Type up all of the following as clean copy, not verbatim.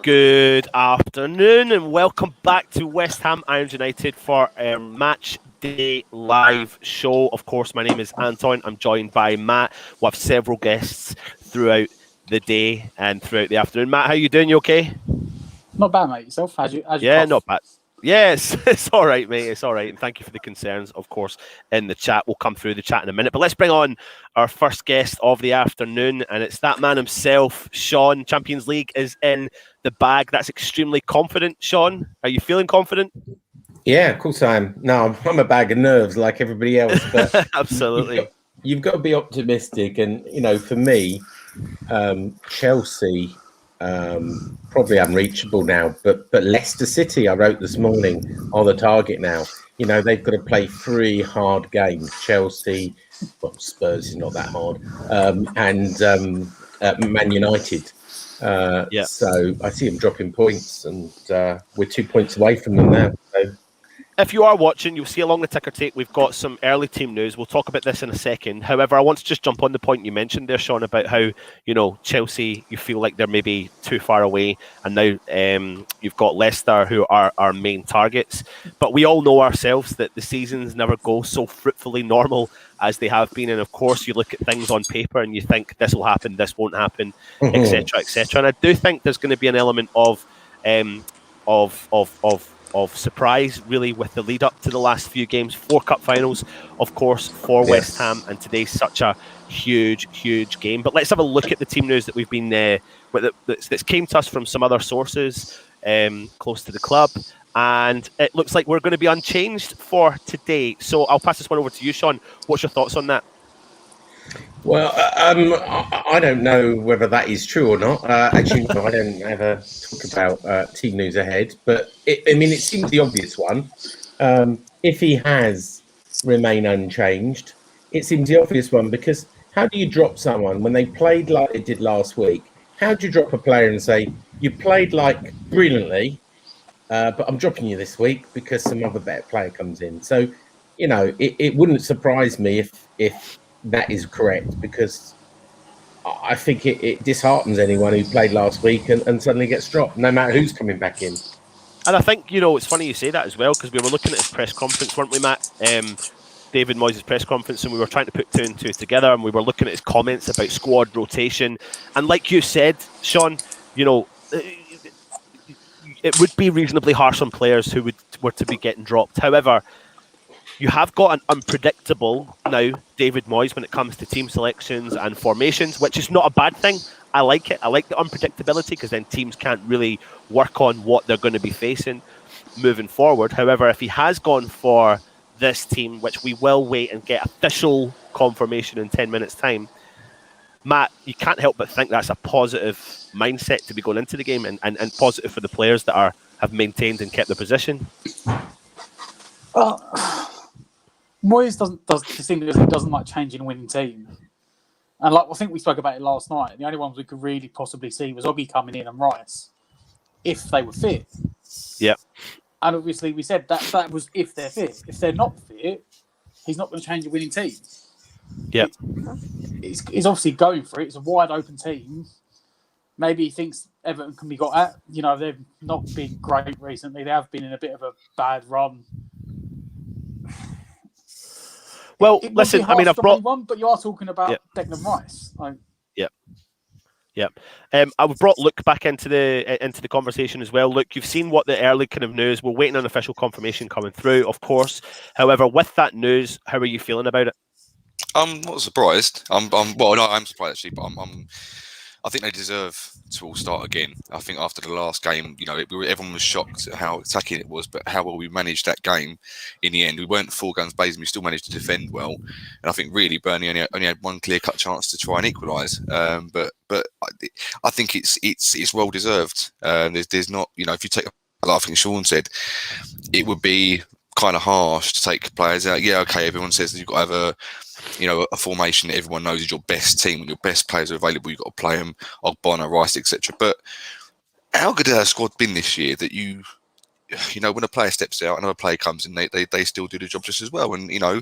Good afternoon and welcome back to West Ham Irons United for our match day live show. Of course, my name is Anton. I'm joined by Matt. We'll have several guests throughout the day and throughout the afternoon. Matt, how you doing? You okay? Not bad, mate. Yourself? How's you cough? Not bad. Yes, it's all right, mate. It's all right. And thank you for the concerns, of course, in the chat. We'll come through the chat in a minute. But let's bring on our first guest of the afternoon. And it's that man himself, Sean. Champions League is in the bag. That's extremely confident, Sean. Are you feeling confident? Yeah, of course I am. No, I'm a bag of nerves like everybody else. But absolutely. You've got to be optimistic. And, for me, Chelsea... probably unreachable now, but Leicester City, I wrote this morning, are the target now. They've got to play 3 hard games. Chelsea, well, Spurs is not that hard, and Man United. So I see them dropping points, and we're 2 points away from them now. So. If you are watching, you'll see along the ticker tape we've got some early team news. We'll talk about this in a second. However, I want to just jump on the point you mentioned there, Sean, about how, Chelsea, you feel like they're maybe too far away. And now you've got Leicester, who are our main targets. But we all know ourselves that the seasons never go so fruitfully normal as they have been. And of course, you look at things on paper and you think this will happen, this won't happen, etc., etc. And I do think there's going to be an element of surprise, really, with the lead up to the last few games. 4 cup finals, of course, for West Ham, and today's such a huge game. But let's have a look at the team news that we've been that came to us from some other sources close to the club, and it looks like we're going to be unchanged for today. So I'll pass this one over to you, Sean. What's your thoughts on that? Well, I don't know whether that is true or not. Actually, no, I don't ever talk about team news ahead, but it seems the obvious one. If he has remained unchanged, it seems the obvious one, because how do you drop someone when they played like they did last week? How do you drop a player and say, you played like brilliantly, but I'm dropping you this week because some other better player comes in? So, it wouldn't surprise me if that is correct, because I think it disheartens anyone who played last week and suddenly gets dropped, no matter who's coming back in. And I think, it's funny you say that as well, because we were looking at his press conference, weren't we, Matt? David Moyes' press conference, and we were trying to put 2 and 2 together, and we were looking at his comments about squad rotation. And like you said, Sean, it would be reasonably harsh on players who were to be getting dropped. However, you have got an unpredictable now David Moyes when it comes to team selections and formations, which is not a bad thing. I like it. I like the unpredictability, because then teams can't really work on what they're going to be facing moving forward. However, if he has gone for this team, which we will wait and get official confirmation in 10 minutes' time, Matt, you can't help but think that's a positive mindset to be going into the game, and positive for the players that have maintained and kept their position. Moyes doesn't like changing a winning team. And I think we spoke about it last night. The only ones we could really possibly see was Oggy coming in and Rice, if they were fit. Yeah. And obviously we said that was if they're fit. If they're not fit, he's not going to change a winning team. Yeah. He's obviously going for it. It's a wide open team. Maybe he thinks Everton can be got at. They've not been great recently. They have been in a bit of a bad run. Well, listen, I've brought one, but you are talking about Declan Rice. I've brought Luke back into the conversation as well. Luke, you've seen what the early kind of news. We're waiting on official confirmation coming through, of course. However, with that news, how are you feeling about it? I'm not surprised. I'm surprised actually, but I think they deserve to all start again. I think after the last game, everyone was shocked at how attacking it was, but how well we managed that game in the end. We weren't 4 guns blazing, we still managed to defend well. And I think really Burnley only had one clear-cut chance to try and equalise. But I think it's well deserved. There's not, if you take, like I think Sean said, it would be kind of harsh to take players out. Yeah, okay, everyone says that you've got to have a formation that everyone knows is your best team. When your best players are available, you've got to play them, Ogbonna, Rice, etc. But how good has our squad been this year that when a player steps out, another player comes in, they still do the job just as well. And, no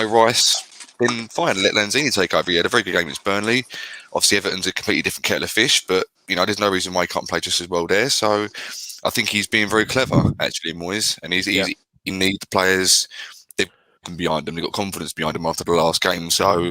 Rice, then fine, let Lanzini take over. He had a very good game against Burnley. Obviously, Everton's a completely different kettle of fish, but there's no reason why he can't play just as well there. So I think he's being very clever, actually, Moyes, and he needs the players. They've been behind him. They've got confidence behind him after the last game. So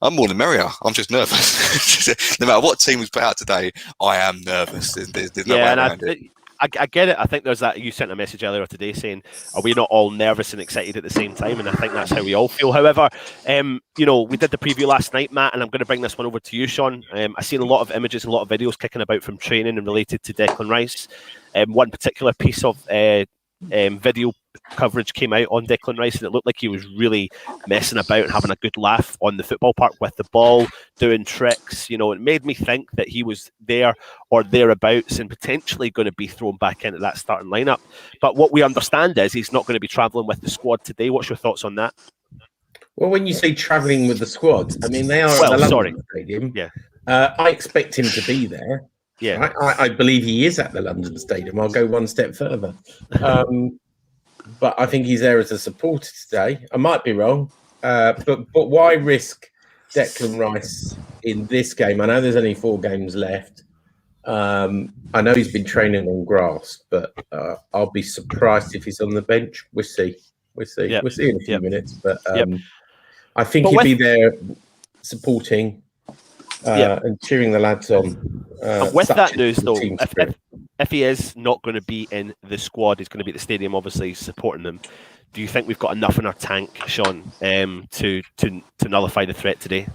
I'm more than merrier. I'm just nervous. No matter what team was put out today, I am nervous. There's no way around it. I get it. I think there's that. You sent a message earlier today saying, "Are we not all nervous and excited at the same time?" And I think that's how we all feel. However, we did the preview last night, Matt, and I'm going to bring this one over to you, Sean. I've seen a lot of images, a lot of videos kicking about from training and related to Declan Rice. One particular piece of video coverage came out on Declan Rice, and it looked like he was really messing about and having a good laugh on the football park with the ball, doing tricks. It made me think that he was there or thereabouts and potentially going to be thrown back into that starting lineup. But what we understand is he's not going to be travelling with the squad today. What's your thoughts on that? Well, when you say travelling with the squad, I mean, they are at the London Stadium. Yeah. I expect him to be there. Yeah. I believe he is at the London Stadium. I'll go one step further. But I think he's there as a supporter today. I might be wrong. But why risk Declan Rice in this game? I know there's only 4 games left. I know he's been training on grass, but I'll be surprised if he's on the bench. We'll see. Yep. We'll see in a few minutes. But Yep. I think he'll be there supporting and cheering the lads on. With that news, though, if he is not going to be in the squad, he's going to be at the stadium, obviously supporting them. Do you think we've got enough in our tank, Sean, to nullify the threat today?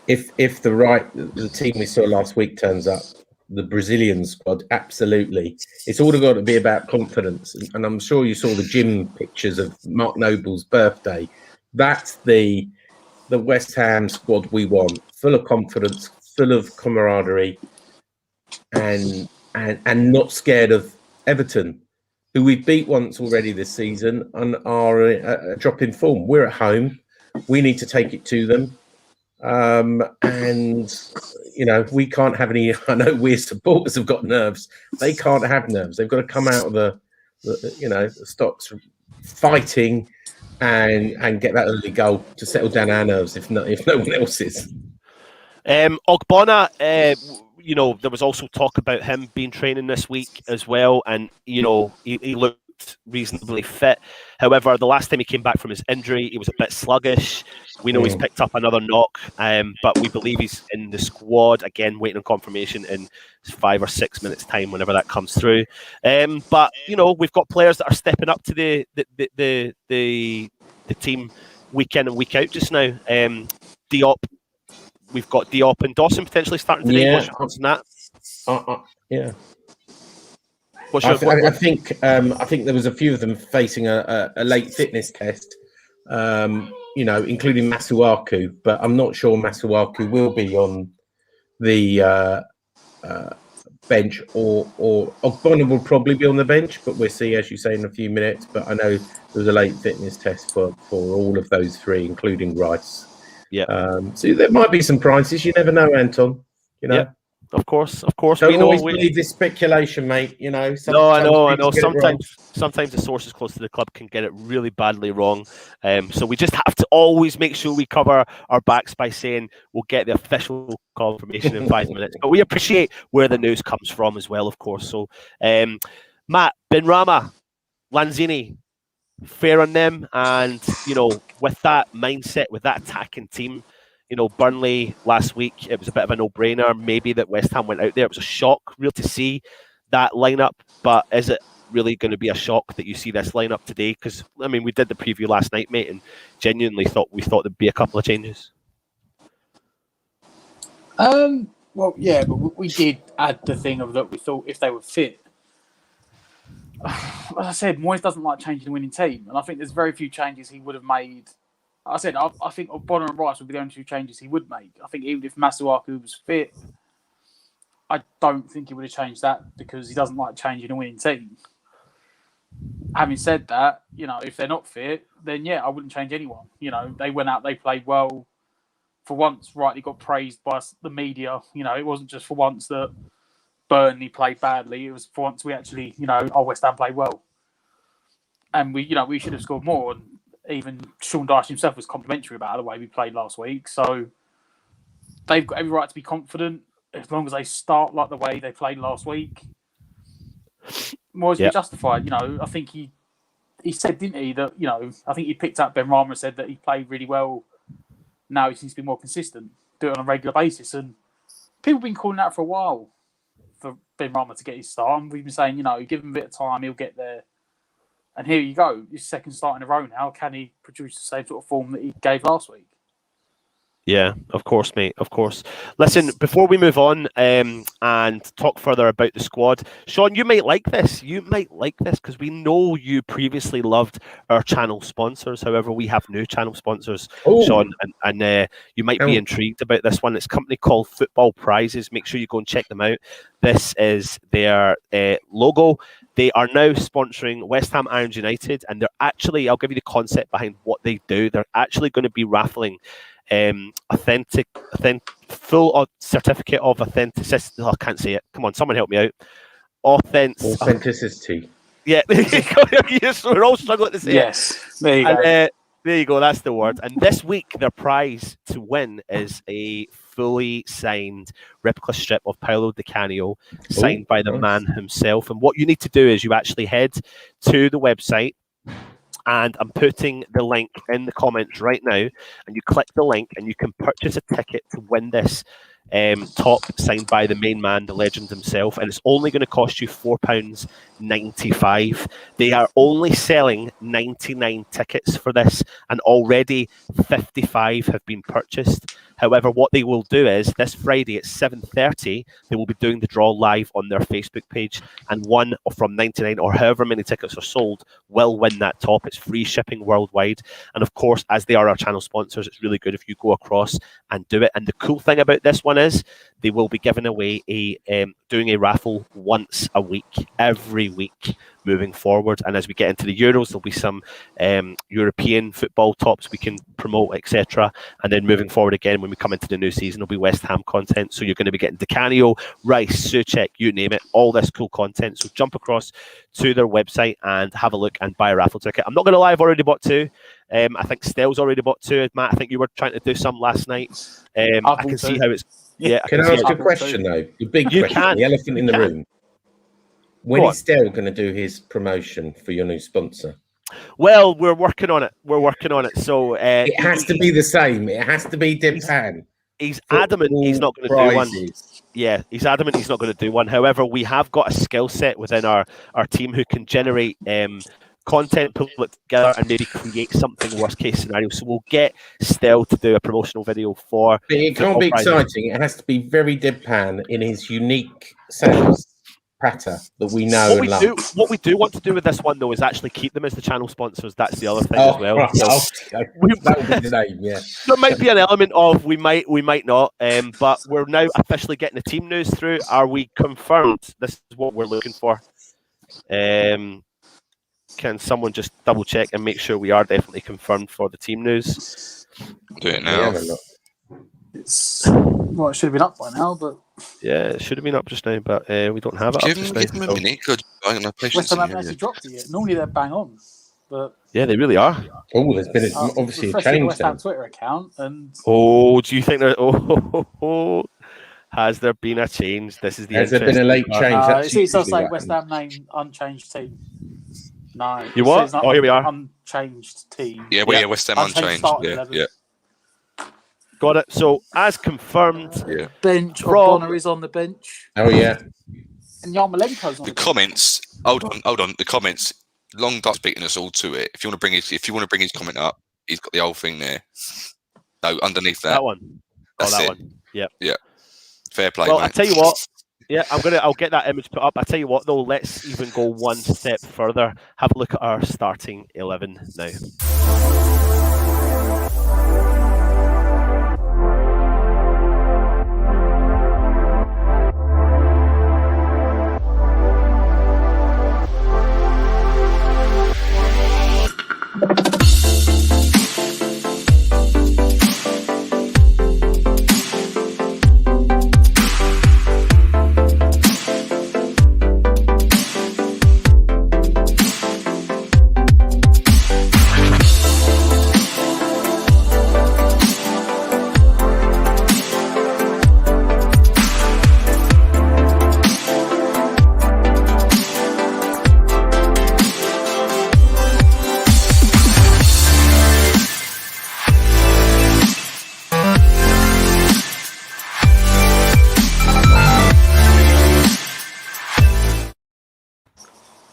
If the team we saw last week turns up, the Brazilian squad, absolutely. It's all got to be about confidence. And I'm sure you saw the gym pictures of Mark Noble's birthday. That's the West Ham squad we want, full of confidence, full of camaraderie, and not scared of Everton, who we've beat once already this season and are a drop in form. We're at home. We need to take it to them. And, we can't have any. I know we supporters have got nerves. They can't have nerves. They've got to come out of the stocks fighting and get that early goal to settle down our nerves if no one else's. Ogbonna, there was also talk about him being training this week as well, and he looked reasonably fit. However, the last time he came back from his injury, he was a bit sluggish. We know he's picked up another knock, but we believe he's in the squad again, waiting on confirmation in 5 or 6 minutes' time, whenever that comes through. But we've got players that are stepping up to the team week in and week out just now. Diop. We've got Diop and Dawson potentially starting today. What's your thoughts on that? Yeah. I think there was a few of them facing a late fitness test, including Masuaku, but I'm not sure Masuaku will be on the bench or Ogbonna will probably be on the bench, but we'll see, as you say, in a few minutes. But I know there was a late fitness test for all of those 3, including Rice. Yeah. So there might be some prizes. You never know, Anton. Yeah, of course. Don't always believe this speculation, mate. No, I know. Sometimes the sources close to the club can get it really badly wrong. So we just have to always make sure we cover our backs by saying we'll get the official confirmation in 5 minutes. But we appreciate where the news comes from as well, of course. So, Matt, Benrahma, Lanzini, fair on them, and with that mindset, with that attacking team, Burnley last week, it was a bit of a no-brainer maybe that West Ham went out there. It was a shock real to see that lineup, but is it really going to be a shock that you see this lineup today? Because we did the preview last night, mate, and genuinely thought there'd be a couple of changes. Well, yeah, but we did add the thing of that we thought if they were fit. As I said, Moyes doesn't like changing a winning team, and I think there's very few changes he would have made. I think Ogbonna and Rice would be the only 2 changes he would make. I think even if Masuaku was fit, I don't think he would have changed that because he doesn't like changing a winning team. Having said that, if they're not fit, then I wouldn't change anyone. They went out, they played well. For once, rightly got praised by the media. It wasn't just for once that Burnley played badly. It was for once we actually, West Ham played well. And we should have scored more. And even Sean Dyche himself was complimentary about the way we played last week. So they've got every right to be confident. as long as they start like the way they played last week, Moyes Yep. be justified. I think he said, didn't he, that I think he picked up Ben Rama and said that he played really well. Now he seems to be more consistent, do it on a regular basis, and people have been calling out for a while for Ben Rama to get his start. And we've been saying, give him a bit of time, he'll get there. And here you go, his second start in a row now. Can he produce the same sort of form that he gave last week? Yeah, of course, mate. Of course. Listen, before we move on and talk further about the squad, Sean, you might like this. You might like this because we know you previously loved our channel sponsors. However, we have new channel sponsors, Sean, and you might be intrigued about this one. It's a company called Football Prizes. Make sure you go and check them out. This is their logo. They are now sponsoring West Ham Irons United, and they're actually, I'll give you the concept behind what they do. They're actually going to be raffling authentic full certificate of authenticity. I can't say it. Come on, someone help me out. Authenticity. Yeah, yes, we're all struggling to say it. Yes, there you go. There you go. That's the word. And this week, their prize to win is a fully signed replica strip of Paolo Di Canio, signed by the man himself. And what you need to do is you actually head to the website. And I'm putting the link in the comments right now, and you click the link and you can purchase a ticket to win this top signed by the main man, the legend himself, and it's only going to cost you £4.95. They are only selling 99 tickets for this, and already 55 have been purchased. However, what they will do is this Friday at 7:30, they will be doing the draw live on their Facebook page, and one from 99 or however many tickets are sold will win that top. It's free shipping worldwide, and of course, as they are our channel sponsors, it's really good if you go across and do it. And the cool thing about this one is they will be giving away doing a raffle once a week, every week moving forward. And as we get into the Euros, there'll be some European football tops we can promote, etc. And then moving forward again, when we come into the new season, there'll be West Ham content. So you're going to be getting Di Canio, Rice, Souček, you name it, all this cool content. So jump across to their website and have a look and buy a raffle ticket. I'm not going to lie, I've already bought two. I think Stell's already bought two. Matt, I think you were trying to do some last night. I can see how it's... Yeah, can I ask a question, though? The big question, the elephant in the room. When is Stell going to do his promotion for your new sponsor? Well, we're working on it. So it has to be the same. It has to be deadpan. He's adamant he's not going to do one. Yeah, he's adamant he's not going to do one. However, we have got a skill set within our team who can generate content, pull it together, and maybe create something worst case scenario. So we'll get Stell to do a promotional video for. But it can't be exciting. It has to be very deadpan in his unique sales patter that we know and love. What we do want to do with this one, though, is actually keep them as the channel sponsors. That's the other thing as well. Right. So that would be the name, yeah. There might be an element of we might not, but we're now officially getting the team news through. Are we confirmed? This is what we're looking for. Can someone just double check and make sure we are definitely confirmed for the team news? Do it now. It should have been up by now, but yeah, it should have been up just now, but we don't have it up just now. Give them a minute. Good. West Ham haven't actually dropped it yet. Normally they're bang on, but yeah, they really are. Oh, there's been obviously a change. The West Ham Twitter account, and do you think there? Has there been a change? This is the. Has there been a late change? It does say West Ham name unchanged team. No. You what? Oh, here we are. Unchanged team. Yeah, West Ham unchanged. Yeah. Got it. So, as confirmed, bench. Bonner is on the bench. Oh yeah. And Yarmolenko's on the comments. Hold on. The comments. Long Dutch beating us all to it. If you want to bring his comment up, he's got the whole thing there. No, underneath that. That one. That's that one. Yeah. Yeah. Fair play. Well, mate. I tell you what. Yeah, I'll get that image put up. I tell you what, though, let's even go one step further. Have a look at our starting 11 now.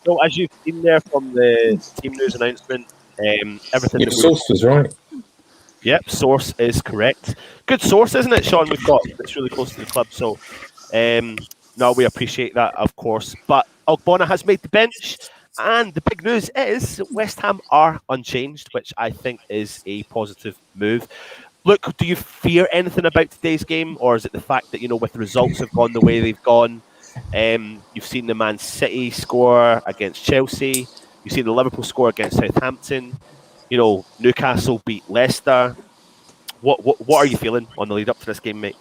So as you've seen there from the team news announcement, everything. Your source was right. Yep, source is correct. Good source, isn't it, Sean? We've got that's really close to the club. So, no, we appreciate that, of course. But Ogbonna has made the bench, and the big news is West Ham are unchanged, which I think is a positive move. Look, do you fear anything about today's game, or is it the fact that with the results have gone the way they've gone? You've seen the Man City score against Chelsea. You've seen the Liverpool score against Southampton. Newcastle beat Leicester. What are you feeling on the lead up to this game, mate?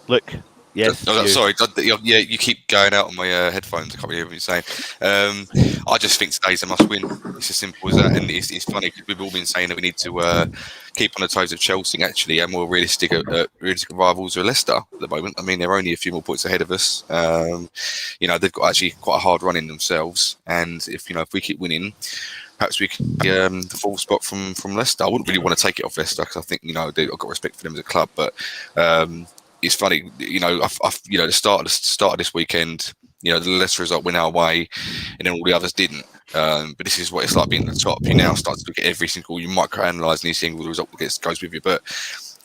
Look, yes. Sorry, yeah, you keep going out on my headphones. I can't really hear what you're saying. I just think today's a must-win. It's as simple as that, and it's funny because we've all been saying that we need to keep on the toes of Chelsea. Actually, and more realistic rivals are Leicester at the moment. I mean, they're only a few more points ahead of us. They've got actually quite a hard run in themselves, and if we keep winning, perhaps we could get the full spot from Leicester. I wouldn't really want to take it off Leicester because I think I've got respect for them as a club, but. It's funny, the start of this weekend, the Leicester result went our way, and then all the others didn't. But this is what it's like being at the top. You now start to look at you micro-analyse any single result that goes with you. But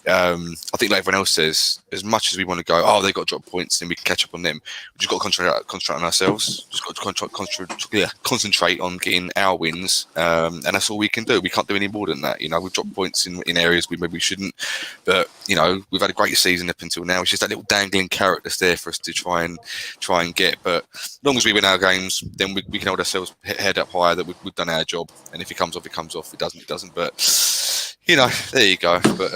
I think like everyone else says, as much as we want to go, they've got to drop points and we can catch up on them, we've just got to concentrate on ourselves. Just got to concentrate on getting our wins, and that's all we can do. We can't do any more than that. We've dropped points in areas we maybe shouldn't, but we've had a great season up until now. It's just that little dangling carrot that's there for us to try and get. But as long as we win our games, then we can hold ourselves head up higher that we've done our job. And if it comes off, it comes off. If it doesn't. But there you go. But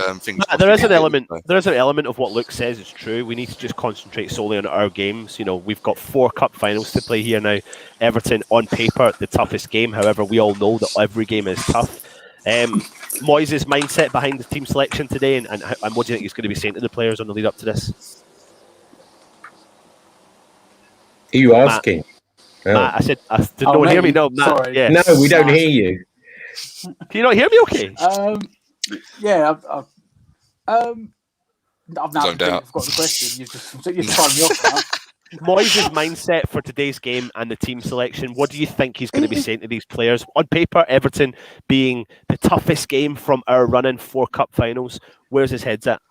there is an element. There is an element of what Luke says is true. We need to just concentrate solely on our games. We've got 4 cup finals to play here now. Everton, on paper, the toughest game. However, we all know that every game is tough. Moyes' mindset behind the team selection today, and what do you think he's going to be saying to the players on the lead up to this? Are you asking? Matt, I said, did no one hear me? No, Matt. Sorry. Yeah. No, we don't hear you. Can you not hear me? Okay. Yeah. I've now Zoned out. forgot the question. You've thrown me off now. Moyes' mindset for today's game and the team selection, what do you think he's going to be saying to these players? On paper, Everton being the toughest game from our run-in 4 cup finals, where's his head at?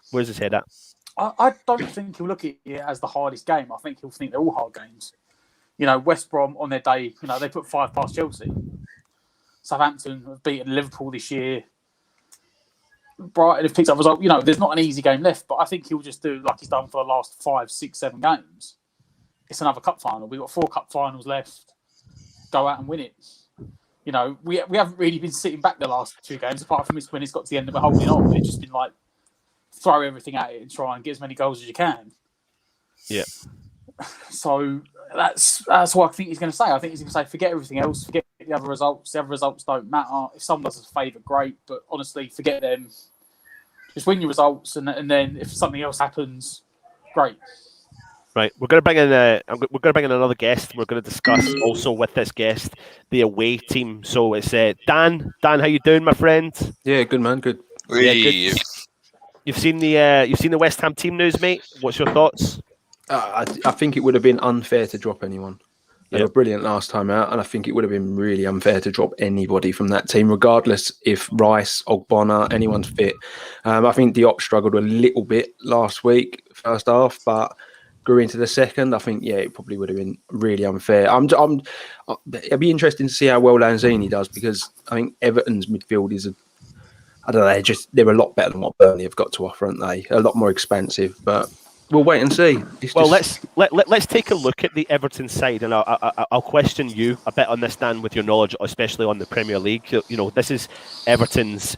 I don't think he'll look at it as the hardest game. I think he'll think they're all hard games. West Brom on their day, they put 5 past Chelsea. Southampton have beaten Liverpool this year. Brighton have picked up result. There's not an easy game left, but I think he'll just do like he's done for the last 5, 6, 7 games. It's another cup final. We've got 4 cup finals left. Go out and win it. We haven't really been sitting back the last 2 games, apart from when it's got to the end of it holding on. It's just been like throw everything at it and try and get as many goals as you can. Yeah. So that's what I think he's going to say. I think he's going to say, forget everything else, forget the other results. The other results don't matter. If someone does us a favour, great. But honestly, forget them. Just win your results, and then if something else happens, great. Right, we're going to bring in another guest. We're going to discuss also with this guest the away team. So it's Dan. Dan, how you doing, my friend? Yeah, good man, good. Yeah, good. You've seen the West Ham team news, mate. What's your thoughts? I think it would have been unfair to drop anyone. They were brilliant last time out, and I think it would have been really unfair to drop anybody from that team, regardless if Rice, Ogbonna, anyone's fit. I think Diop struggled a little bit last week, first half, but grew into the second. I think, it probably would have been really unfair. It'd be interesting to see how well Lanzini does, because I think Everton's midfield is they're a lot better than what Burnley have got to offer, aren't they? A lot more expansive, but we'll wait and see. Let's take a look at the Everton side, and I'll question you a bit on this, Dan, with your knowledge, especially on the Premier League. This is Everton's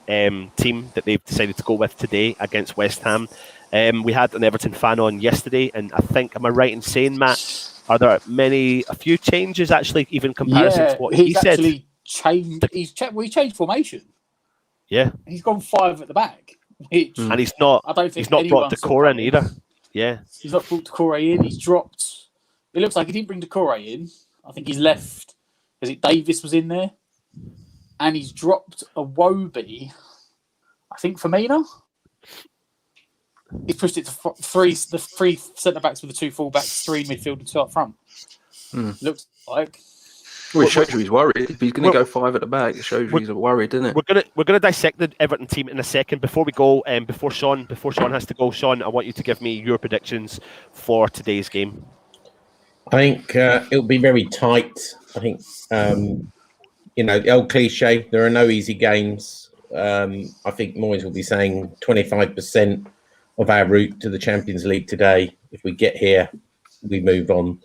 team that they've decided to go with today against West Ham. We had an Everton fan on yesterday, and I think, am I right in saying, Matt, are there a few changes actually, even comparison to what he said? He's changed formation. Yeah, he's gone 5 at the back, and he's not. I don't think he's not brought Decore in either. Yeah, he's not brought Decore in. He's dropped. It looks like he didn't bring Decore in. I think he's left. Is it Davis was in there, and he's dropped a Wobie. I think Firmino. He pushed it to three. The three centre backs with the two full backs, three midfield and two up front. Looks like. Well, it shows you he's worried. If he's going to go 5 at the back, it shows you he's worried, doesn't it? We're gonna dissect the Everton team in a second. Before we go, before Sean has to go, Sean, I want you to give me your predictions for today's game. I think it'll be very tight. I think the old cliche. There are no easy games. I think Moyes will be saying 25% of our route to the Champions League today. If we get here, we move on.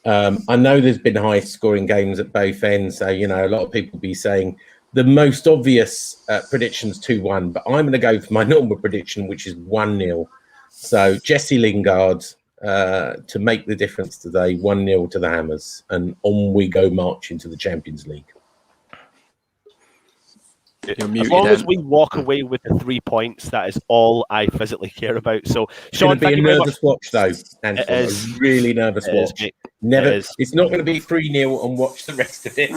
I know there's been high scoring games at both ends, so a lot of people be saying the most obvious prediction's 2-1, but I'm going to go for my normal prediction, which is 1-0. So Jesse Lingard to make the difference today, 1-0 to the Hammers, and on we go march into the Champions League. As long as we walk away with the 3 points, that is all I physically care about. So, Sean, it's going to be a nervous watch, though, Anton. A really nervous watch. It's not going to be 3-0 and watch the rest of it,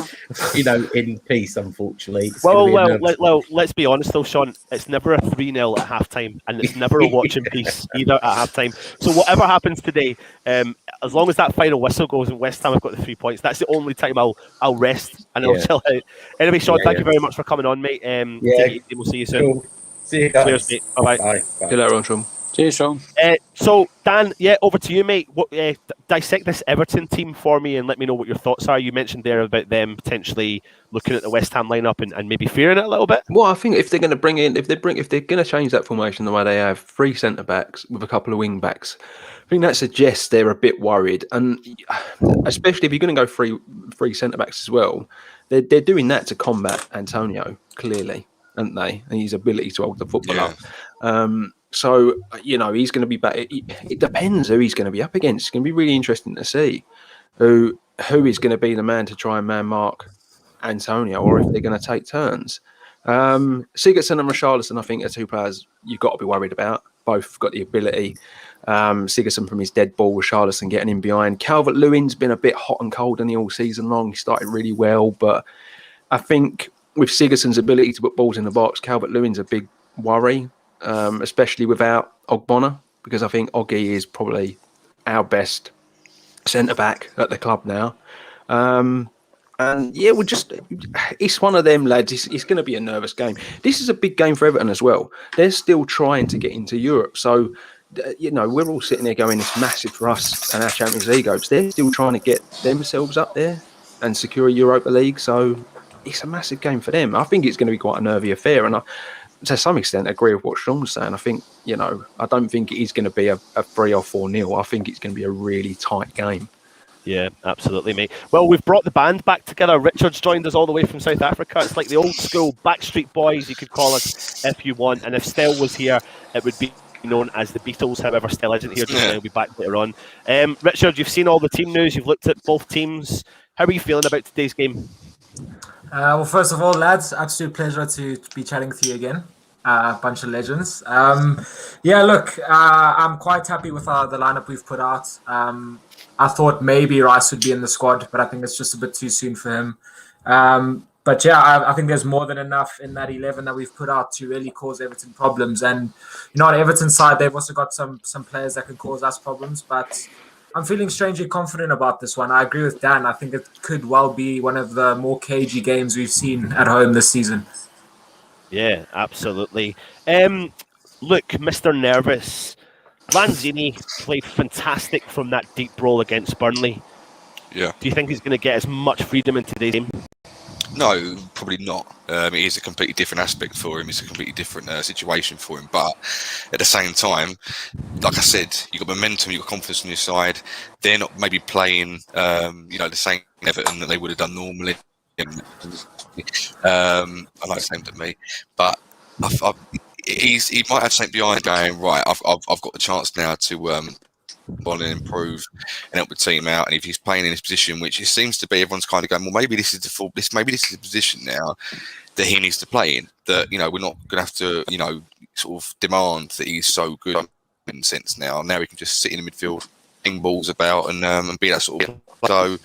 in peace. Unfortunately. Well. Let's be honest, though, Sean. It's never a 3-0 at halftime, and it's never a watch in peace either at halftime. So whatever happens today, as long as that final whistle goes and West Ham have got the 3 points, that's the only time I'll rest and I'll chill out. Anyway, Sean, thank you very much for coming on, mate. We'll see you soon. Cool. See you guys. Cheers, mate. Bye. See you later on, Sean. Cheers, Sean. So, Dan, over to you, mate. Dissect this Everton team for me and let me know what your thoughts are. You mentioned there about them potentially looking at the West Ham lineup and maybe fearing it a little bit. Well, I think if they're going to if they're going to change that formation the way they have, 3 centre backs with a couple of wing backs, I think that suggests they're a bit worried, and especially if you're going to go three centre backs as well, they're doing that to combat Antonio clearly, aren't they? And his ability to hold the football up. So, he's going to be back. It depends who he's going to be up against. It's going to be really interesting to see who is going to be the man to try and man mark Antonio, or if they're going to take turns. Sigurdsson and Richarlison, I think, are 2 players you've got to be worried about. Both got the ability. Sigurdsson from his dead ball, Richarlison getting in behind. Calvert-Lewin's been a bit hot and cold in the all season long. He started really well, but I think with Sigurdsson's ability to put balls in the box, Calvert-Lewin's a big worry. Especially without Ogbonna, because I think Oggy is probably our best centre-back at the club now. It's one of them, lads. It's going to be a nervous game. This is a big game for Everton as well. They're still trying to get into Europe. So, we're all sitting there going, it's massive for us and our Champions League hopes. They're still trying to get themselves up there and secure a Europa League. So, it's a massive game for them. I think it's going to be quite a nervy affair. And to some extent, I agree with what Sean's saying. I think, I don't think it is going to be a 3 or 4-0. I think it's going to be a really tight game. Yeah, absolutely, mate. Well, we've brought the band back together. Richard's joined us all the way from South Africa. It's like the old school Backstreet Boys, you could call us if you want. And if Stell was here, it would be known as the Beatles. However, Stell isn't here, he'll be back later on. Richard, you've seen all the team news. You've looked at both teams. How are you feeling about today's game? Well, first of all, lads, absolute pleasure to be chatting with you again. A bunch of legends. I'm quite happy with the lineup we've put out. I thought maybe Rice would be in the squad, but I think it's just a bit too soon for him. I think there's more than enough in that 11 that we've put out to really cause Everton problems. And, on Everton's side, they've also got some players that can cause us problems, but I'm feeling strangely confident about this one. I agree with Dan. I think it could well be one of the more cagey games we've seen at home this season. Yeah, absolutely. Look, Mr. Nervous. Lanzini played fantastic from that deep role against Burnley. Yeah. Do you think he's going to get as much freedom in today's game? No, probably not. It is a completely different aspect for him. It's a completely different situation for him. But at the same time, like I said, you've got momentum, you've got confidence on your side. They're not maybe playing, the same Everton that they would have done normally. I know it's aimed at me, but he might have something behind going, right, I've got the chance now to ball and improve and help the team out. And if he's playing in this position, which it seems to be, everyone's kind of going, well, maybe this is the position now that he needs to play in. That we're not going to have to sort of demand that he's so good in a sense now. Now he can just sit in the midfield, ping balls about, and be that sort of So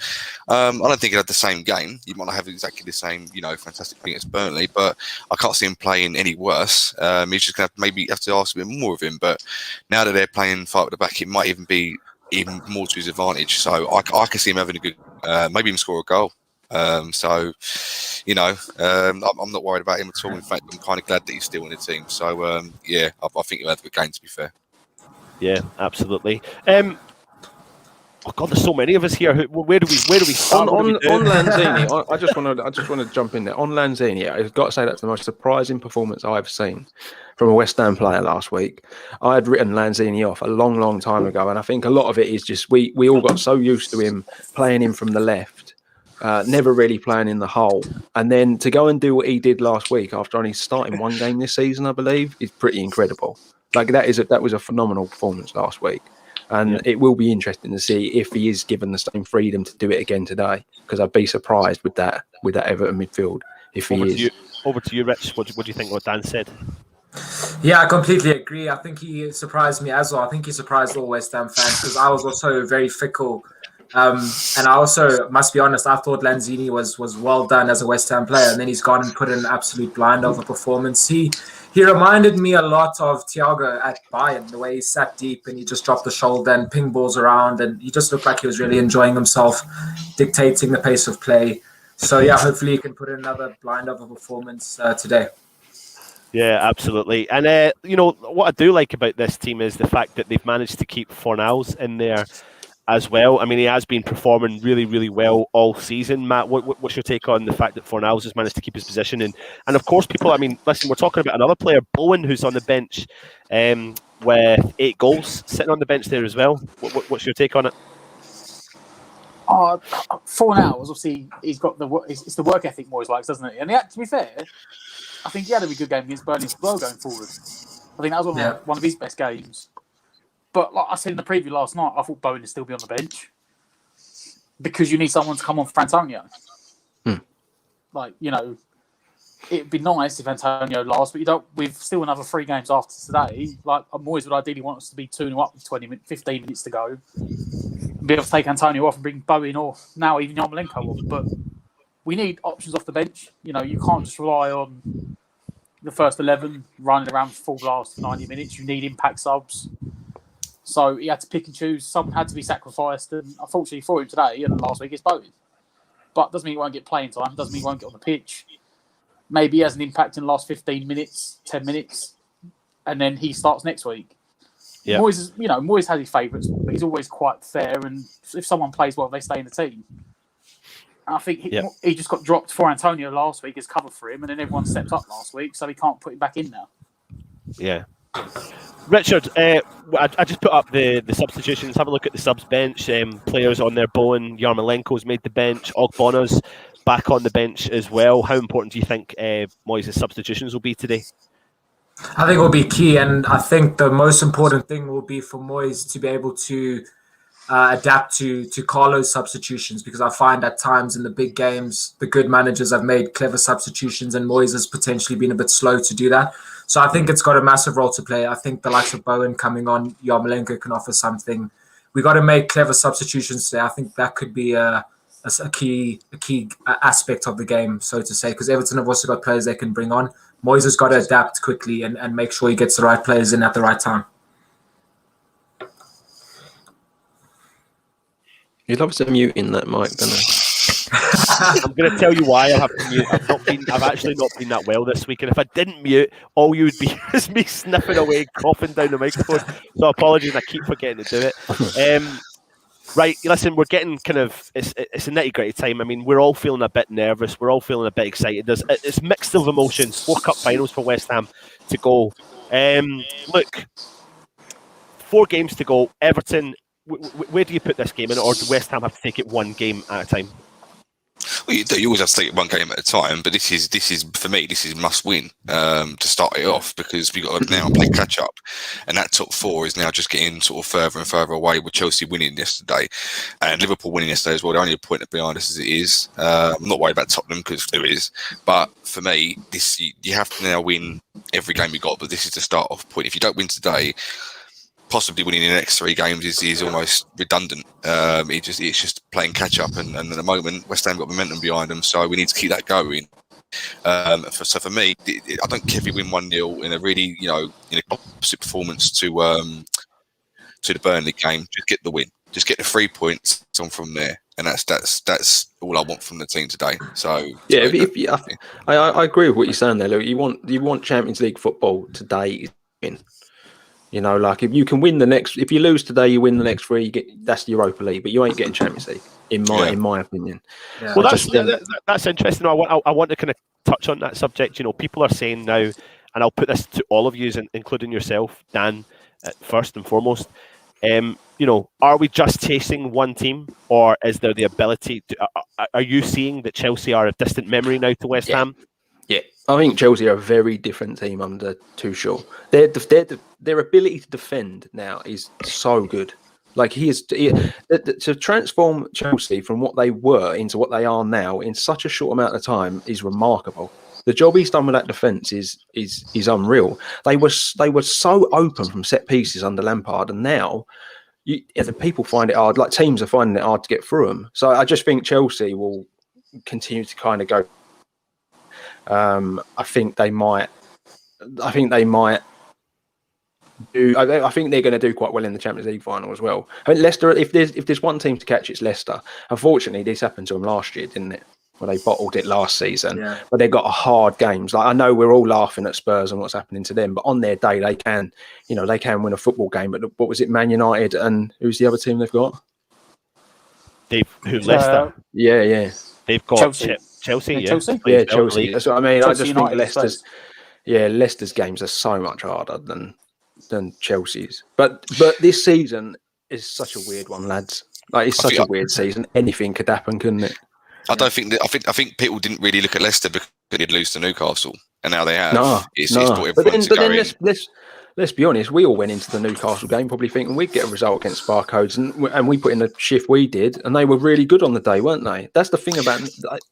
I don't think he'll have the same game. He might not have exactly the same, fantastic thing as Burnley, but I can't see him playing any worse. He's just going to maybe have to ask a bit more of him. But now that they're playing fight at the back, it might even be even more to his advantage. So I can see him having a good, maybe even score a goal. I'm not worried about him at all. In fact, I'm kind of glad that he's still in the team. So I think he'll have a good game, to be fair. Yeah, absolutely. Oh God, there's so many of us here. Where do we start? On Lanzini, I just want to jump in there. On Lanzini, I've got to say that's the most surprising performance I've seen from a West Ham player last week. I had written Lanzini off a long, long time ago, and I think a lot of it is just we all got so used to him playing in from the left, never really playing in the hole, and then to go and do what he did last week after only starting one game this season, I believe, is pretty incredible. Like that was a phenomenal performance last week. And it will be interesting to see if he is given the same freedom to do it again today, because I'd be surprised with that Everton midfield if he is. Over to you, Rich. What do you think what Dan said? Yeah, I completely agree. I think he surprised me as well. I think he surprised all West Ham fans because I was also very fickle. And I also must be honest, I thought Lanzini was well done as a West Ham player, and then he's gone and put in an absolute blind of a performance. He reminded me a lot of Thiago at Bayern, the way he sat deep and he just dropped the shoulder and ping balls around, and he just looked like he was really enjoying himself, dictating the pace of play. So yeah, hopefully he can put in another blind of a performance today. Yeah, absolutely. And what I do like about this team is the fact that they've managed to keep Fornals in there as well. I mean, he has been performing really, really well all season. Matt, what's your take on the fact that Fornals has managed to keep his position? And of course, people, I mean, listen, we're talking about another player, Bowen, who's on the bench with 8 goals sitting on the bench there as well. What's your take on it? Fornals, obviously, he's got it's the work ethic Moyes likes, doesn't it? And to be fair, I think he had a really good game against Burnley as well going forward. I think that was one of his best games. But like I said in the preview last night, I thought Bowen would still be on the bench because you need someone to come on for Antonio. Like, it'd be nice if Antonio lasts, but we've still another 3 games after today. Like, Moyes would ideally want us to be 2-0 up with 15 minutes to go. Be able to take Antonio off and bring Bowen or now even Yarmolenko on. But we need options off the bench. You can't just rely on the first 11 running around full blast for 90 minutes. You need impact subs. So he had to pick and choose. Someone had to be sacrificed. And unfortunately for him today and last week, it's Bowen. But doesn't mean he won't get playing time. Doesn't mean he won't get on the pitch. Maybe he has an impact in the last 15 minutes, 10 minutes. And then he starts next week. Yeah. Moyes has his favourites, but he's always quite fair. And if someone plays well, they stay in the team. And I think he just got dropped for Antonio last week as cover for him. And then everyone stepped up last week, so he can't put him back in now. Yeah. Richard, I just put up the substitutions. Have a look at the subs bench. Players on there. Bowen, Yarmolenko's made the bench. Ogbonna's back on the bench as well. How important do you think Moyes' substitutions will be today? I think it will be key, and I think the most important thing will be for Moyes to be able to adapt to Carlo's substitutions, because I find at times in the big games, the good managers have made clever substitutions and Moyes has potentially been a bit slow to do that. So I think it's got a massive role to play. I think the likes of Bowen coming on, Yarmolenko can offer something. We got to make clever substitutions today. I think that could be a key aspect of the game, so to say, because Everton have also got players they can bring on. Moyes has got to adapt quickly and make sure he gets the right players in at the right time. He loves to mute in that mic, doesn't he? I'm going to tell you why I have to mute. I've actually not been that well this week, and if I didn't mute, all you would be is me sniffing away, coughing down the microphone. So apologies, I keep forgetting to do it. Right, listen, we're getting it's a nitty-gritty time. I mean, we're all feeling a bit nervous. We're all feeling a bit excited. It's mixed of emotions. 4 cup finals for West Ham to go. Look, 4 games to go. Everton, where do you put this game in, or do West Ham have to take it 1 game at a time? Well, you do. You always have to take it 1 game at a time, but this is for me. This is must win to start it off, because we got to now play catch up, and that top 4 is now just getting sort of further and further away. With Chelsea winning yesterday, and Liverpool winning yesterday as well. They're only a point behind us as it is. I'm not worried about Tottenham because there is, but for me, you have to now win every game we got. But this is the start off point. If you don't win today, possibly winning the next 3 games is almost redundant. It's just playing catch up, and at the moment West Ham got momentum behind them, so we need to keep that going. So for me, I don't care if we win 1-0 in a really, in a opposite performance to the Burnley game. Just get the win, just get the 3 points on from there, and that's all I want from the team today. So yeah, I agree with what you're saying there, Luke. You want Champions League football today. Like if you can win if you lose today, you win the next 3. That's the Europa League, but you ain't getting Champions League in my opinion. Yeah. Well, that's interesting. I want to kind of touch on that subject. People are saying now, and I'll put this to all of you, including yourself, Dan, first and foremost. Are we just chasing one team, or is there the ability to? Are you seeing that Chelsea are a distant memory now to West Ham? Yeah, I think Chelsea are a very different team under Tuchel. Their ability to defend now is so good. Like to transform Chelsea from what they were into what they are now in such a short amount of time is remarkable. The job he's done with that defence is unreal. They were so open from set pieces under Lampard, and now the people find it hard. Like teams are finding it hard to get through them. So I just think Chelsea will continue to kind of go. I think they might do. I think they're going to do quite well in the Champions League final as well. I mean, Leicester. If there's one team to catch, it's Leicester. Unfortunately, this happened to them last year, didn't it? Well, they bottled it last season, but they got hard games. Like I know we're all laughing at Spurs and what's happening to them, but on their day they can win a football game. But what was it? Man United and who's the other team they've got? Leicester. Yeah. They've got Chelsea. Chelsea. Chelsea. That's what I mean. Chelsea I just United, think Leicester's games are so much harder than Chelsea's. But this season is such a weird one, lads. Like it's such a weird season. Anything could happen, couldn't it? I don't think that. I think people didn't really look at Leicester because they'd lose to Newcastle, and now they have. It's brought everyone to go in. Let's be honest. We all went into the Newcastle game probably thinking we'd get a result against Sparcodes, and we put in the shift we did, and they were really good on the day, weren't they? That's the thing about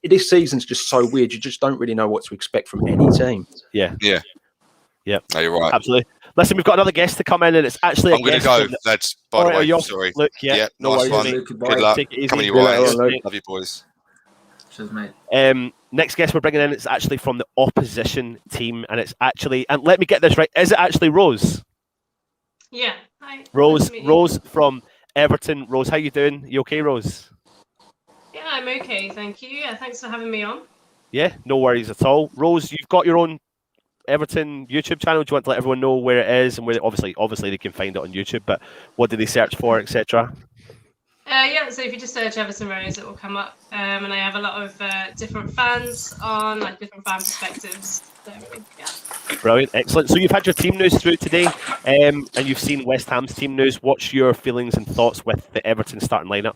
this season's just so weird. You just don't really know what to expect from any team. Yeah. No, you're right. Absolutely. Listen, we've got another guest to come in, and it's actually. I'm going to go, lads. By the way, sorry. Look, no worries, one. mate. Good luck. Come on, you right. Love you, boys. Cheers, mate. Next guest we're bringing in is actually from the opposition team, and it's actually, and let me get this right, is it actually Rose? Yeah. Hi. Rose from Everton. Rose, how you doing? You okay, Rose? Yeah, I'm okay, thank you. Yeah, thanks for having me on. Yeah, no worries at all. Rose, you've got your own Everton YouTube channel. Do you want to let everyone know where it is and where? Obviously they can find it on YouTube, but what do they search for, etc.? Yeah, so if you just search Everton Rose, it will come up. And I have a lot of different fans on, like different fan perspectives. So, yeah. Brilliant, excellent. So you've had your team news through today, and you've seen West Ham's team news. What's your feelings and thoughts with the Everton starting lineup?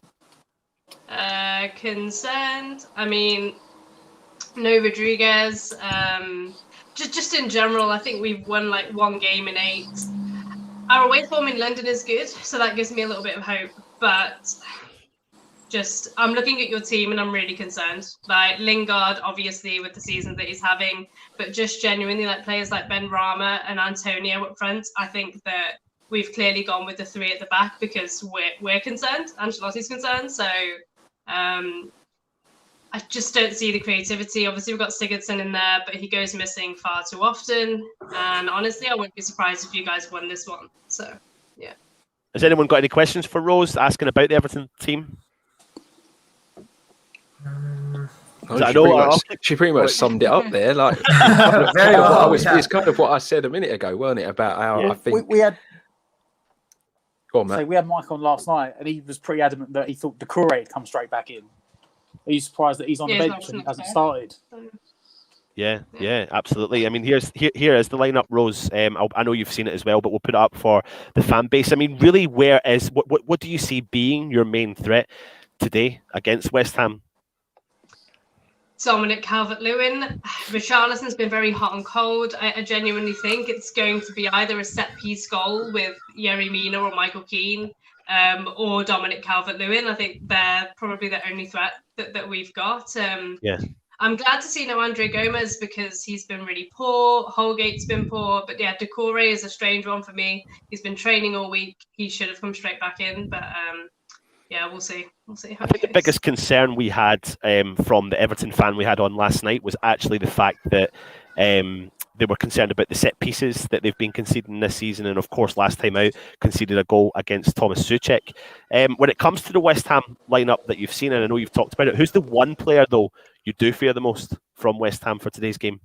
Concerned. I mean, no Rodriguez. Just in general, I think we've won like 1 game in 8. Our away form in London is good, so that gives me a little bit of hope. But I'm looking at your team and I'm really concerned. Like Lingard, obviously, with the season that he's having, but just genuinely, like players like Ben Rama and Antonio up front, I think that we've clearly gone with the 3 at the back because we're concerned. Ancelotti's concerned, so I just don't see the creativity. Obviously, we've got Sigurdsson in there, but he goes missing far too often. And honestly, I wouldn't be surprised if you guys won this one. So, yeah. Has anyone got any questions for Rose asking about the Everton team? She pretty much summed it up there. Like, Very well. It's kind of what I said a minute ago, weren't it? About how I think we had. Go on, Matt. So we had Mike on last night, and he was pretty adamant that he thought Decore had come straight back in. Are you surprised that he's on the bench and he hasn't started? Yeah, absolutely. I mean, here is the lineup, Rose. I know you've seen it as well, but we'll put it up for the fan base. I mean, really, what do you see being your main threat today against West Ham? Dominic Calvert-Lewin. Richarlison's been very hot and cold. I genuinely think it's going to be either a set-piece goal with Yerry Mina or Michael Keane, or Dominic Calvert-Lewin. I think they're probably the only threat that we've got. I'm glad to see no Andre Gomez because he's been really poor. Holgate's been poor. But yeah, Decore is a strange one for me. He's been training all week. He should have come straight back in. But yeah, we'll see. We'll see how I think the biggest concern we had from the Everton fan we had on last night was actually the fact that they were concerned about the set pieces that they've been conceding this season, and of course last time out conceded a goal against Thomas Souček. When it comes to the West Ham lineup that you've seen, and I know you've talked about it, who's the one player though you do fear the most from West Ham for today's game?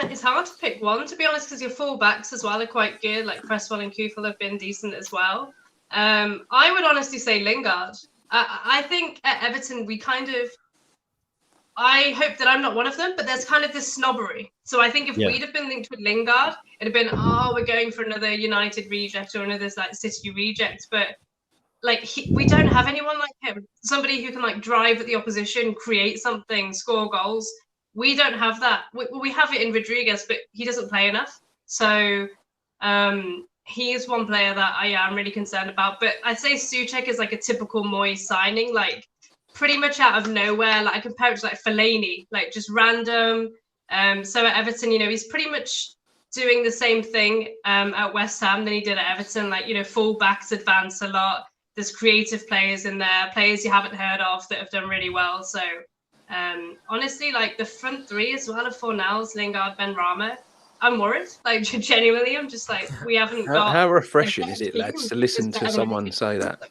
It's hard to pick one, to be honest, because your full backs as well are quite good. Like Cresswell and Kufel have been decent as well. I would honestly say Lingard. I think at Everton I hope that I'm not one of them, but there's kind of this snobbery. So I think if we'd have been linked with Lingard, it'd have been, we're going for another United reject or another like City reject. But like we don't have anyone like him. Somebody who can like drive at the opposition, create something, score goals. We don't have that. We have it in Rodriguez, but he doesn't play enough. So he is one player that I am really concerned about. But I'd say Souček is like a typical Moyes signing, like pretty much out of nowhere. Like I compare it to like Fellaini, like just random. So at Everton, he's pretty much doing the same thing at West Ham than he did at Everton. Like, full backs advance a lot. There's creative players in there, players you haven't heard of that have done really well. So honestly, like the front three as well of Fornals, Lingard, Benrahma, I'm worried. Like genuinely, I'm just like, we haven't got. How refreshing is it, lads, to listen to someone say that?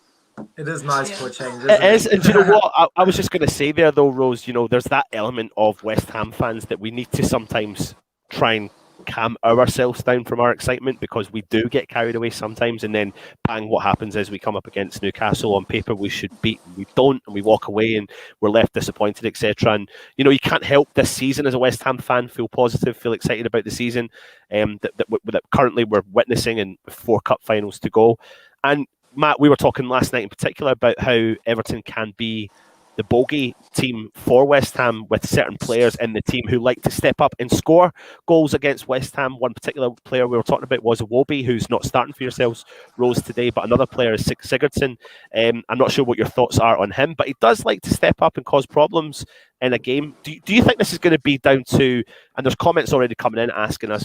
It is nice for a change. It is, and do you know what? I was just going to say there, though, Rose. There's that element of West Ham fans that we need to sometimes try and calm ourselves down from our excitement, because we do get carried away sometimes, and then bang, what happens is we come up against Newcastle on paper we should beat, and we don't, and we walk away and we're left disappointed, etc. And you can't help this season as a West Ham fan feel positive, feel excited about the season that currently we're witnessing, and 4 cup finals to go. And Matt, we were talking last night in particular about how Everton can be the bogey team for West Ham, with certain players in the team who like to step up and score goals against West Ham. One particular player we were talking about was Iwobi, who's not starting for yourselves, Rose, today, but another player is Sigurdsson. I'm not sure what your thoughts are on him, but he does like to step up and cause problems in a game. Do you think this is going to be down to, and there's comments already coming in asking us,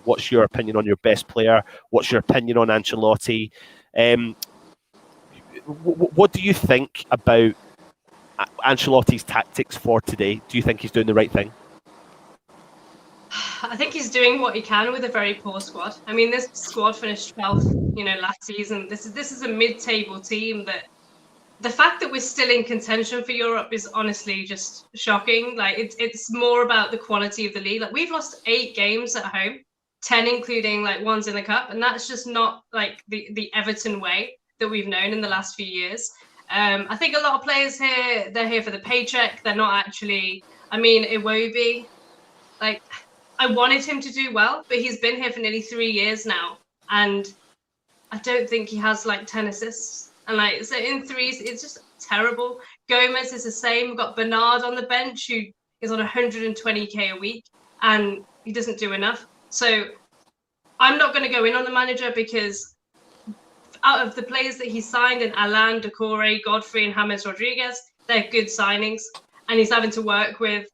what's your opinion on your best player? What's your opinion on Ancelotti? What do you think about Ancelotti's tactics for today? Do you think he's doing the right thing? I think he's doing what he can with a very poor squad. I mean, this squad finished 12th, last season. This is a mid-table team that the fact that we're still in contention for Europe is honestly just shocking. Like it's more about the quality of the league. Like we've lost 8 games at home, 10 including like ones in the cup, and that's just not like the Everton way that we've known in the last few years. I think a lot of players here, they're here for the paycheck. They're not actually, Iwobi, like I wanted him to do well, but he's been here for nearly 3 years now. And I don't think he has like 10 assists. And like, so in threes, it's just terrible. Gomez is the same. We've got Bernard on the bench who is on 120k a week and he doesn't do enough. So I'm not going to go in on the manager, because out of the players that he signed, in Alan, Decore, Godfrey, and James Rodriguez, they're good signings. And he's having to work with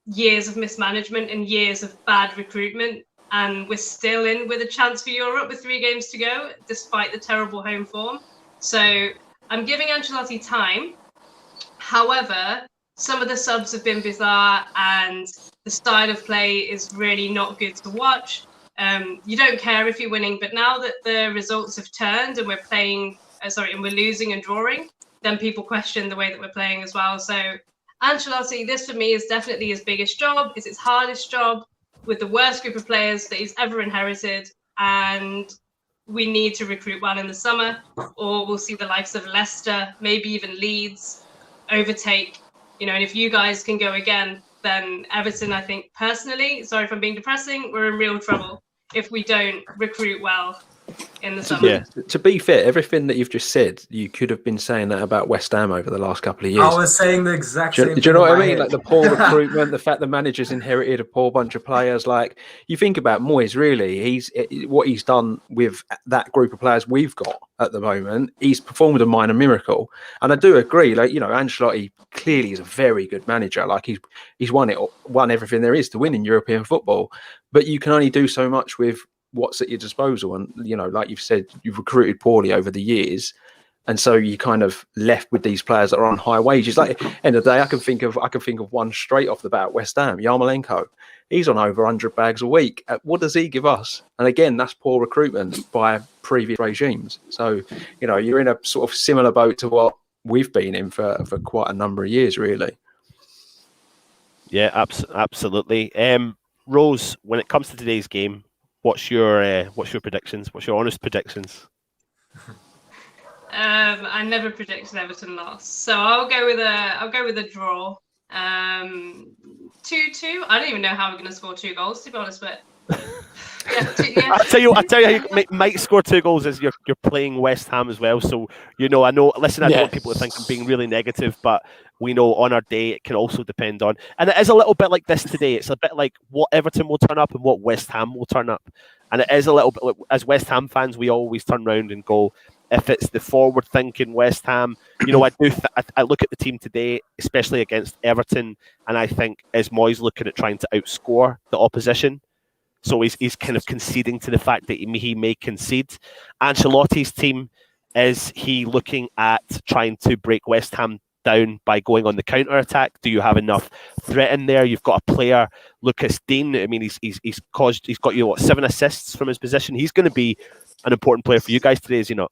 years of mismanagement and years of bad recruitment. And we're still in with a chance for Europe with 3 games to go, despite the terrible home form. So I'm giving Ancelotti time. However, some of the subs have been bizarre and the style of play is really not good to watch. You don't care if you're winning, but now that the results have turned and we're playing, and we're losing and drawing, then people question the way that we're playing as well. So Ancelotti, this for me is definitely his biggest job, is his hardest job, with the worst group of players that he's ever inherited. And we need to recruit well in the summer, or we'll see the likes of Leicester, maybe even Leeds, overtake, and if you guys can go again, then Everton, I think personally, sorry if I'm being depressing, we're in real trouble if we don't recruit well in the summer. Yeah. To be fair, everything that you've just said, you could have been saying that about West Ham over the last couple of years. I was saying the exact same thing. Do you know what I in my mean? head. Like the poor recruitment, the fact the manager's inherited a poor bunch of players. Like you think about Moyes, really, what he's done with that group of players we've got at the moment. He's performed a minor miracle, and I do agree. Like Ancelotti clearly is a very good manager. Like he's won everything there is to win in European football, but you can only do so much with what's at your disposal. And like you've said, you've recruited poorly over the years, and so you kind of left with these players that are on high wages. Like end of the day, I can think of one straight off the bat. West Ham, Yarmolenko, he's on over 100 bags a week. What does he give us? And again, that's poor recruitment by previous regimes. So you're in a sort of similar boat to what we've been in for quite a number of years, really. Yeah, absolutely. Rose, when it comes to today's game, what's your predictions? What's your honest predictions? I never predicted Everton loss, so I'll go with a draw. 2-2. I don't even know how we're going to score 2 goals, to be honest, but yeah. I'll tell you how you might score 2 goals is you're playing West Ham as well. So I know. Listen, I don't want people to think I'm being really negative, but we know on our day it can also depend on, and it is a little bit like this today. It's a bit like what Everton will turn up and what West Ham will turn up, and it is a little bit like, as West Ham fans, we always turn around and go, if it's the forward-thinking West Ham, I look at the team today, especially against Everton, and I think is Moyes looking at trying to outscore the opposition. So he's kind of conceding to the fact that he may concede. Ancelotti's team, is he looking at trying to break West Ham down by going on the counter-attack? Do you have enough threat in there? You've got a player, Lucas Dean. I mean, he's got 7 assists from his position. He's going to be an important player for you guys today, is he not?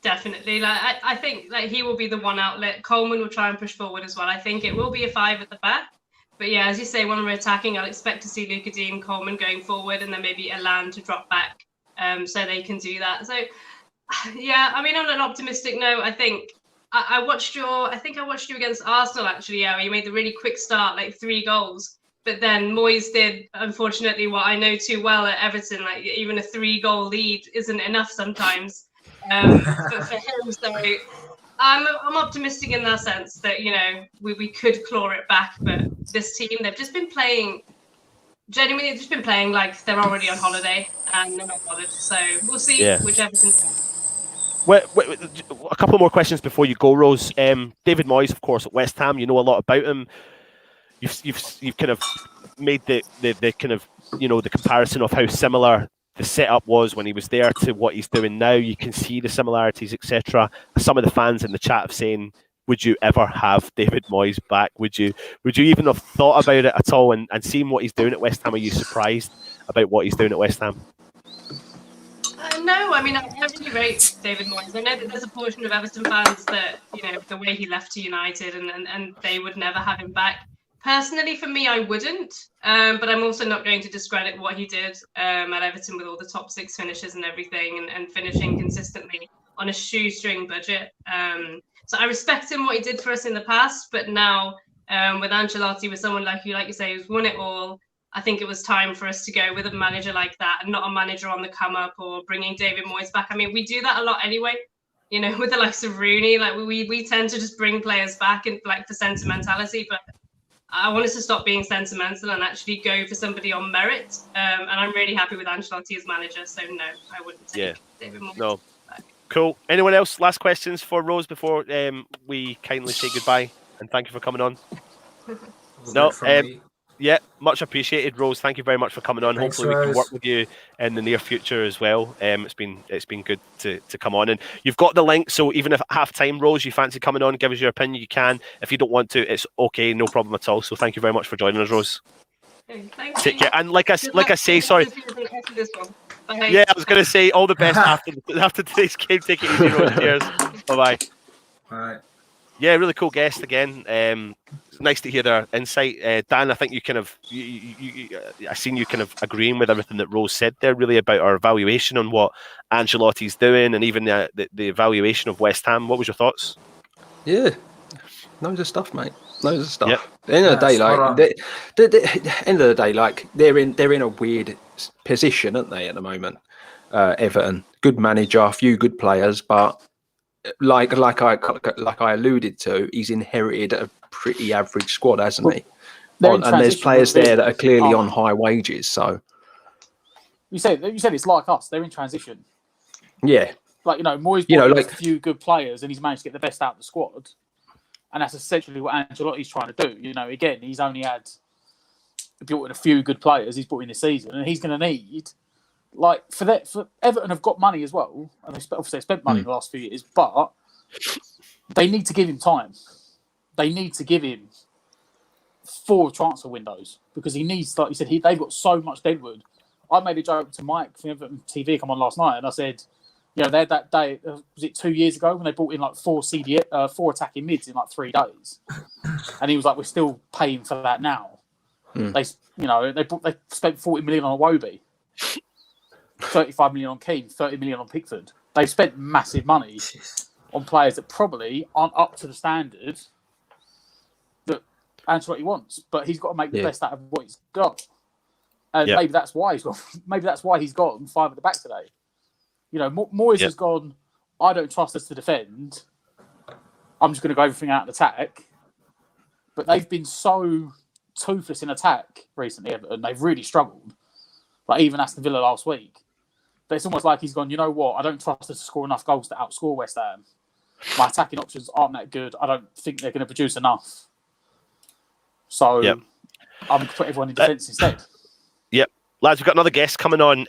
Definitely. I think he will be the one outlet. Coleman will try and push forward as well. I think it will be a 5 at the back. But yeah, as you say, when we're attacking, I'll expect to see Luka Dean, Coleman going forward, and then maybe Elan to drop back, so they can do that. So yeah, I mean, on an optimistic note, I think I watched you against Arsenal actually. Yeah, you made the really quick start, like 3 goals. But then Moyes did, unfortunately, what I know too well at Everton. Like even a 3-goal lead isn't enough sometimes. For him, so I'm optimistic in that sense that we could claw it back. But this team, they've just been playing genuinely. They've just been playing like they're already on holiday and they're not bothered. So we'll see which Everton. Wait, a couple more questions before you go, Rose. David Moyes, of course, at West Ham. You know a lot about him. You've kind of made the kind of the comparison of how similar the setup was when he was there to what he's doing now. You can see the similarities, etc. Some of the fans in the chat have saying, would you ever have David Moyes back? Would you even have thought about it at all? And seeing what he's doing at West Ham, are you surprised about what he's doing at West Ham? No, I mean, I really rate David Moyes. I know that there's a portion of Everton fans that, the way he left to United and they would never have him back. Personally, for me, I wouldn't. But I'm also not going to discredit what he did at Everton with all the top 6 finishes and everything and finishing consistently on a shoestring budget. So I respect him, what he did for us in the past. But now with Ancelotti, with someone like you say, who's won it all, I think it was time for us to go with a manager like that and not a manager on the come up or bringing David Moyes back. I mean, we do that a lot anyway. With the likes of Rooney, like we tend to just bring players back and like for sentimentality, but I want us to stop being sentimental and actually go for somebody on merit. And I'm really happy with Ancelotti as manager. So no, I wouldn't take David Moyes. No. Cool. Anyone else? Last questions for Rose before we kindly say goodbye and thank you for coming on. No. Yeah, much appreciated, Rose. Thank you very much for coming on. Thanks, hopefully we can Rose. work with you in the near future as well. It's been good to come on, and you've got the link. So even if at half time, Rose, you fancy coming on, give us your opinion, you can. If you don't want to, it's okay, no problem at all. So thank you very much for joining us, Rose. Thanks. Take care. And like I say, sorry. Bye. Yeah, I was going to say all the best after today's game. Take it easy, Rose. Cheers. Bye. All right. Yeah, really cool guest again. It's nice to hear their insight. Dan, I think you kind of, I seen you kind of agreeing with everything that Rose said there, really about our evaluation on what Ancelotti's doing and even the evaluation of West Ham. What was your thoughts? Yeah, loads of stuff, mate. Loads of stuff. Yep. At the end of the day, like end of the day, like they're in a weird position, aren't they, at the moment? Everton. Good manager, a few good players, but like I alluded to, he's inherited a pretty average squad, hasn't he? And there's players there that are clearly on high wages. So you said it's like us. They're in transition. Yeah. Moyes brought a few good players and he's managed to get the best out of the squad. And that's essentially what Ancelotti's trying to do. Again, he's only brought in a few good players he's brought in this season, and he's going to need, for Everton have got money as well, and they spent money in the last few years, but they need to give him time. They need to give him 4 transfer windows because he needs, like you said, they've got so much deadwood. I made a joke to Mike from Everton TV come on last night, and I said, they had that day, was it 2 years ago when they brought in 4 attacking mids in 3 days, and he was like, "We're still paying for that now." They spent 40 million on Iwobi, 35 million on Keane, 30 million on Pickford. They've spent massive money on players that probably aren't up to the standard that Ancelotti wants, but he's got to make the best out of what he's got, and maybe that's why he's got 5 at the back today. Moyes has gone, I don't trust us to defend. I'm just going to go everything out and attack. But they've been so toothless in attack recently, Everton. They've really struggled. Even Aston Villa last week. But it's almost like he's gone, you know what? I don't trust us to score enough goals to outscore West Ham. My attacking options aren't that good. I don't think they're going to produce enough. So I'm going to put everyone in defence instead. Yep. Lads, we've got another guest coming on.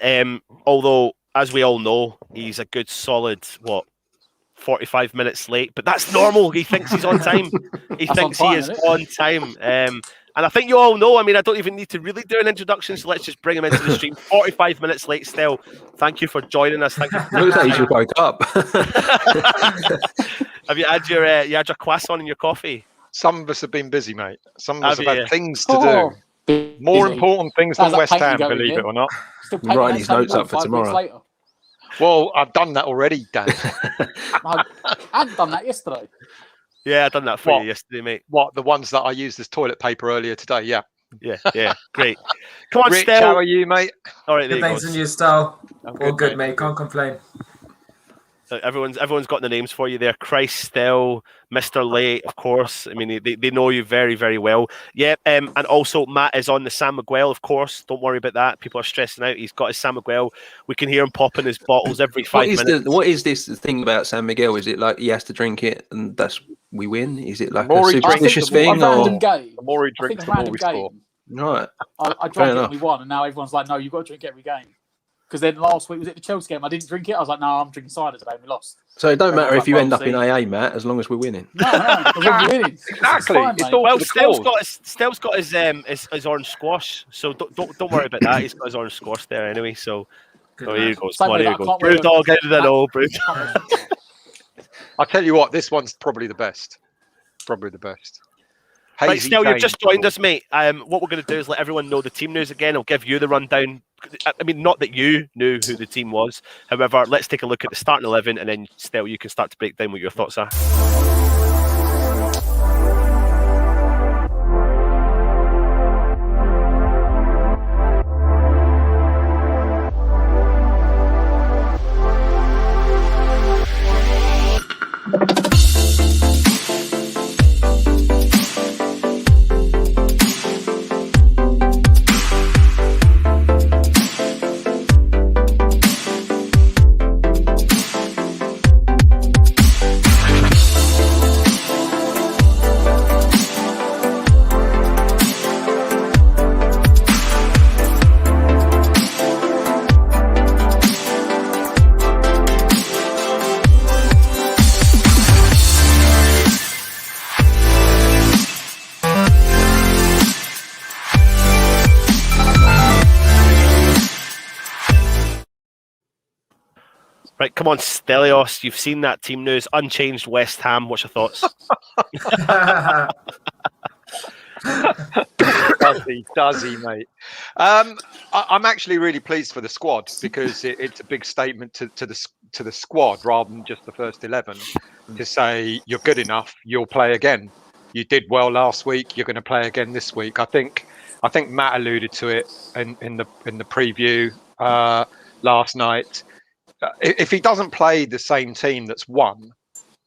Although, as we all know, he's a good solid, 45 minutes late. But that's normal. He thinks he's on time. He thinks he is on time. And I think you all know, I don't even need to really do an introduction, so let's just bring him into the stream. 45 minutes late still. Thank you for joining us. Thank you. Looks like you just woke up. Have you had your croissant and your coffee? Some of us have been busy, mate. Some of us have had things to do. More important things than West Ham, believe it or not. Writing his notes up for tomorrow. Well, I've done that already, Dan. I hadn't done that yesterday. Yeah, I done that for you yesterday, mate. What, the ones that I used as toilet paper earlier today? Yeah. Yeah, great. Come on, Rich, Stel. how are you, mate? All right, thanks in you, Stel. All good, mate. Can't complain. Everyone's got the names for you there. Christ, Stel, Mr. Late, of course. They know you very, very well. Yeah, and also Matt is on the San Miguel, of course. Don't worry about that. People are stressing out. He's got his San Miguel. We can hear him popping his bottles every 5 minutes. What is this thing about San Miguel? Is it like he has to drink it and we win? Is it like a superstitious thing? The more he drinks, the more we score. Right. I drank it when we won, and now everyone's like, no, you've got to drink every game. Because then last week, was it the Chelsea game? I didn't drink it. I was like, no, I'm drinking cider today, and we lost. So it don't matter if you end up in AA, Matt, as long as we're winning. No, as long as we're winning. Exactly. Stel's got his orange squash, so don't worry about that. He's got his orange squash there anyway. So here he goes. Here he goes. Brewdog out of the know. Brewdog. I'll tell you what, this one's probably the best. Right, Stel, you've just joined us, mate. What we're going to do is let everyone know the team news again. I'll give you the rundown. Not that you knew who the team was. However, let's take a look at the starting 11, and then, Stel, you can start to break down what your thoughts are. Right, come on, Stelios. You've seen that team news. Unchanged West Ham. What's your thoughts? Does he, mate? I'm actually really pleased for the squad because it's a big statement to the squad rather than just the first 11 to say you're good enough, you'll play again. You did well last week, you're going to play again this week. I think Matt alluded to it in the preview. last night. If he doesn't play the same team that's won,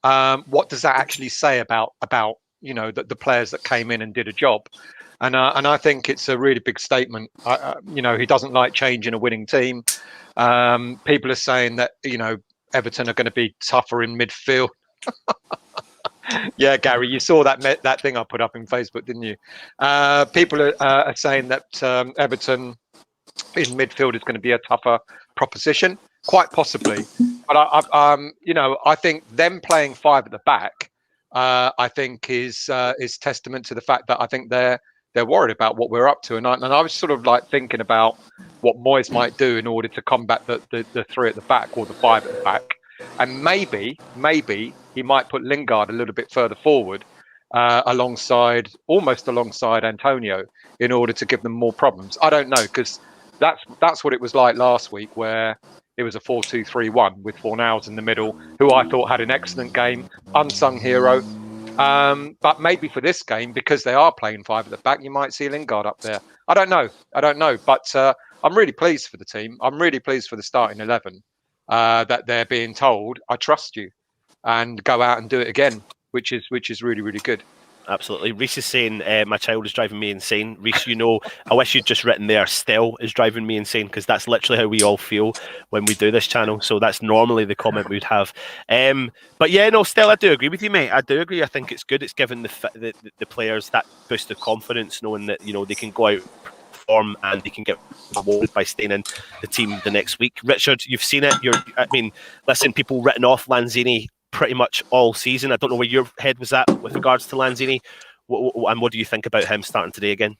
what does that actually say about the players that came in and did a job? And I think it's a really big statement. He doesn't like changing a winning team. People are saying that Everton are going to be tougher in midfield. Yeah, Gary, you saw that thing I put up in Facebook, didn't you? People are saying that Everton in midfield is going to be a tougher proposition. Quite possibly, but I think them playing 5 at the back, I think is testament to the fact that I think they're worried about what we're up to, and I was sort of like thinking about what Moyes might do in order to combat the 3 at the back or the 5 at the back, and maybe he might put Lingard a little bit further forward, almost alongside Antonio, in order to give them more problems. I don't know, because that's what it was like last week, where it was a 4-2-3-1 with Fornals in the middle, who I thought had an excellent game, unsung hero. But maybe for this game, because they are playing 5 at the back, you might see Lingard up there. I don't know. But I'm really pleased for the team. I'm really pleased for the starting 11 that they're being told, I trust you, and go out and do it again, which is really, really good. Absolutely. Reese is saying, my child is driving me insane. Reese, I wish you'd just written there, still is driving me insane, because that's literally how we all feel when we do this channel. So that's normally the comment we'd have. But yeah, no, still, I do agree with you, mate. I do agree. I think it's good. It's given the players that boost of confidence, knowing that, they can go out, perform, and they can get rewarded by staying in the team the next week. Richard, you've seen it. Listen, people written off Lanzini pretty much all season. I don't know where your head was at with regards to Lanzini, and what do you think about him starting today again?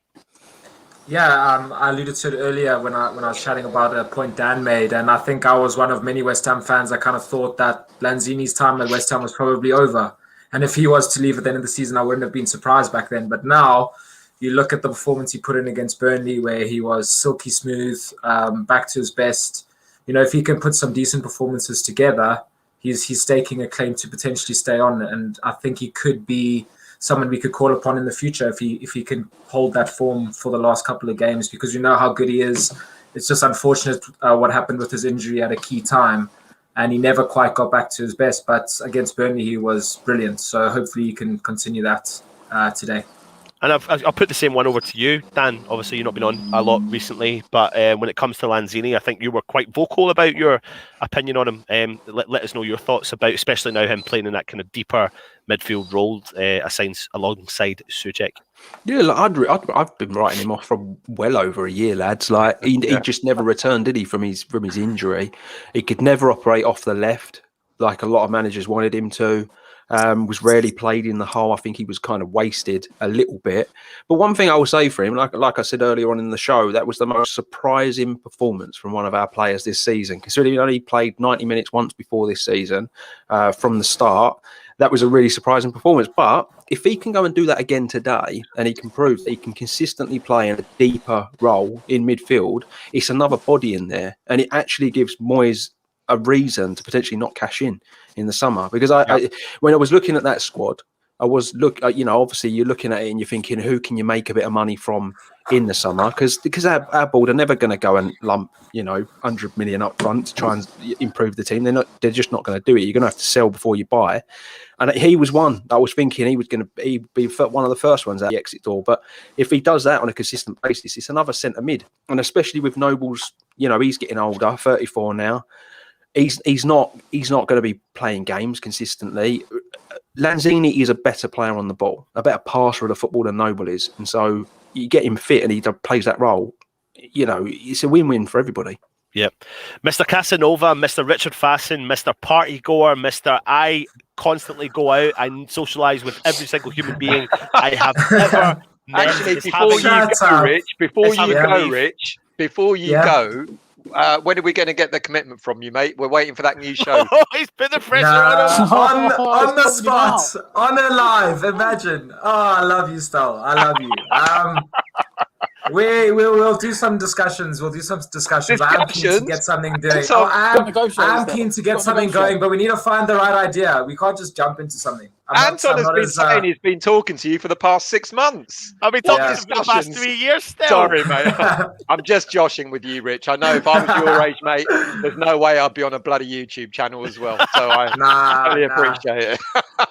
Yeah, I alluded to it earlier when I was chatting about a point Dan made, and I think I was one of many West Ham fans that kind of thought that Lanzini's time at West Ham was probably over, and if he was to leave at the end of the season, I wouldn't have been surprised back then. But now you look at the performance he put in against Burnley, where he was silky smooth, back to his best. If he can put some decent performances together, he's staking a claim to potentially stay on, and I think he could be someone we could call upon in the future if he can hold that form for the last couple of games, because you know how good he is. It's just unfortunate what happened with his injury at a key time, and he never quite got back to his best. But against Burnley, he was brilliant. So hopefully he can continue that today. And I'll put the same one over to you, Dan. Obviously, you've not been on a lot recently, but when it comes to Lanzini, I think you were quite vocal about your opinion on him. Let us know your thoughts about, especially now him playing in that kind of deeper midfield role, alongside Souček. Yeah, look, I've been writing him off for well over a year, lads. Like he just never returned, did he, from his injury? He could never operate off the left, like a lot of managers wanted him to. Was rarely played in the hole. I think he was kind of wasted a little bit. But one thing I will say for him, like I said earlier on in the show, that was the most surprising performance from one of our players this season. Considering he only played 90 minutes once before this season from the start, that was a really surprising performance. But if he can go and do that again today, and he can prove that he can consistently play in a deeper role in midfield, it's another body in there. And it actually gives Moyes a reason to potentially not cash in the summer, because when I was looking at that squad, I was obviously you're looking at it and you're thinking, who can you make a bit of money from in the summer? Because our board are never going to go and lump 100 million up front to try and improve the team. They're just not going to do it. You're going to have to sell before you buy. And he was one. I was thinking he'd be one of the first ones out the exit door. But if he does that on a consistent basis, it's another centre mid, and especially with Nobles, he's getting older, 34 now. He's not going to be playing games consistently. Lanzini is a better player on the ball, a better passer of the football than Noble is, and so you get him fit and he plays that role. It's a win-win for everybody. Yep. Mr. Casanova, Mr. Richard Fasten, Mr. Party Goer, Mr. I constantly go out and socialise with every single human being I have ever met. Actually, before you go, when are we going to get the commitment from you, mate? We're waiting for that new show. Oh, he's put the pressure on him. On the spot, on a live. Imagine. Oh, I love you, Stoll. I love you. We'll do some discussions. I'm keen to get something doing. I'm keen to get something going, but we need to find the right idea. We can't just jump into something. Anton has been saying he's been talking to you for the past 6 months. I've been talking to him for the past 3 years still. Sorry, mate. I'm just joshing with you, Rich. I know if I was your age, mate, there's no way I'd be on a bloody YouTube channel as well. So I really appreciate it.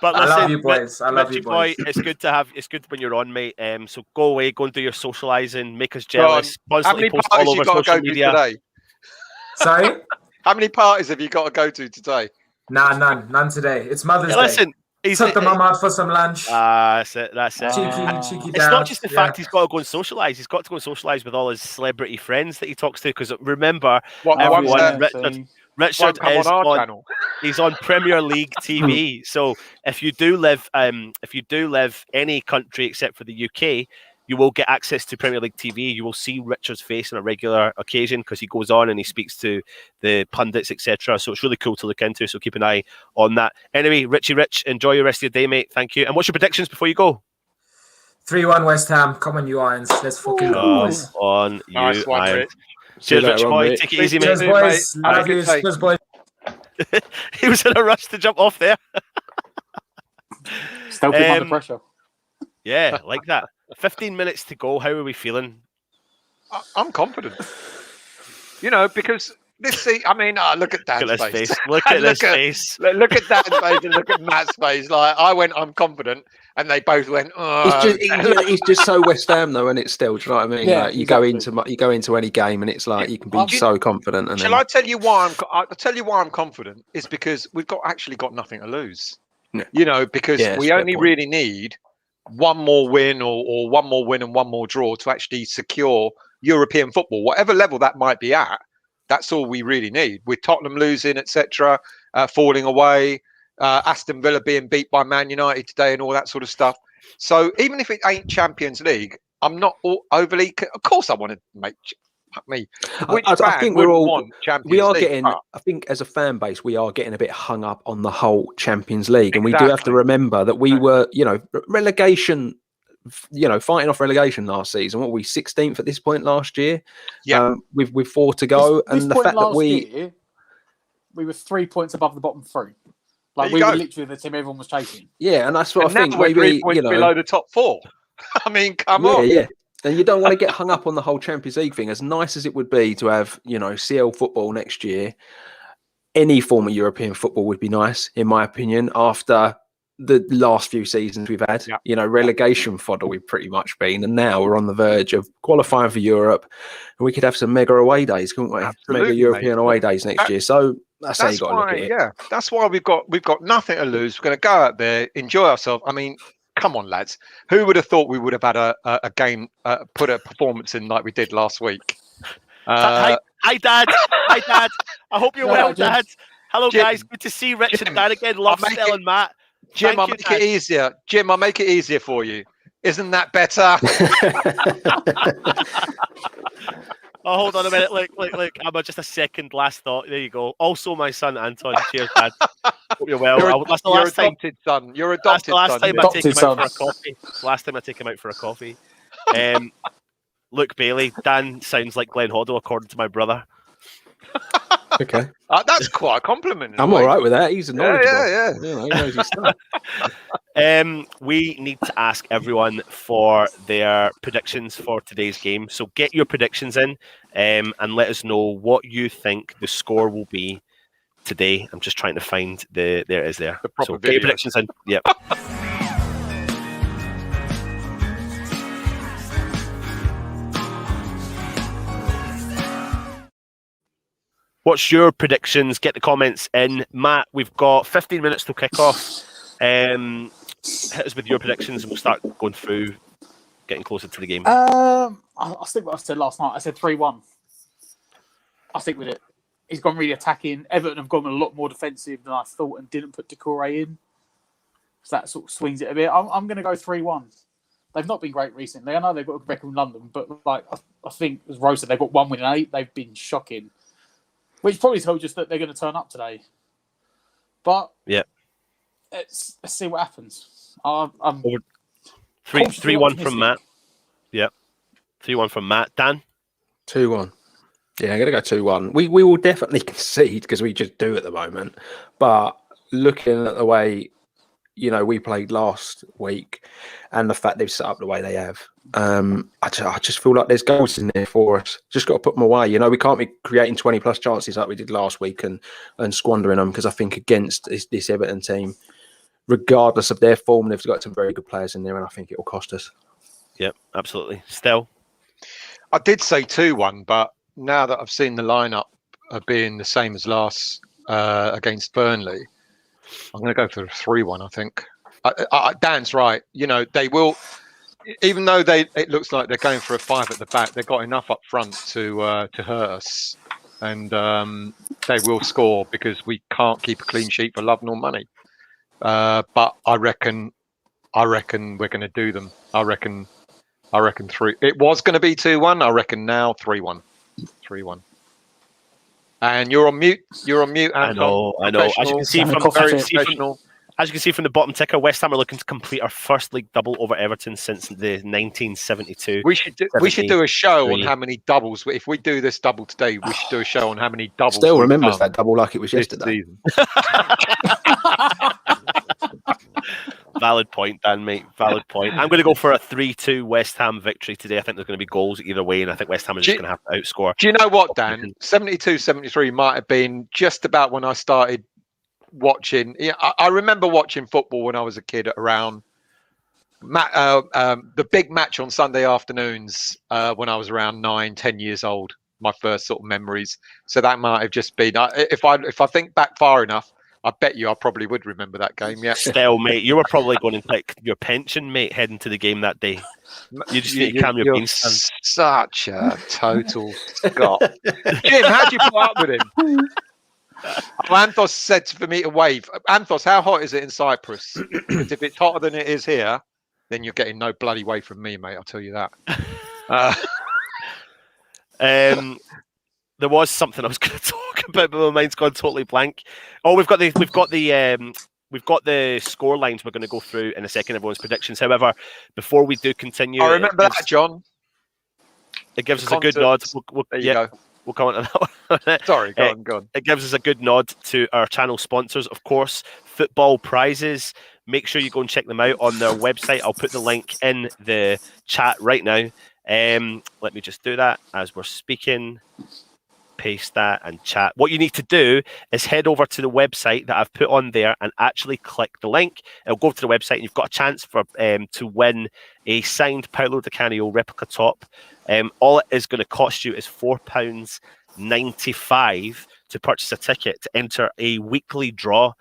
But listen, I love you, boys. I love you, boys. Boy, it's good when you're on, mate. So go away, go and do your socialising, make us jealous. Constantly post all over social media. Today? Sorry? How many parties have you got to go to today? Nah, none today. It's Mother's Day. Listen, took the mum out for some lunch. That's it. Cheeky It's not just the fact he's got to go and socialise. He's got to go and socialise with all his celebrity friends that he talks to. Because remember, Richard is on. He's on Premier League TV. So if you do live any country except for the UK, you will get access to Premier League TV. You will see Richard's face on a regular occasion because he goes on and he speaks to the pundits, etc. So it's really cool to look into. So keep an eye on that. Anyway, Richie Rich, enjoy your rest of your day, mate. Thank you. And what's your predictions before you go? 3-1 West Ham. Come on, you Irons. Let's fucking go, boys. On you, nice one, Rich. Cheers, Rich boy. Take it easy, mate. Cheers, boys. Love you. Cheers, boys. He was in a rush to jump off there. Still keep under pressure. Yeah, like that. 15 minutes to go. How are we feeling? I'm confident. Because this look at Dan's face. Look at this face. Look at Dan's face and look at Matt's face. Like I went, I'm confident, and they both went. It's just so West Ham though, and it's still. Do you know what I mean? Yeah, like, you exactly. go into any game, and it's like you can be so confident. And Shall I tell you why I'll tell you why I'm confident? Is because we've actually got nothing to lose. Yeah. Because we only really need one more win or one more win and one more draw to actually secure European football, whatever level that might be at. That's all we really need. With Tottenham losing, etc., falling away, Aston Villa being beat by Man United today, and all that sort of stuff. So even if it ain't Champions League, I'm not overly. Of course, I want to make. Me. I think we are League getting. I think as a fan base, we are getting a bit hung up on the whole Champions League, and we do have to remember that we were, relegation. Fighting off relegation last season. What were we 16th at this point last year? Yeah, with 4 to go, and the fact that we were 3 points above the bottom 3. Like we were literally the team everyone was chasing. Yeah, and that's what I think. We're 3 points below the top 4. I mean, come on. Yeah. And you don't want to get hung up on the whole Champions League thing. As nice as it would be to have, CL football next year, any form of European football would be nice, in my opinion, after the last few seasons we've had. Relegation fodder we've pretty much been. And now we're on the verge of qualifying for Europe. And we could have some mega away days, couldn't we? Absolutely, mega European away days next year. So that's how you got to look at it. Yeah, that's why we've got nothing to lose. We're going to go out there, enjoy ourselves. I mean, come on, lads. Who would have thought we would have had a game, put a performance in like we did last week? Hi, Dad. Hi, Dad. I hope you're well, Dad. Hello, Jim. Guys. Good to see Rich and Dan again. Love Stell and Matt. Jim, I'll make it easier. Jim, I'll make it easier for you. Isn't that better? Oh, hold on a minute. Look. I'm just a second last thought. There you go. Also, my son, Anton. Cheers, Dad. Hope you're well. That's the last time. Son. You're adopted son. Last time I take him out for a coffee. Last time I take him out for a coffee. Luke Bailey. Dan sounds like Glenn Hoddle, according to my brother. Okay. That's quite a compliment. I'm all right with that. He's a knowledgeable. Yeah. He knows his stuff. We need to ask everyone for their predictions for today's game. So get your predictions in and let us know what you think the score will be today. I'm just trying to find there it is there. So get your predictions in. Yep. What's your predictions? Get the comments in. Matt, we've got 15 minutes to kick off. Hit us with your predictions and we'll start going through getting closer to the game. I'll stick with what I said last night. I said 3-1. I'll stick with it. He's gone really attacking. Everton have gone a lot more defensive than I thought and didn't put Decore in. So that sort of swings it a bit. I'm going to go 3-1. They've not been great recently. I know they've got a record in London, but I think, as Rose said, they've got 1 win in 8. They've been shocking. Which probably tells us that they're going to turn up today. But let's see what happens. I'm 3-1 from Matt. Yep. 3-1 from Matt. Dan? 2-1. Yeah, I'm going to go 2-1. We will definitely concede because we just do at the moment. But looking at the way we played last week, and the fact they've set up the way they have, I just feel like there's goals in there for us. Just got to put them away. We can't be creating 20 plus chances like we did last week and squandering them, because I think against this Everton team, regardless of their form, they've got some very good players in there, and I think it will cost us. Yep, absolutely. Still, I did say 2-1, but now that I've seen the lineup being the same as last against Burnley, I'm going to go for a 3-1. I think Dan's right. They will, even though it looks like they're going for a 5 at the back, they've got enough up front to hurt us, and they will score, because we can't keep a clean sheet for love nor money. But I reckon we're going to do them. I reckon 3. It was going to be 2-1. I reckon now 3-1. 3-1. And you're on mute. Anton. I know. As you can see from the bottom ticker, West Ham are looking to complete our first league double over Everton since the 1972. We should do a show on how many doubles. If we do this double today, we should do a show on how many doubles. Still remembers that double like it was yesterday. Valid point, Dan, mate. Valid point. I'm going to go for a 3-2 West Ham victory today. I think there's going to be goals either way, and I think West Ham is just going to have to outscore. Do you know what, Dan? 72-73 might have been just about when I started watching. Yeah, I remember watching football when I was a kid at around the big match on Sunday afternoons when I was around 9-10 years old. My first sort of memories. So that might have just been. If I think back far enough, I bet you I probably would remember that game. Yeah. Still, mate, you were probably going to take your pension, mate, heading to the game that day. You just need to calm your beans down. Such a total Scot. Jim, how do you put up with him? Anthos said for me to wave. Anthos, how hot is it in Cyprus? Because if it's hotter than it is here, then you're getting no bloody way from me, mate. I'll tell you that. There was something I was going to talk about, but my mind's gone totally blank. Oh, we've got the score lines we're going to go through in a second. Everyone's predictions. However, before we do continue, I remember that, John. It gives us a good nod. There you go. We'll come on to that one. Sorry, go on. It gives us a good nod to our channel sponsors, of course, Football Prizes. Make sure you go and check them out on their website. I'll put the link in the chat right now. Let me just do that as we're speaking. Paste that and chat. What you need to do is head over to the website that I've put on there and actually click the link. It'll go to the website and you've got a chance for to win a signed Paolo Di Canio replica top. All it is going to cost you is £4.95 to purchase a ticket to enter a weekly draw.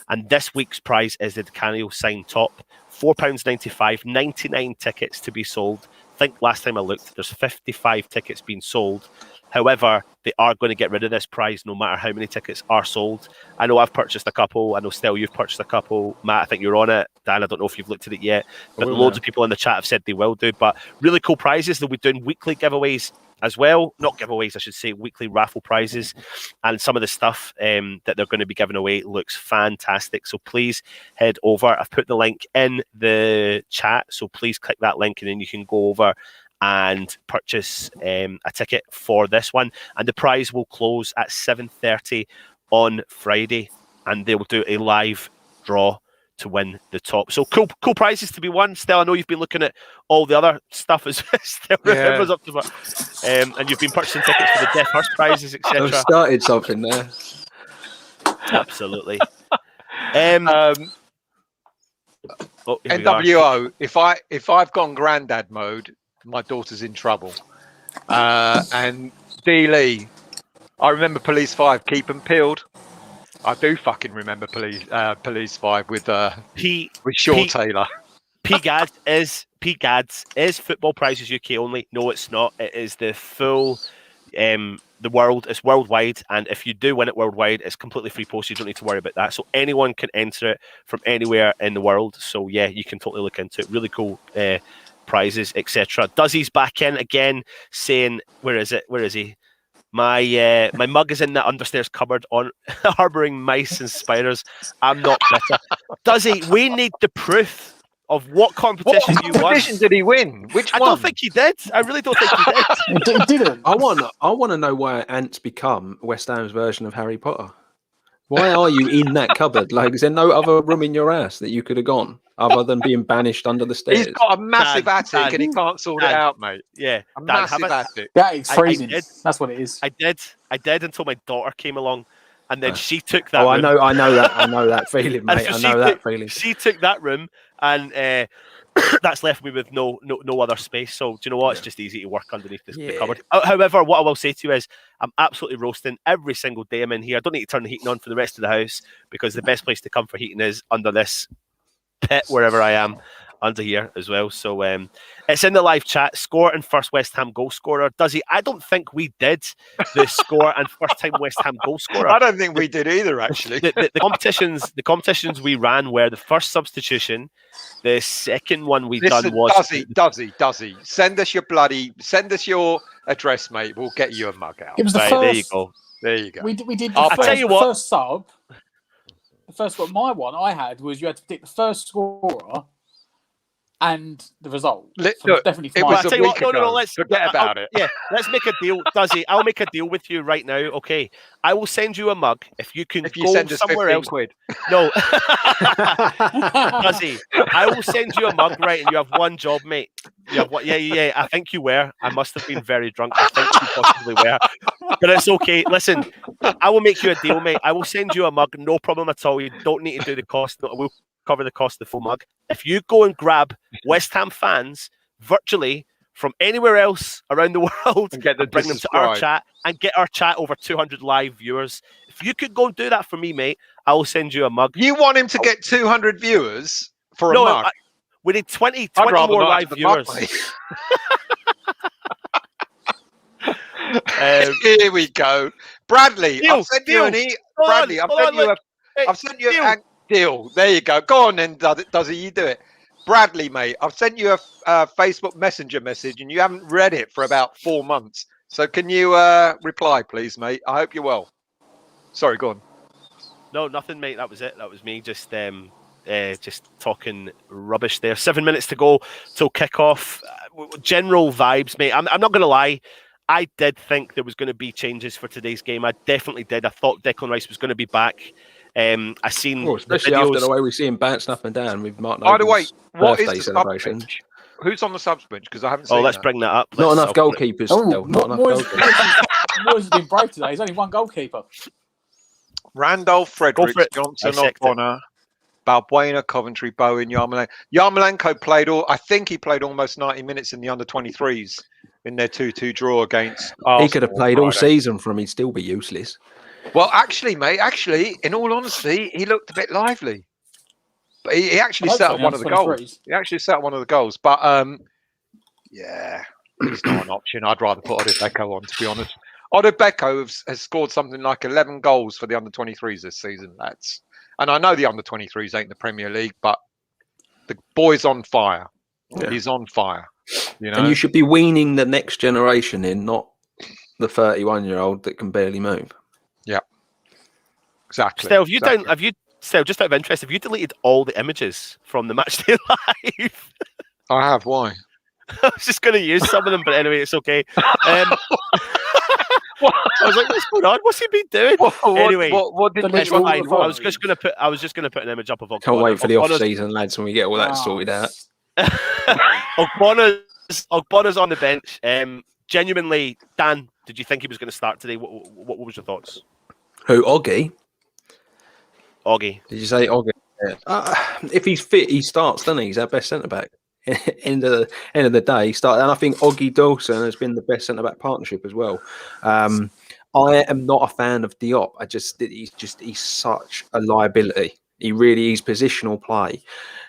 And this week's prize is the Di Canio signed top. £4.95, 99 tickets to be sold. I think last time I looked, there's 55 tickets being sold. However, they are going to get rid of this prize no matter how many tickets are sold. I know I've purchased a couple. I know, Stel, you've purchased a couple. Matt, I think you're on it. Dan, I don't know if you've looked at it yet. But loads of people in the chat have said they will do. But really cool prizes. They'll be doing weekly giveaways as well. Not giveaways, I should say, weekly raffle prizes. And some of the stuff that they're going to be giving away looks fantastic. So please head over. I've put the link in the chat. So please click that link and then you can go over and purchase a ticket for this one. And the prize will close at 7:30 on Friday. And they will do a live draw to win the top. So cool prizes to be won. Still, I know you've been looking at all the other stuff as still remembers up to and you've been purchasing tickets for the Deaf Hurst prizes, etc. I've started something there. Absolutely. NWO, if I've gone granddad mode, my daughter's in trouble. And D. Lee, I remember Police 5, keep them peeled. I do fucking remember Police 5 with Shaw Taylor. PGADS is Football Prizes UK only. No, it's not. It is the full it's worldwide, and if you do win it worldwide, it's completely free post. You don't need to worry about that. So anyone can enter it from anywhere in the world. So yeah, you can totally look into it. Really cool prizes, etc. Duzzy's back in again, saying, where is he? My mug is in that understairs cupboard on harbouring mice and spiders. I'm not bitter. Duzzy, we need the proof of what competition you won. What competition did he win? Which one? I don't think he did. I really don't think he did. He didn't. I want to know why Ant's become West Ham's version of Harry Potter. Why are you in that cupboard? Like, is there no other room in your house that you could have gone other than being banished under the stairs? He's got a massive Dan, attic and he can't sort it Dan. out, mate. Yeah, A Dan, have massive it. attic. That is freezing. did. That's what it is. I did until my daughter came along, and then she took that. Oh, room. I know that feeling, mate. And so I know that feeling. She took that room, and that's left me with no other space. So do you know what? It's just easy to work underneath the cupboard. However, what I will say to you is, I'm absolutely roasting every single day I'm in here. I don't need to turn the heating on for the rest of the house because the best place to come for heating is under this pit wherever I am. Under here as well. So it's in the live chat. Score and first West Ham goal scorer. Does he? I don't think we did the score and first time West Ham goal scorer. I don't think we did either, actually. The competitions we ran were the first substitution. The second one we done was Does he? Send us your address, mate. We'll get you a mug out. It was the first. There you go. There you go. We did. I'll tell you what. The first sub. The first one. My one I had was you had to pick the first scorer. And the result. Definitely. It was a week ago. No, let's forget about it. Yeah, let's make a deal. Duzzy, I'll make a deal with you right now. Okay, I will send you a mug if you can go send us somewhere else. Quid. No, Duzzy, I will send you a mug, right? And you have one job, mate. You have what? Yeah. I think you were. I must have been very drunk. I think you possibly were, but it's okay. Listen, I will make you a deal, mate. I will send you a mug, no problem at all. You don't need to do the cost. We'll cover the cost of the full mug. If you go and grab West Ham fans virtually from anywhere else around the world and bring them to our chat and get our chat over 200 live viewers. If you could go and do that for me, mate, I will send you a mug. You want him to get 200 viewers for a mug? We need 20 more live viewers. Here we go. Bradley, I've sent you an Bradley, I've sent you a deal. There you go. Go on then, Duzzy, you do it. Bradley, mate, I've sent you a Facebook Messenger message and you haven't read it for about 4 months. So can you reply, please, mate? I hope you're well. Sorry, go on. No, nothing, mate. That was it. That was me just talking rubbish there. 7 minutes to go till kickoff. General vibes, mate. I'm not going to lie. I did think there was going to be changes for today's game. I definitely did. I thought Declan Rice was going to be back. I seen especially after the way we see him bouncing up and down with Martin. By the way, what is birthday the celebration? bench? Who's on the subs bench? Because I haven't seen. Let's bring that up. Not enough goalkeepers. Still. Not enough goalkeepers. Moyes has been brave today. There's only one goalkeeper. Randolph, Fredericks, Johnson, O'Connor, Balbuena, Coventry, Bowen, Yarmolenko. Yarmolenko played I think he played almost 90 minutes in the under-23s in their 2-2 draw against Arsenal. He could have played all season for him. He'd still be useless. Well, actually, mate, in all honesty, he looked a bit lively. But he actually set up one of the goals. He actually set up one of the goals. But, yeah, he's not an option. I'd rather put Odebeko on, to be honest. Odebeko has scored something like 11 goals for the under-23s this season, lads. And I know the under-23s ain't the Premier League, but the boy's on fire. Yeah. He's on fire. You know? And you should be weaning the next generation in, not the 31-year-old that can barely move. Yeah, exactly. Still, just out of interest, have you deleted all the images from the Matchday Live? I have. Why? I was just going to use some of them, but anyway, it's okay. I was like, "What's going on? What's he been doing?" Anyway, what did it's fine. I was just going to put an image up of Ogbonna. Can't wait for the off-season, lads, when we get all that sorted out. Ogbonna's on the bench. Genuinely, Dan, did you think he was going to start today? What was your thoughts? Who, Oggy? Oggy. Did you say Oggy? If he's fit, he starts, doesn't he? He's our best centre-back. End of the day, he started. And I think Oggy Dawson has been the best centre-back partnership as well. I am not a fan of Diop. He's such a liability. He really is positional play.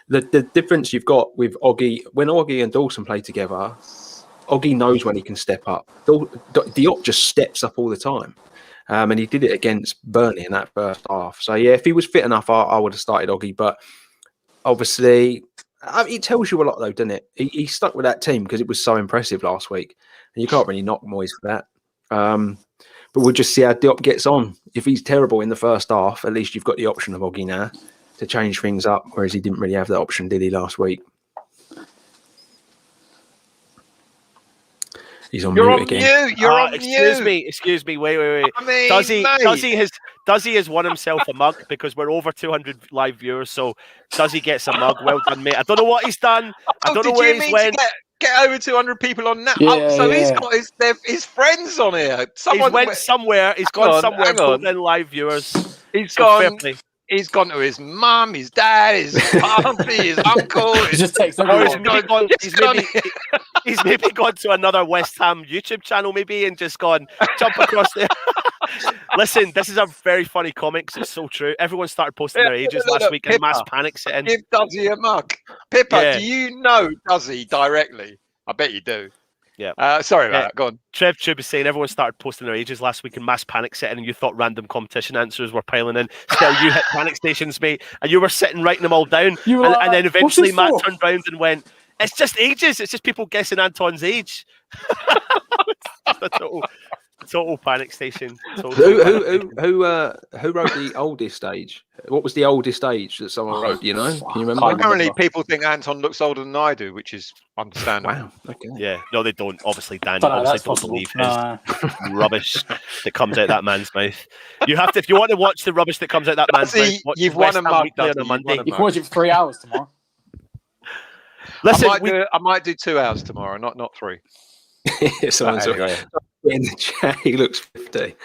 The difference you've got with Oggy, when Oggy and Dawson play together, Oggy knows when he can step up. Diop just steps up all the time. And he did it against Burnley in that first half. So, yeah, if he was fit enough, I would have started Oggy. But obviously, it tells you a lot, though, doesn't it? He stuck with that team because it was so impressive last week. And you can't really knock Moyes for that. But we'll just see how Diop gets on. If he's terrible in the first half, at least you've got the option of Oggy now to change things up, whereas he didn't really have that option, did he, last week? He's on You're mute on again. mute. You're on mute. Excuse me. Wait. I mean, Duzzy has won himself a mug because we're over 200 live viewers. So Duzzy gets a mug. Well done, mate. I don't know what he's done. I don't know where he's went. Get over 200 people on that? Yeah, he's got his friends on here. He's went somewhere. He's gone somewhere. Hang on. In live viewers. He's gone. He's gone to his mum, his dad, his auntie, his uncle. Just takes Or he's maybe gone to another West Ham YouTube channel, maybe, and just gone jump across there. Listen, this is a very funny comic because it's so true. Everyone started posting their ages last week, and mass panic set in. Give Duzzy a mug. Pippa, do you know Duzzy directly? I bet you do. Yeah. Sorry about that. Go on. Trev Tube is saying everyone started posting their ages last week and mass panic setting, and you thought random competition answers were piling in. Still, you hit panic stations, mate, and you were sitting writing them all down. And then eventually Matt turned round and went, "It's just ages. It's just people guessing Anton's age." A total panic station. Who wrote the oldest age? What was the oldest age that someone wrote? You know, can you remember? Apparently, people think Anton looks older than I do, which is understandable. Wow. Okay. Yeah, no, they don't. Obviously, Dan, Don't believe his rubbish that comes out that man's mouth. You have to, if you want to watch the rubbish that comes out that man's mouth. You've won a mug on a Monday. You can watch it for 3 hours tomorrow. Listen, I might do 2 hours tomorrow, not 3. Someone's in the chat. He looks 50.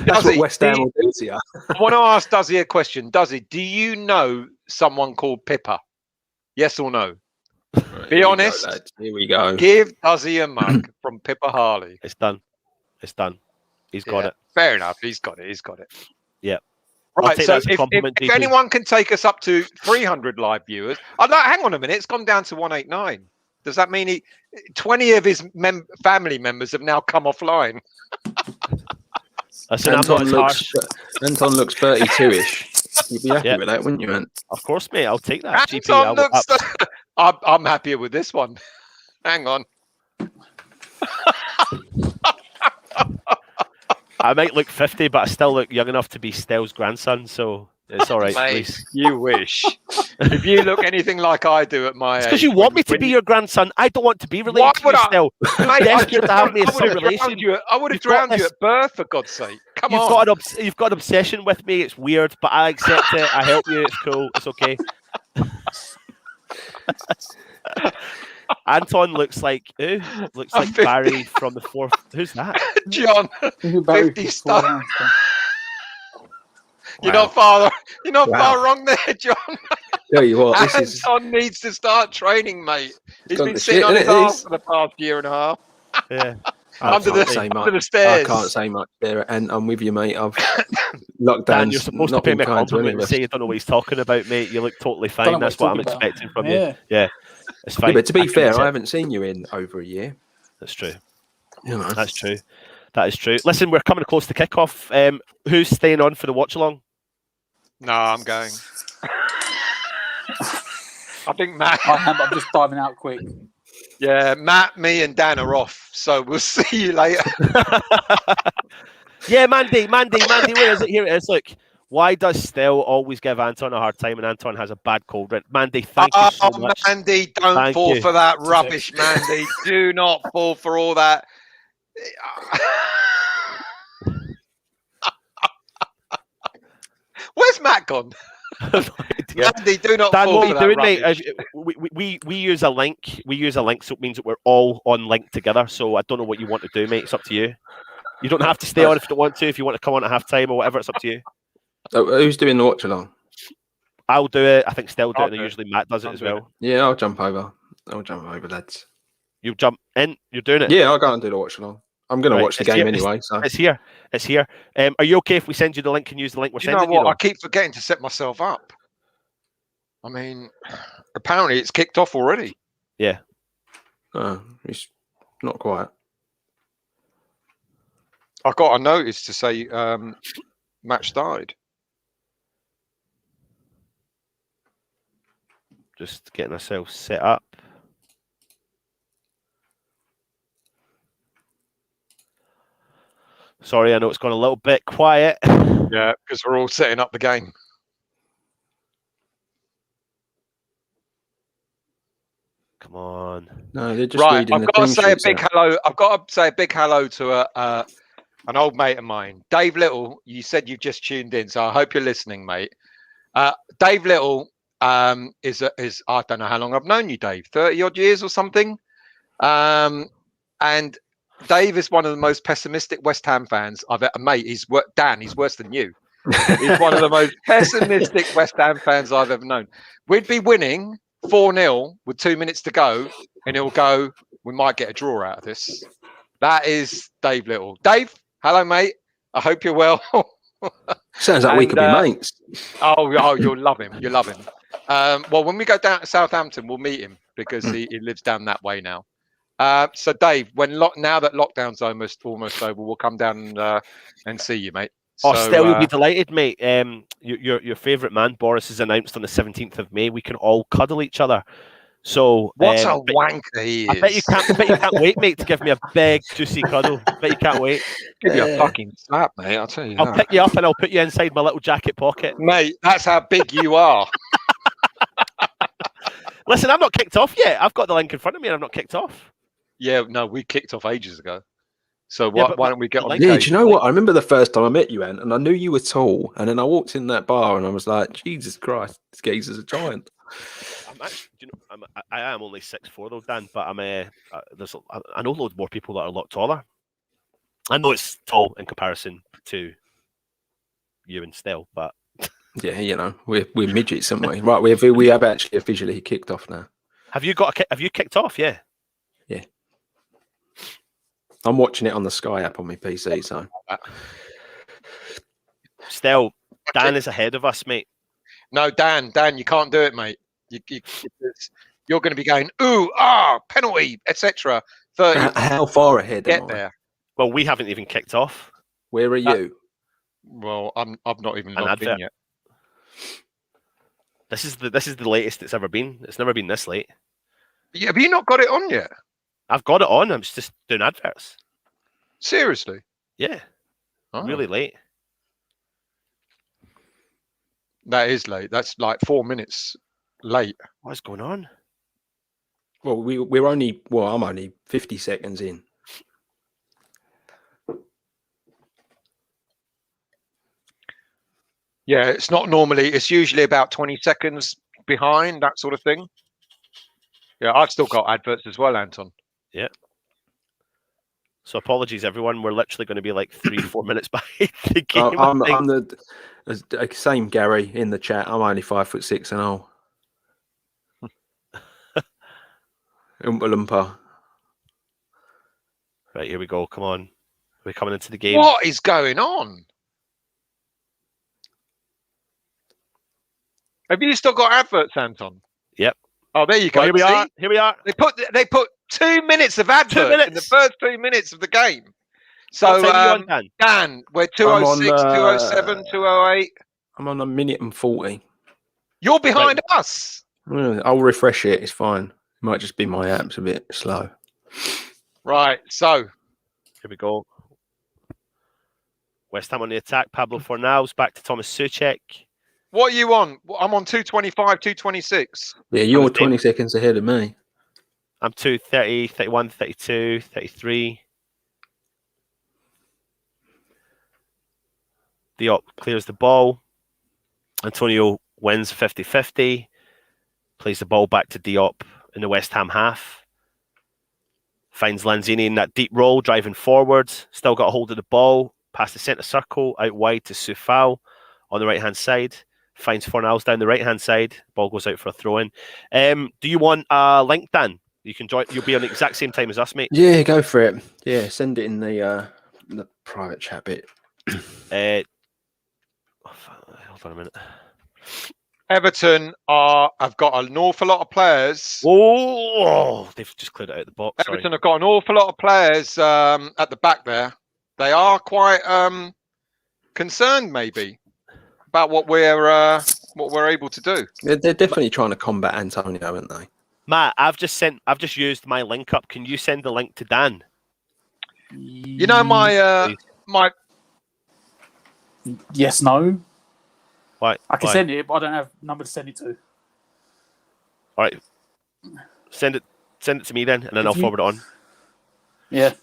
That's what West Ham will do to you. I want to ask Duzzy a question. Duzzy, do you know someone called Pippa? Yes or no? Right, Be honest. Here we go. Give Duzzy a mug from Pippa Harley. It's done. He's got it. Fair enough. He's got it. Yeah. Right. So if anyone can take us up to 300 live viewers, hang on a minute. It's gone down to 189. Does that mean 20 of his family members have now come offline? Anton looks 32-ish. You'd be happy with that, wouldn't you, Ant? Of course, mate. I'll take that. I'm happier with this one. Hang on. I might look 50, but I still look young enough to be Stell's grandson, so it's all right. Mate, you wish. If you look anything like I do at my age. It's because you want me to be your grandson. I don't want to be related to you still. I would have drowned you at birth, for God's sake. Come on. You've got an obsession with me. It's weird, but I accept it. I help you. It's cool. It's okay. Anton looks like Barry from the fourth. Who's that? John. 50 star. You're not far wrong there, John. Tell you what, Anton needs to start training, mate. He's been sitting on his ass for the past year and a half. Yeah. Under the stairs. I can't say much there, and I'm with you, mate. I've locked down. Dan, you're supposed to pay me a compliment and say you don't know what he's talking about, mate. You look totally fine. That's what I'm expecting from you. Yeah, it's fine. Yeah, but to be fair, I haven't seen you in over a year. That's true. You know, that's true. That is true. Listen, we're coming close to kickoff. Who's staying on for the watch along? No, I'm going. I think Matt. I'm just diving out quick. Yeah, Matt, me, and Dan are off, so we'll see you later. Yeah, Mandy, where is it? Here it is. Look, why does Stell always give Anton a hard time and Anton has a bad cold? Mandy, thank you so much. Mandy, don't fall for that rubbish, Mandy. Do not fall for all that. Where's Matt gone? Mandy, do not fall for that rubbish. We use a link. We use a link, so it means that we're all on link together. So I don't know what you want to do, mate. It's up to you. You don't have to stay on if you don't want to. If you want to come on at half time or whatever, it's up to you. So who's doing the watch along? I'll do it. I think Stell do it, and usually Matt does it as well. Yeah, I'll jump over, lads. You jump in. You're doing it. Yeah, I'll go and do the watch along. I'm going to watch the game anyway. So it's here. It's here. Are you okay if we send you the link and use the link we're sending you? You know what? I keep forgetting to set myself up. I mean, apparently it's kicked off already. Yeah. It's not quite. I got a notice to say match started. Just getting ourselves set up. Sorry, I know it's gone a little bit quiet. Yeah, because we're all setting up the game. Come on. No, they're just Right, reading I've the got to team say a sheets big out. hello. I've got to say a big hello to an old mate of mine, Dave Little. You said you just tuned in, so I hope you're listening, mate. Dave Little is I don't know how long I've known you, Dave, 30 odd years or something. And Dave is one of the most pessimistic West Ham fans I've ever. Mate, he's worse than you. He's one of the most pessimistic West Ham fans I've ever known. We'd be winning 4-0 with 2 minutes to go, and he'll go, we might get a draw out of this. That is Dave Little. Dave, hello, mate. I hope you're well. Sounds like we could be mates. Oh, you'll love him. You'll love him. Well, when we go down to Southampton, we'll meet him because he lives down that way now. So, Dave, now that lockdown's almost over, we'll come down and see you, mate. Oh, So, Stel, you'll be delighted, mate. Your favourite man, Boris, is announced on the 17th of May. We can all cuddle each other. So what a wanker he is! I bet you can't wait, mate, to give me a big juicy cuddle. Bet you can't wait. Give you a fucking slap, mate. I'll tell you. I'll pick you up and I'll put you inside my little jacket pocket, mate. That's how big you are. Listen, I'm not kicked off yet. I've got the link in front of me, and I'm not kicked off. Yeah, no, we kicked off ages ago. So why don't we get on? Yeah, do you know what? I remember the first time I met you, Ant, and I knew you were tall. And then I walked in that bar, and I was like, Jesus Christ, this geezer's a giant. I am only 6'4" though, Dan. But I know loads more people that are a lot taller. I know it's tall in comparison to you and Stel, but yeah, you know, we're midgets, aren't we? Right, we have actually officially kicked off now. Have you kicked off? Yeah. Yeah. I'm watching it on the Sky app on my PC, so. Stel, Dan is ahead of us, mate. No, Dan, you can't do it, mate. You're going to be going, penalty, etc. How far ahead? Get there. Well, we haven't even kicked off. Where are you? Well, I've not even logged in yet. This is the latest it's ever been. It's never been this late. Yeah, have you not got it on yet? I've got it on. I'm just doing adverts. Seriously? Yeah. Really late. That is late. That's like 4 minutes late. What's going on? Well, I'm only 50 seconds in. Yeah, it's not normally. It's usually about 20 seconds behind, that sort of thing. Yeah, I've still got adverts as well, Anton. Yeah. So apologies, everyone. We're literally going to be like 3-4 minutes behind the game. I'm the same Gary in the chat. I'm only 5'6" and all. Oompa Loompa. Right, here we go. Come on. We're coming into the game. What is going on? Have you still got adverts, Anton? Yep. Oh, there you go. Well, here we are. They put 2 minutes of adverts in the first 2 minutes of the game. So, Dan, we're 206, 207, 208. I'm on 1:40. You're behind us. I'll refresh it. It's fine. It might just be my app's a bit slow. Right. So, here we go. West Ham on the attack. Pablo Fornals back to Thomas Souček. What are you on? I'm on 225, 226. Yeah, you're 20 seconds ahead of me. I'm 2:30, 31, 32, 33. Diop clears the ball. Antonio wins 50-50. Plays the ball back to Diop in the West Ham half. Finds Lanzini in that deep roll, driving forward. Still got a hold of the ball. Past the centre circle, out wide to Soufal on the right-hand side. Finds Fornals down the right-hand side. Ball goes out for a throw-in. Do you want a link, Dan? You can join. You'll be on the exact same time as us, mate. Yeah, go for it. Yeah, send it in the private chat bit. Hold on a minute. Everton have got an awful lot of players. Oh, they've just cleared it out of the box. Everton have got an awful lot of players at the back there. They are quite concerned, maybe, about what we're able to do. They're definitely trying to combat Antonio, aren't they? Matt, I've just used my link up. Can you send the link to Dan? You know my. Yes, no. Why? I can send it, but I don't have a number to send it to. All right, send it. Send it to me then, and then If I'll you- forward it on. Yeah.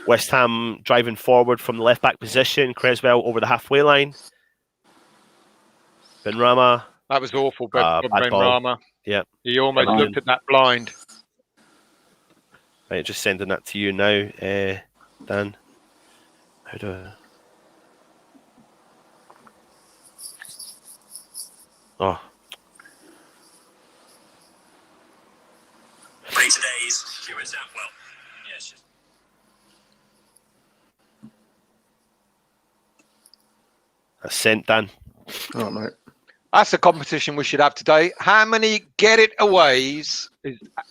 West Ham driving forward from the left back position. Creswell over the halfway line. Benrahma. That was awful, Ben Bad ball. Rama. Yeah. He almost Everton. looked at that blind. Right, just sending that to you now, Dan. How do I... Oh. That's sent, Dan. Oh, mate. That's a competition we should have today. How many get it aways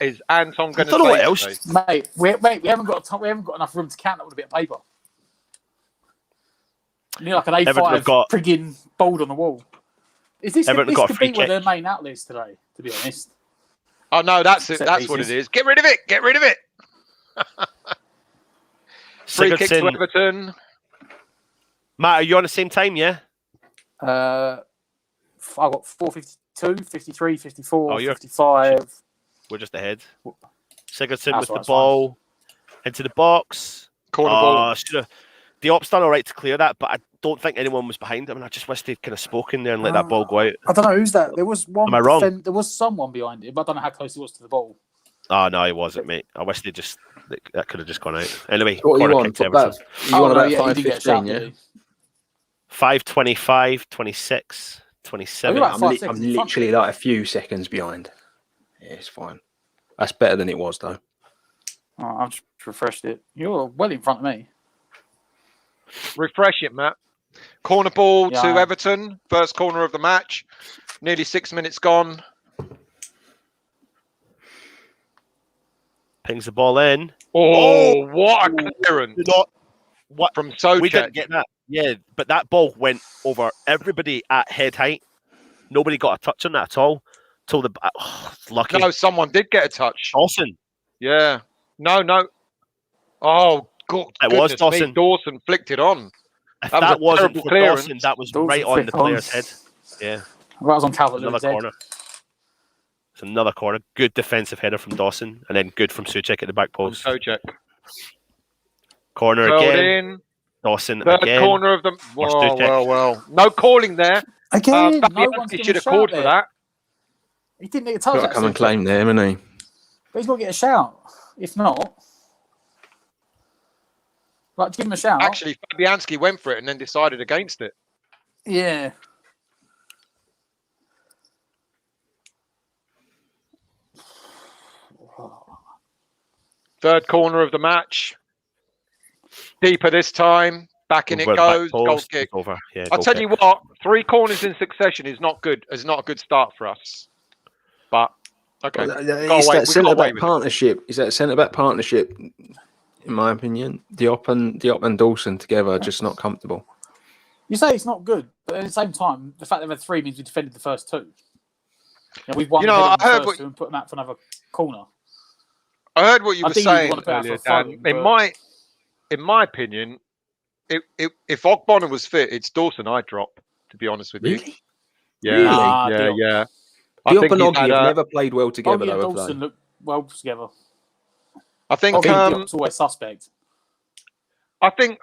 is Anton going to don't know what say else. today? Mate, we haven't got enough room to count that with a bit of paper. You need like an Everton have A5 got- frigging bold on the wall. Is this Everton got a could free be where kick. their main outlet is today, to be honest. Oh no, that's it. Set That's what it pieces. is. Get rid of it. Get rid of it. Free kick to Sigurdsson. Everton. Matt, are you on the same time, yeah? I've got 452, 53, 54, Oh, you're- 55. We're just ahead. Sigurdsson That's with right, the that's ball into the box. Corner ball. Diop's done all right to clear that, but I don't think anyone was behind him. And I just wish they'd kind of spoken there and let that ball go out. I don't know who's that. There was one. Am I wrong? There was someone behind it, but I don't know how close he was to the ball. Oh, no, he wasn't, mate. I wish that could have just gone out. Anyway, What are you corner on? kick to Top Everton. that? You on about he did get a 5:15, shout, yeah? didn't he? 5:25, 26, 27. Oh, you're right. I'm, 5 I'm seconds in front. literally like a few seconds behind. Yeah, it's fine. That's better than it was, though. Oh, I've just refreshed it. You're well in front of me. Refresh it, Matt. Corner ball Yeah, to I am. Everton. First corner of the match. Nearly 6 minutes gone. Pings the ball in. Oh, what a clearance What? from Socek. We didn't get that. Yeah, but that ball went over everybody at head height. Nobody got a touch on that at all. Till the lucky No, someone did get a touch. Dawson. Yeah. No. Oh, God. It was goodness Dawson. me, Dawson flicked it on. If That was that a wasn't terrible for clearance. Dawson, that was Dawson right on the flicked on. player's head. Yeah, That was on Calvert another Lewin's head. corner. It's another corner. Good defensive header from Dawson, and then good from Suchek at the back From post. Socek. Corner Curled again. in. Dawson Third again. corner of the. Socek. Well. No calling there. Again, no Fabianski one's giving should a have shout called there. for that. He didn't get a touch. Got to come and actually. claim them, isn't he? But he's got to get a shout. If not, like give him a shout. Actually, Fabianski went for it and then decided against it. Yeah. Third corner of the match. Deeper this time. Back in it Over the back goes. Goal post, kick. it's over. Yeah, I'll goal tell kick. you what, 3 corners in succession is not good. Is not a good start for us. But okay, Well, Go it's away. that We got centre away back with it. partnership. Is that centre back partnership? In my opinion, Diop and Dawson together are just not comfortable. You say it's not good, but at the same time, the fact that we've had 3 means we defended the first 2. Yeah, we've won You the know, header on I heard the what- first 2 and put them out for another corner. I heard what you I were think you saying want to put out earlier, for fun, Dan. but- In my opinion, if Ogbonna was fit, it's Dawson I'd drop. To be honest with you, Really? yeah, Really? yeah. I Diop think and he's Oggy had have a- never played well together, Oggy and though, have Dawson they? look well together. I think Oggy and Diop's always suspect. I think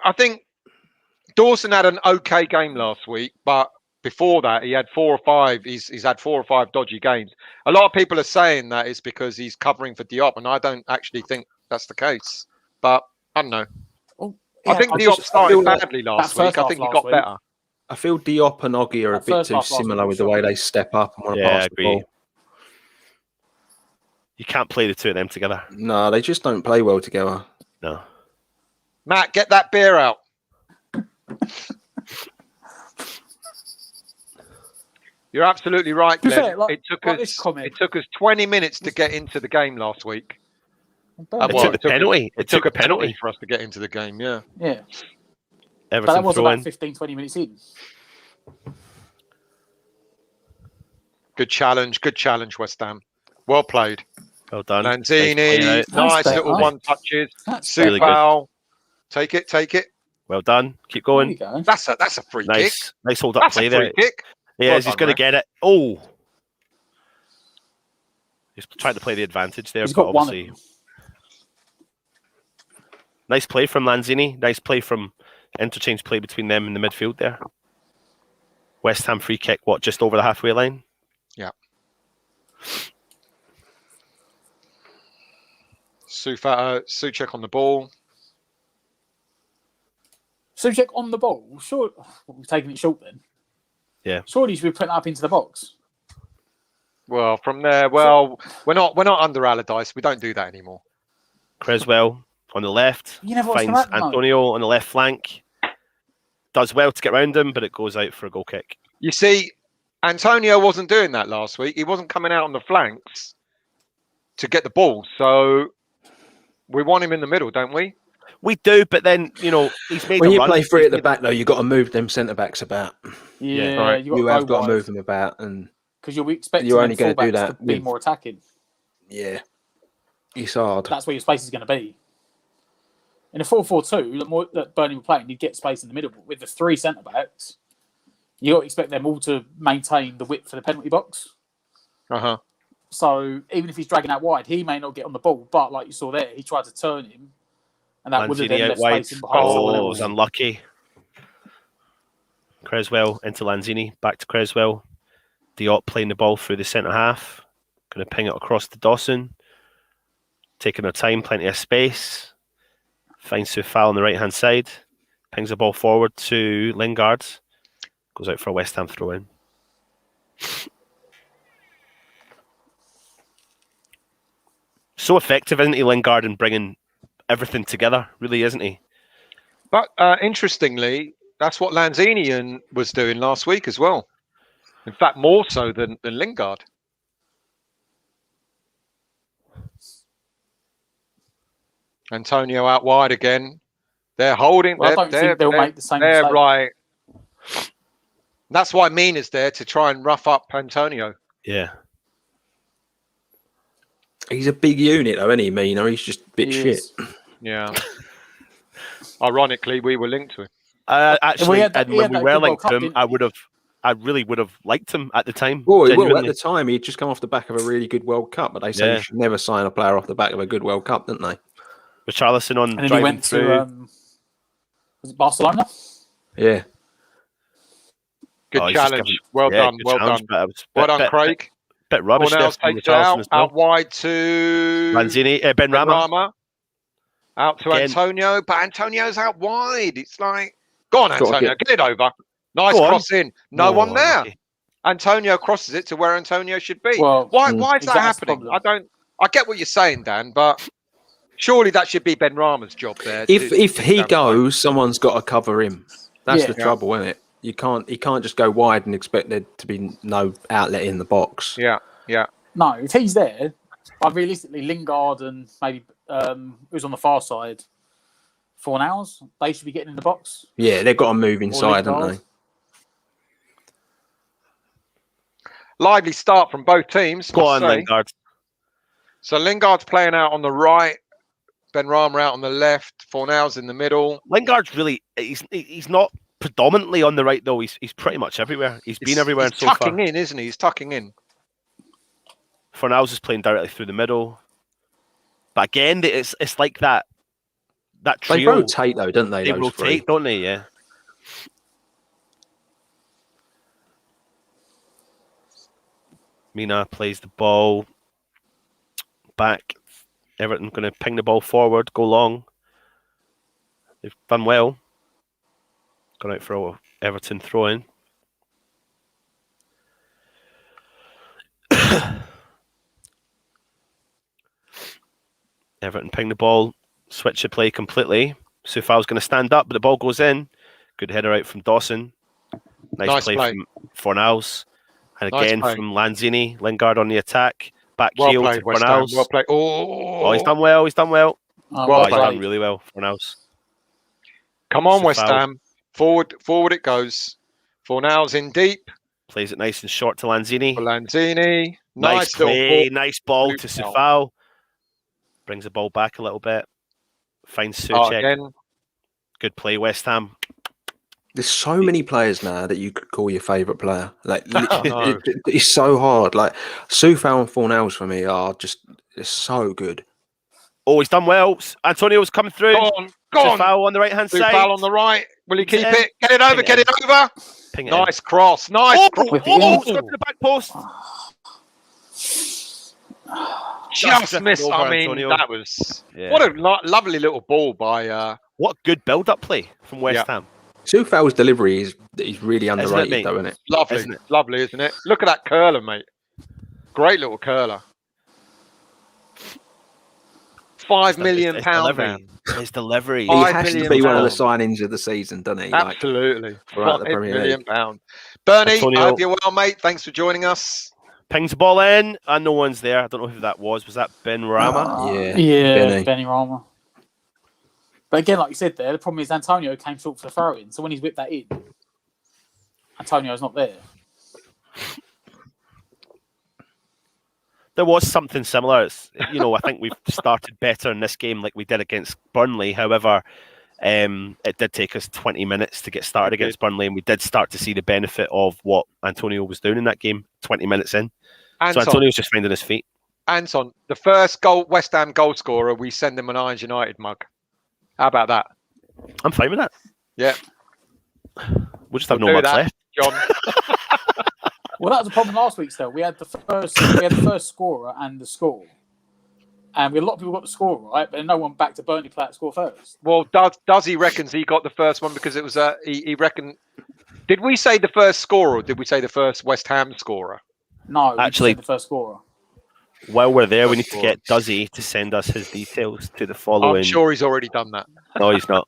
Dawson had an okay game last week, but before that he had 4 or 5. He's had 4 or 5 dodgy games. A lot of people are saying that it's because he's covering for Diop, and I don't actually think that's the case. But I don't know. Well, I think Diop I started feel like badly last that week. first I half think he last got week- better. I feel Diop and Oggy are a That bit first too half last similar week with was the way shocking. they step up and want to Yeah, I pass the agree. ball. You can't play the two of them together. No, they just don't play well together. No. Matt, get that beer out. You're absolutely right, To be Glenn. fair, like- it took like this us. comment- It took us 20 minutes to get into the game last week. It Well, took the penalty. It took a penalty for us to get into the game. Yeah. Yeah, but Everton that was throw about in. 15, 20 minutes in. Good challenge, West Ham. Well played. Well done. Lanzini, Nice play out. nice Nice little play. one touches. That's Really good. Supal, take it. Well done. Keep There going. you go. That's a free kick. Nice hold up That's play a free there. kick. Yeah, Well he's done, going to Ref. get it. Oh, He's trying to play the advantage there, He's but got one of obviously, them. nice play from Lanzini. Nice play from interchange play between them in the midfield there. West Ham free kick, just over the halfway line? Yeah. Suchek on the ball. Suchek on the ball. Sure, we're taking it short then. Yeah. Surely you should be putting it up into the box. Well, from there, we're not under Allardyce. We don't do that anymore. Creswell on the left. You never watched Finds that, no? Antonio on the left flank. Does well to get around him, but it goes out for a goal kick. You see, Antonio wasn't doing that last week. He wasn't coming out on the flanks to get the ball. So we want him in the middle, don't we? We do, but then, he's made When a you run. play free at the back, though, you've got to move them centre-backs about. Yeah, right. You have got to move them about. And because you'll be expecting you're only going to do that to be with- more attacking. yeah, it's hard. That's where your space is going to be. In a 4-4-2 that Burnley were playing, you'd get space in the middle. But with the 3 centre-backs, you got to expect them all to maintain the width for the penalty box. Uh-huh. So even if he's dragging out wide, he may not get on the ball. But like you saw there, he tried to turn him. And that would have Lanzini then out left wide. space in behind someone It else. was unlucky. Creswell into Lanzini. Back to Creswell. Diop playing the ball through the centre half. Going to ping it across to Dawson. Taking their time, plenty of space. Finds Soufal on the right-hand side. Pings the ball forward to Lingard. Goes out for a West Ham throw-in. So effective, isn't he, Lingard, in bringing everything together? Really, isn't he? But interestingly, that's what Lanzini was doing last week as well. In fact, more so than Lingard. Antonio out wide again. They're holding. Well, I don't think they'll make the same They're mistake. right. That's why Mina's there to try and rough up Antonio. Yeah. He's a big unit, though, isn't he, Mina? He's just a bit He shit. is. Yeah. Ironically, we were linked to him. Actually, he had that when we good were World linked Cup, to him, didn't I really would have liked him at the time. Well, at genuinely. the time, he'd just come off the back of a really good World Cup, but they say Yeah. you should never sign a player off the back of a good World Cup, didn't they? Richarlison on And then he driving went through. to was it Barcelona? Yeah. Good He's just challenge. given- Well yeah, done. good Well challenge, done. but it was Well done, Craig. Bit rubbish there Cornell from takes it Richarlison as well. out wide to Lanzini, Ben Rama. Rama. Out to Again. Antonio, but Antonio's out wide. It's like, go on, Gotta Antonio, get it over. Nice Go on. cross in. No one there. unlucky. Antonio crosses it to where Antonio should be. Well, Why is that exactly that's the happening? problem. I get what you're saying, Dan, but surely that should be Ben Rama's job there. If he down the goes, someone's got to cover him. That's Yeah. the trouble, isn't it? He can't just go wide and expect there to be no outlet in the box. Yeah, yeah. No, if he's there, realistically, Lingard and maybe who's on the far side, Fornals, they should be getting in the box. Yeah, they've got to move inside, haven't Lingard. they? Lively start from both teams. Go must on, say. Lingard. So Lingard's playing out on the right, Ben Rama out on the left, Fornals in the middle. Lingard's really, he's not predominantly on the right, though. He's pretty much everywhere. He's been everywhere He's so far. tucking in, isn't he? He's tucking in. Fornals is playing directly through the middle. But again, it's like that They trio. rotate, though, don't they? They those rotate, three? don't they? Yeah. Mina plays the ball back. Everton going to ping the ball forward, go long. They've done well. Gone out for a Everton throw-in. Everton ping the ball, switch the play completely. Soufal's going to stand up, but the ball goes in. Good header out from Dawson. Nice play from Fornals. And Nice again play. from Lanzini. Lingard on the attack. Back Well heel played, to West Ham. Fornals. Well played. Oh, he's done well. He's done well. Oh, Well Oh, he's played. done really well, Fornals. Come on, Soufal. West Ham. Forward it goes. Fornals in deep. Plays it nice and short to Lanzini. For Lanzini. Nice little play. ball. Nice ball Blue to ball. Soufal. Brings the ball back a little bit. Finds Oh, Suchek. again. Good play, West Ham. There's so many players now that you could call your favourite player. Like know. it's so hard. Like Soufal and Fornals for me are just so good. Oh, he's done well. Antonio's coming through. Go on. Foul on the right hand side. Foul on the right. Will he keep Ping it? Get it over. Ping Get it it over. Ping it Nice cross. Nice Oh, cross. it's got to the back post. Just missed. over I mean, Antonio. that was Yeah. what a lovely little ball by. What good build-up play from West Ham. Soufal's delivery is really Isn't it, underrated, mate? though, isn't it? Lovely, Isn't it? lovely, isn't it? Look at that curler, mate. Great little curler. £5 million. His delivery. His delivery. He £5 has to million be one of the pounds. signings of the season, doesn't he? Absolutely. throughout the £5 Premier million. League. Bernie, Antonio. I hope you're well, mate. Thanks for joining us. Pings the ball in, and no one's there. I don't know who that was. Was that Ben Rama? Yeah, Benny Rama. But again, like you said there, the problem is Antonio came short for the throw-in. So when he's whipped that in, Antonio's not there. There was something similar. I think we've started better in this game like we did against Burnley. However, it did take us 20 minutes to get started against Burnley, and we did start to see the benefit of what Antonio was doing in that game 20 minutes in. Anton, So Antonio's just finding his feet. Anton, the first West Ham goal scorer, we send him an Irons United mug. How about that? I'm fine with that. Yeah. We'll just have We'll no do mugs that, left. John. Well, that was a problem last week. Still, we had the first scorer and the score, and a lot of people got the score right, but no one backed a Burnley player to score first. Well, does he reckons he got the first one because it was he reckoned. Did we say the first scorer or did we say the first West Ham scorer? No, Actually, the first scorer. While we're there, we need to get Duzzy to send us his details to the following. I'm sure he's already done that. No, he's not.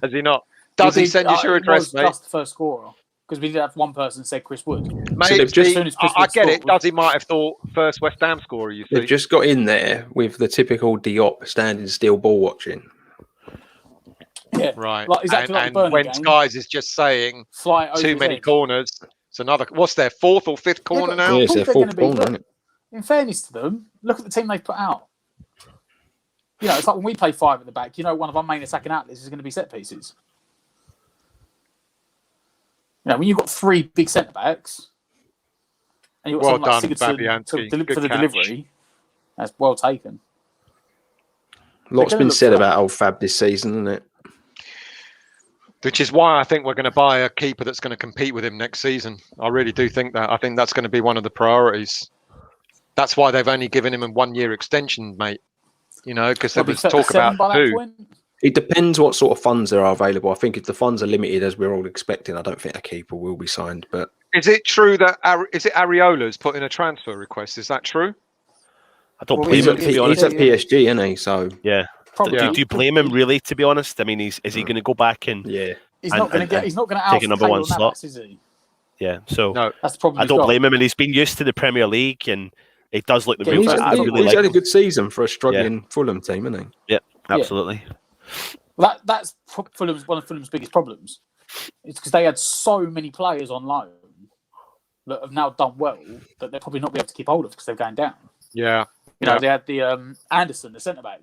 Has he not? Does he send us your address, mate? Just the first scorer because we did have one person said Chris Wood. Mate, So they've just- As soon as Chris I Wood get it. scored- Does he might have thought first West Ham scorer? You They've see? just got in there with the typical Diop standing still ball watching. Yeah, Right. Like, exactly like the and Burnley when game. Skies is just saying Fly over too his many head. corners. It's another. What's their fourth or fifth corner but- now? Yeah, it's their they're fourth gonna be- corner, look, isn't it? In fairness to them, look at the team they put out. It's like when we play five at the back. One of our main attacking outlets is going to be set pieces. When you've got three big centre backs, and you've got Well someone like done, Sigurdsson Fabianski. for Good the catch. delivery, that's well taken. Lots gonna been look said for about old Fab this season, isn't it? Which is why I think we're going to buy a keeper that's going to compete with him next season. I really do think that. I think that's going to be one of the priorities. That's why they've only given him a 1-year extension, mate. Because there Probably was talk 37 about by that 2. point. It depends what sort of funds are available. I think if the funds are limited, as we're all expecting, I don't think a keeper will be signed. But Is it true that Areola's put in a transfer request? Is that true? I don't Well, blame he's him, at, to be honest. he's at PSG, isn't he? So Yeah. Probably. Do you blame him, really, to be honest? I mean, is he going to go back and... yeah, He's and- not going and- to get. He's not going to take out a number one Taylor slot? Navas, is he? Yeah, so No. That's the problem. I he's don't got. blame him, and he's been used to the Premier League, and it does look the Yeah, real... he's I really he's like had a him. good season for a struggling Fulham team, isn't he? Yeah, absolutely. That's one of Fulham's biggest problems. It's because they had so many players on loan that have now done well that they're probably not be able to keep hold of because they're going down. Yeah. They had the Anderson, the centre back.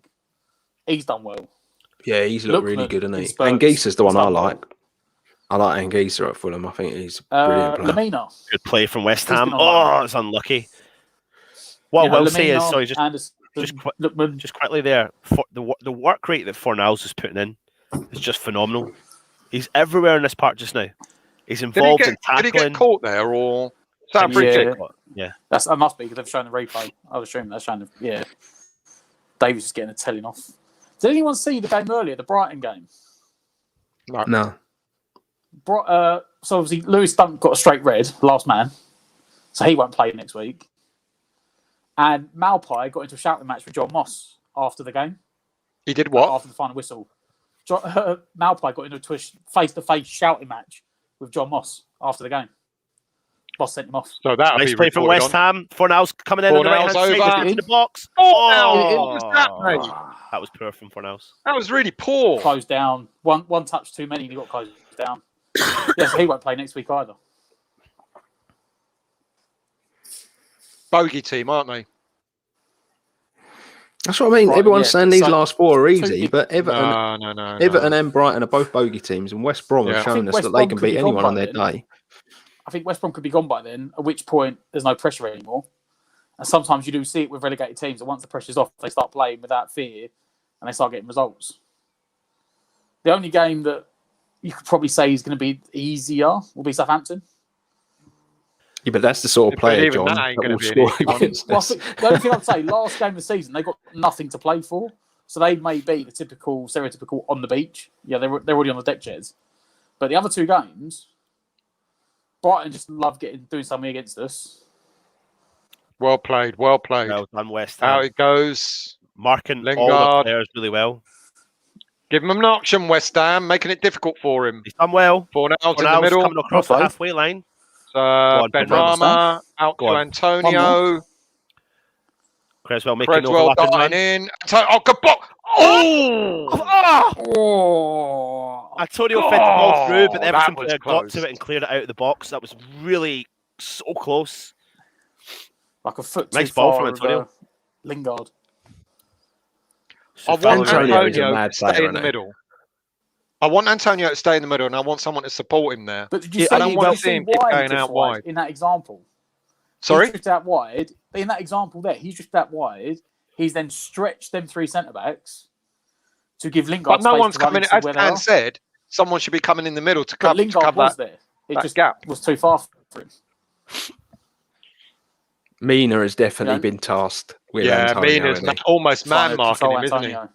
He's done well. Yeah, he's looked Lookman really good, isn't in he? Spurs, Anguissa's the one he's I done well. like. I like Anguissa at Fulham. I think he's a brilliant player. Lamina. Good play from West He's Ham. been on Oh, it's unlucky. What I will say is, sorry, Anderson, just Lookman. just quickly there, for the work rate that Fornals is putting in is just phenomenal. He's everywhere in this part just now. He's involved in Did tackling. he get caught there or? Is that a free Yeah. kick? Yeah. That must be because they've shown the replay. I was assuming they're showing the Davies is getting a telling off. Did anyone see the game earlier, the Brighton game? No. So obviously Lewis Dunk got a straight red, last man, so he won't play next week. And Malpai got into a shouting match with John Moss after the game, He did what? after the final whistle. Malpai got into a face-to-face shouting match with John Moss after the game. Moss sent him off. So that'll Nice be play from reported West on. Ham. Fornals coming in on the right hand Fornals side over. into the box. What was that, mate? That was poor from Fornals. That was really poor. Closed down. One touch too many and he got closed down. So he won't play next week either. Bogey team, aren't they? That's what I mean. Right, Everyone's yeah, saying these so- last four are two easy, big- but Everton No. and Brighton are both bogey teams, and West Brom have Yeah. I shown think us West that they Brom can could beat be anyone gone on by their then. day. I think West Brom could be gone by then, at which point there's no pressure anymore. And sometimes you do see it with relegated teams, that once the pressure's off, they start playing without fear and they start getting results. The only game that you could probably say is going to be easier will be Southampton. Yeah, but that's the sort of But player, even John, that ain't that gonna will be an score easy one. against Well, I us. think the only thing I'd say, last game of the season, they got nothing to play for. So they may be the typical, stereotypical on the beach. Yeah, they're already on the deck chairs. But the other two games, Brighton just love doing something against us. Well played. Well played. Well done, West Ham. Out it goes. Marking all the Lingard. players really well. Give him an option, West Ham, making it difficult for him. He's done well. Fornals in the Fornals middle. coming across the Okay. halfway line. Ben Ben Rama out Go to on. Antonio. Creswell making an Creswell overlapping run. darting in. Oh, good ball. Oh! Oh, Antonio fed the ball through, but the that Everton was player got close. to it and cleared it out of the box. That was really so close. like a foot Nice too ball far from of, Antonio. Lingard. I want Antonio is a Antonio mad to stay player, in the isn't he? middle. I want Antonio to stay in the middle, and I want someone to support him there. But did you Yeah, see, I don't did want you to see see him keep why he going drifted out wide. in that example? Sorry? He drifted out wide. In that example there, he's drifted out wide. He's then stretched them three centre-backs to give Lingard But no space one's to run coming. into As where they Dan are. said, someone should be coming in the middle to But cover Lingard was that. there. It that just gap. was too far for him. Mina has definitely Yeah. been tasked with Yeah, Antonio. Mina's Isn't he? almost Trying man to marking control him, isn't he? Antonio.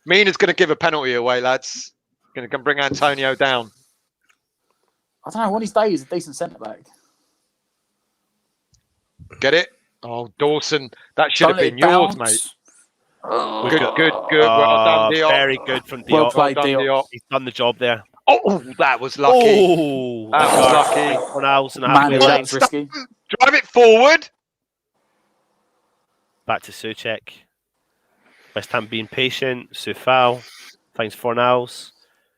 Mina's going to give a penalty away, lads. Going to bring Antonio down. I don't know. One of his days, he's a decent centre-back. Get it? Oh, Dawson, that should have Don't let been it yours, bounce. mate. Good. Well done, Diop. Very good from Diop. Well played, Well done, Diop. Diop. He's done the job there. Oh, that was lucky. Oh, That was lucky. Fornals and a Man, halfway line. that's risky. Drive it forward. Back to Souček. West Ham being patient. Soufal finds Fornals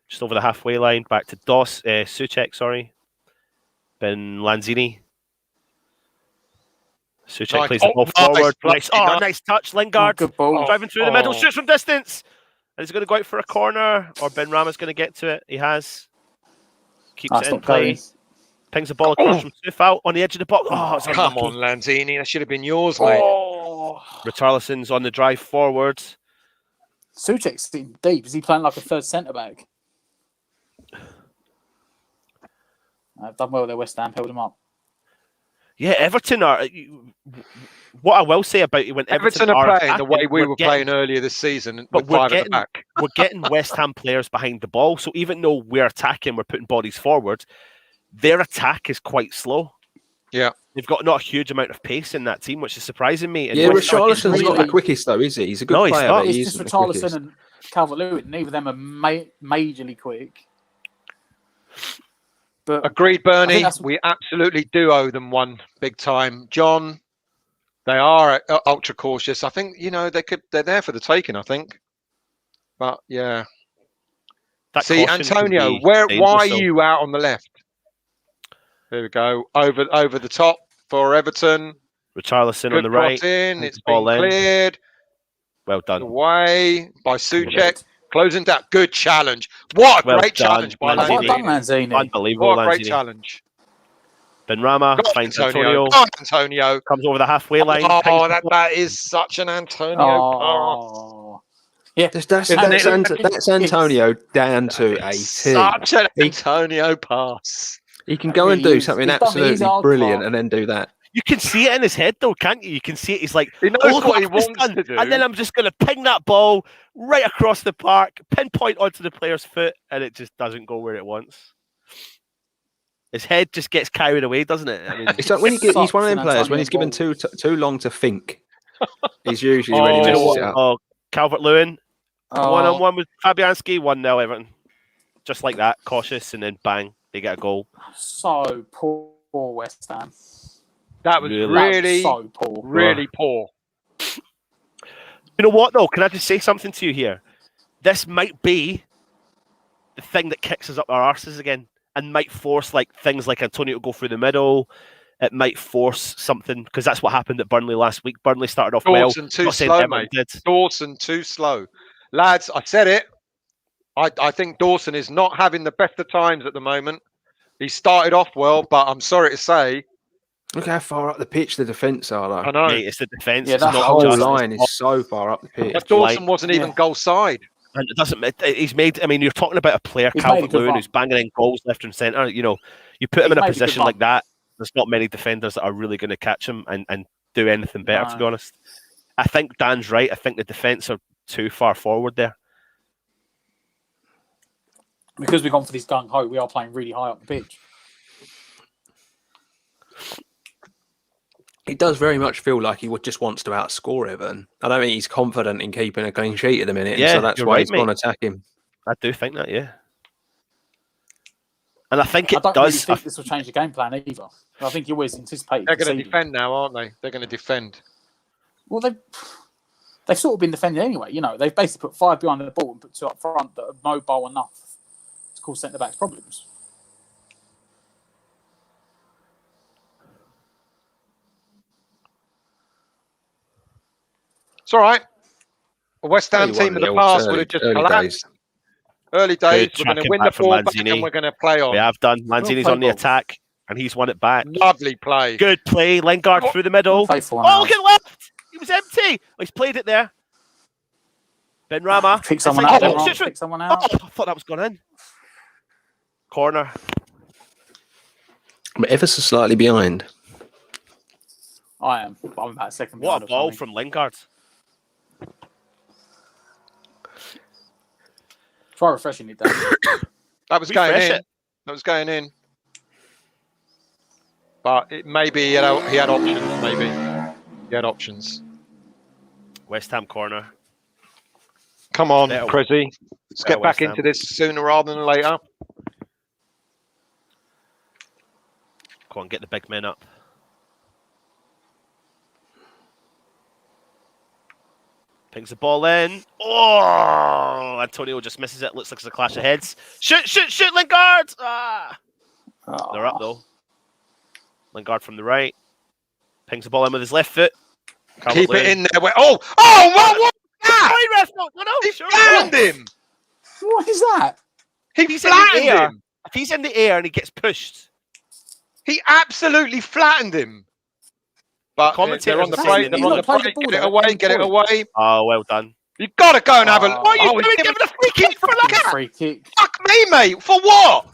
just over the halfway line. Back to Souček, sorry. Ben Lanzini. Souček Nice. plays the ball Oh, forward. nice. Nice touch. Lingard Good ball. driving through the middle. Oh. Shoots from distance. And he's going to go out for a corner. Or Ben Rama's going to get to it. He has. Keeps That's it in not play. going. Pings the ball across from Soufal on the edge of the box. Oh, it's Come unlucky. on, Lanzini. That should have been yours, mate. Oh. Richarlison's on the drive forward. Souček's sitting deep. Is he playing like a third centre-back? I've done well there, West Ham. Held him up. Yeah, Everton are. What I will say about you when Everton are playing the way attacking, we we're were getting- playing earlier this season but with we're five at getting- the back. we're getting West Ham players behind the ball. So even though we're attacking, we're putting bodies forward, their attack is quite slow. Yeah. They've got not a huge amount of pace in that team, which is surprising me. And Yeah, West Ham is Richarlison's not really- the quickest though, is he? He's a good No, he's player, not. but he It's just isn't the quickest. Richarlison and Calvert-Lewin. Neither of them are majorly quick. But Agreed, I Bernie. think that's- We absolutely do owe them one big time. John, they are ultra cautious. I think, they're there for the taking, I think. But yeah. that See, caution can Antonio, be why are dangerous, though. you out on the left? There we go. Over the top for Everton. Richarlison on Good the right. cross in. Puts It's the ball been in. cleared. Well done. Away by Souček. Closing down. Good challenge. What a Well great done, challenge by Lanzini. well done, Lanzini. Lanzini. Unbelievable, What a great Lanzini. challenge. Ben Rama Go on, finds Antonio. Antonio. Go on, Antonio. Comes over the halfway line. Oh, pings that is such an Antonio pass. Oh. Yeah. That's Isn't it? Antonio down to a T. Such an Antonio pass. He can go and Really do is. something He's done his absolutely hard brilliant part. and then do that. You can see it in his head, though, can't you? You can see it. He's like, He knows "Oh, look what he I've just wants done." to do. And then I'm just going to ping that ball right across the park, pinpoint onto the player's foot, and it just doesn't go where it wants. His head just gets carried away, doesn't it? I mean, It's like when he's one of them Such an players when he's given Antonio too long to think. He's usually when he you know messes what? it up. Oh, Calvert-Lewin, Oh. one-on-one with Fabianski, 1-0 Everton. Just like that, cautious, and then bang, they get a goal. So poor West Ham. That was Really? really, So poor. really poor. You know what, though? Can I just say something to you here? This might be the thing that kicks us up our arses again and might force things like Antonio to go through the middle, it might force something, because that's what happened at Burnley last week. Burnley started off Dawson well. too Not saying slow, Everton mate. did. Dawson too slow. Lads, I said it. I think Dawson is not having the best of times at the moment. He started off well, but I'm sorry to say. Look how far up the pitch the defence are, I though. know. Mate, it's the defence. Yeah, It's that The not whole just line is so far up the pitch. But Dawson wasn't even goal side. And it doesn't. He's made. I mean, you're talking about a player, He's made a Calvert good Lewin, run. who's banging in goals left and centre. You know, you put him in a made a good position like run. that. There's not many defenders that are really going to catch him and do anything better. No. To be honest, I think Dan's right. I think the defence are too far forward there. Because we've gone for this gung ho, we are playing really high up the pitch. It does very much feel like he just wants to outscore Everton. I don't think he's confident in keeping a clean sheet at the minute, Yeah, so that's you're why right, he's gone mate. to attack him. I do think that, yeah. And I think I it don't does. really think this will change the game plan either. I think you always anticipated. They're going to conceding. defend now, aren't they? They're going to defend. Well, they've sort of been defending anyway. You know, they've basically put 5 behind the ball and put 2 up front that are mobile enough to cause centre backs problems. It's all right. A West Ham Only team of the 1-0, past would have just early collapsed. days. Early days, Good we're going to tracking win the back from ball back Lanzini. and we're going to play on. We have done. Lanzini's play on the ball. attack, and he's won it back. Lovely play. Good play. Lingard through the middle. Play for one Oh, hour. look at left. He was empty. Oh, he's played it there. Ben Rama. Pick someone It's out. like- Ben Rama, shit, pick someone Oh, out. I thought that was gone in. Corner. I'm ever so slightly behind. I am. I'm about a second. What behind a or ball something. from Lingard. Try refreshing it, Dan. That was going Refresh in. it. That was going in. But maybe he had options. Maybe he had options. West Ham corner. Come on, Better- Cressy. Let's better get back West Ham. into this sooner rather than later. Go on, get the big men up. Pings the ball in. Oh, Antonio just misses it. Looks like it's a clash of heads. Shoot, Lingard! Ah. They're up though. Lingard from the right. Pings the ball in with his left foot. Keep it in there. What was that? Fine, ref. No, He sure. flattened him. What is that? He He's in the flattened air. him. If he's in the air and he gets pushed, He absolutely flattened him. But commentators they're on the are break. saying They're that on he the played the break. ball Get it there. away. Get it away. oh, well done. You've got to go and have a look. What are you doing? he's Giving a free kick for Look that? at Free kick. Fuck me, mate. For what?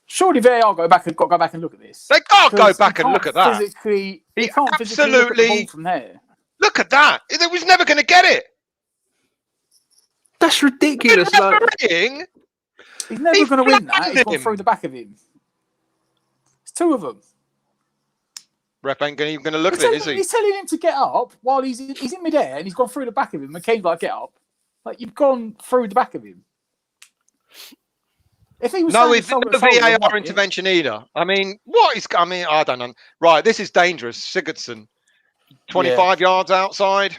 Surely VAR got to go back and look at this. They can't go Because back you and look can't at that. Physically, He you can't physically look at the absolutely- ball from there. Look at that. He was never going to get it. That's ridiculous. He's Like, refereeing. He's never He going to win that. flattened He's gone him. through the back of him. It's 2 of them. Ref ain't even going to look He's at it, is he? telling him to get up while he's in midair and he's gone through the back of him. McCain's like, get up. Like, you've gone through the back of him. If he was No, standing it's shoulder the to shoulder and VAR won it- intervention either. I mean, what is? I mean, I don't know. Right, this is dangerous. Sigurdsson, 25 yards outside.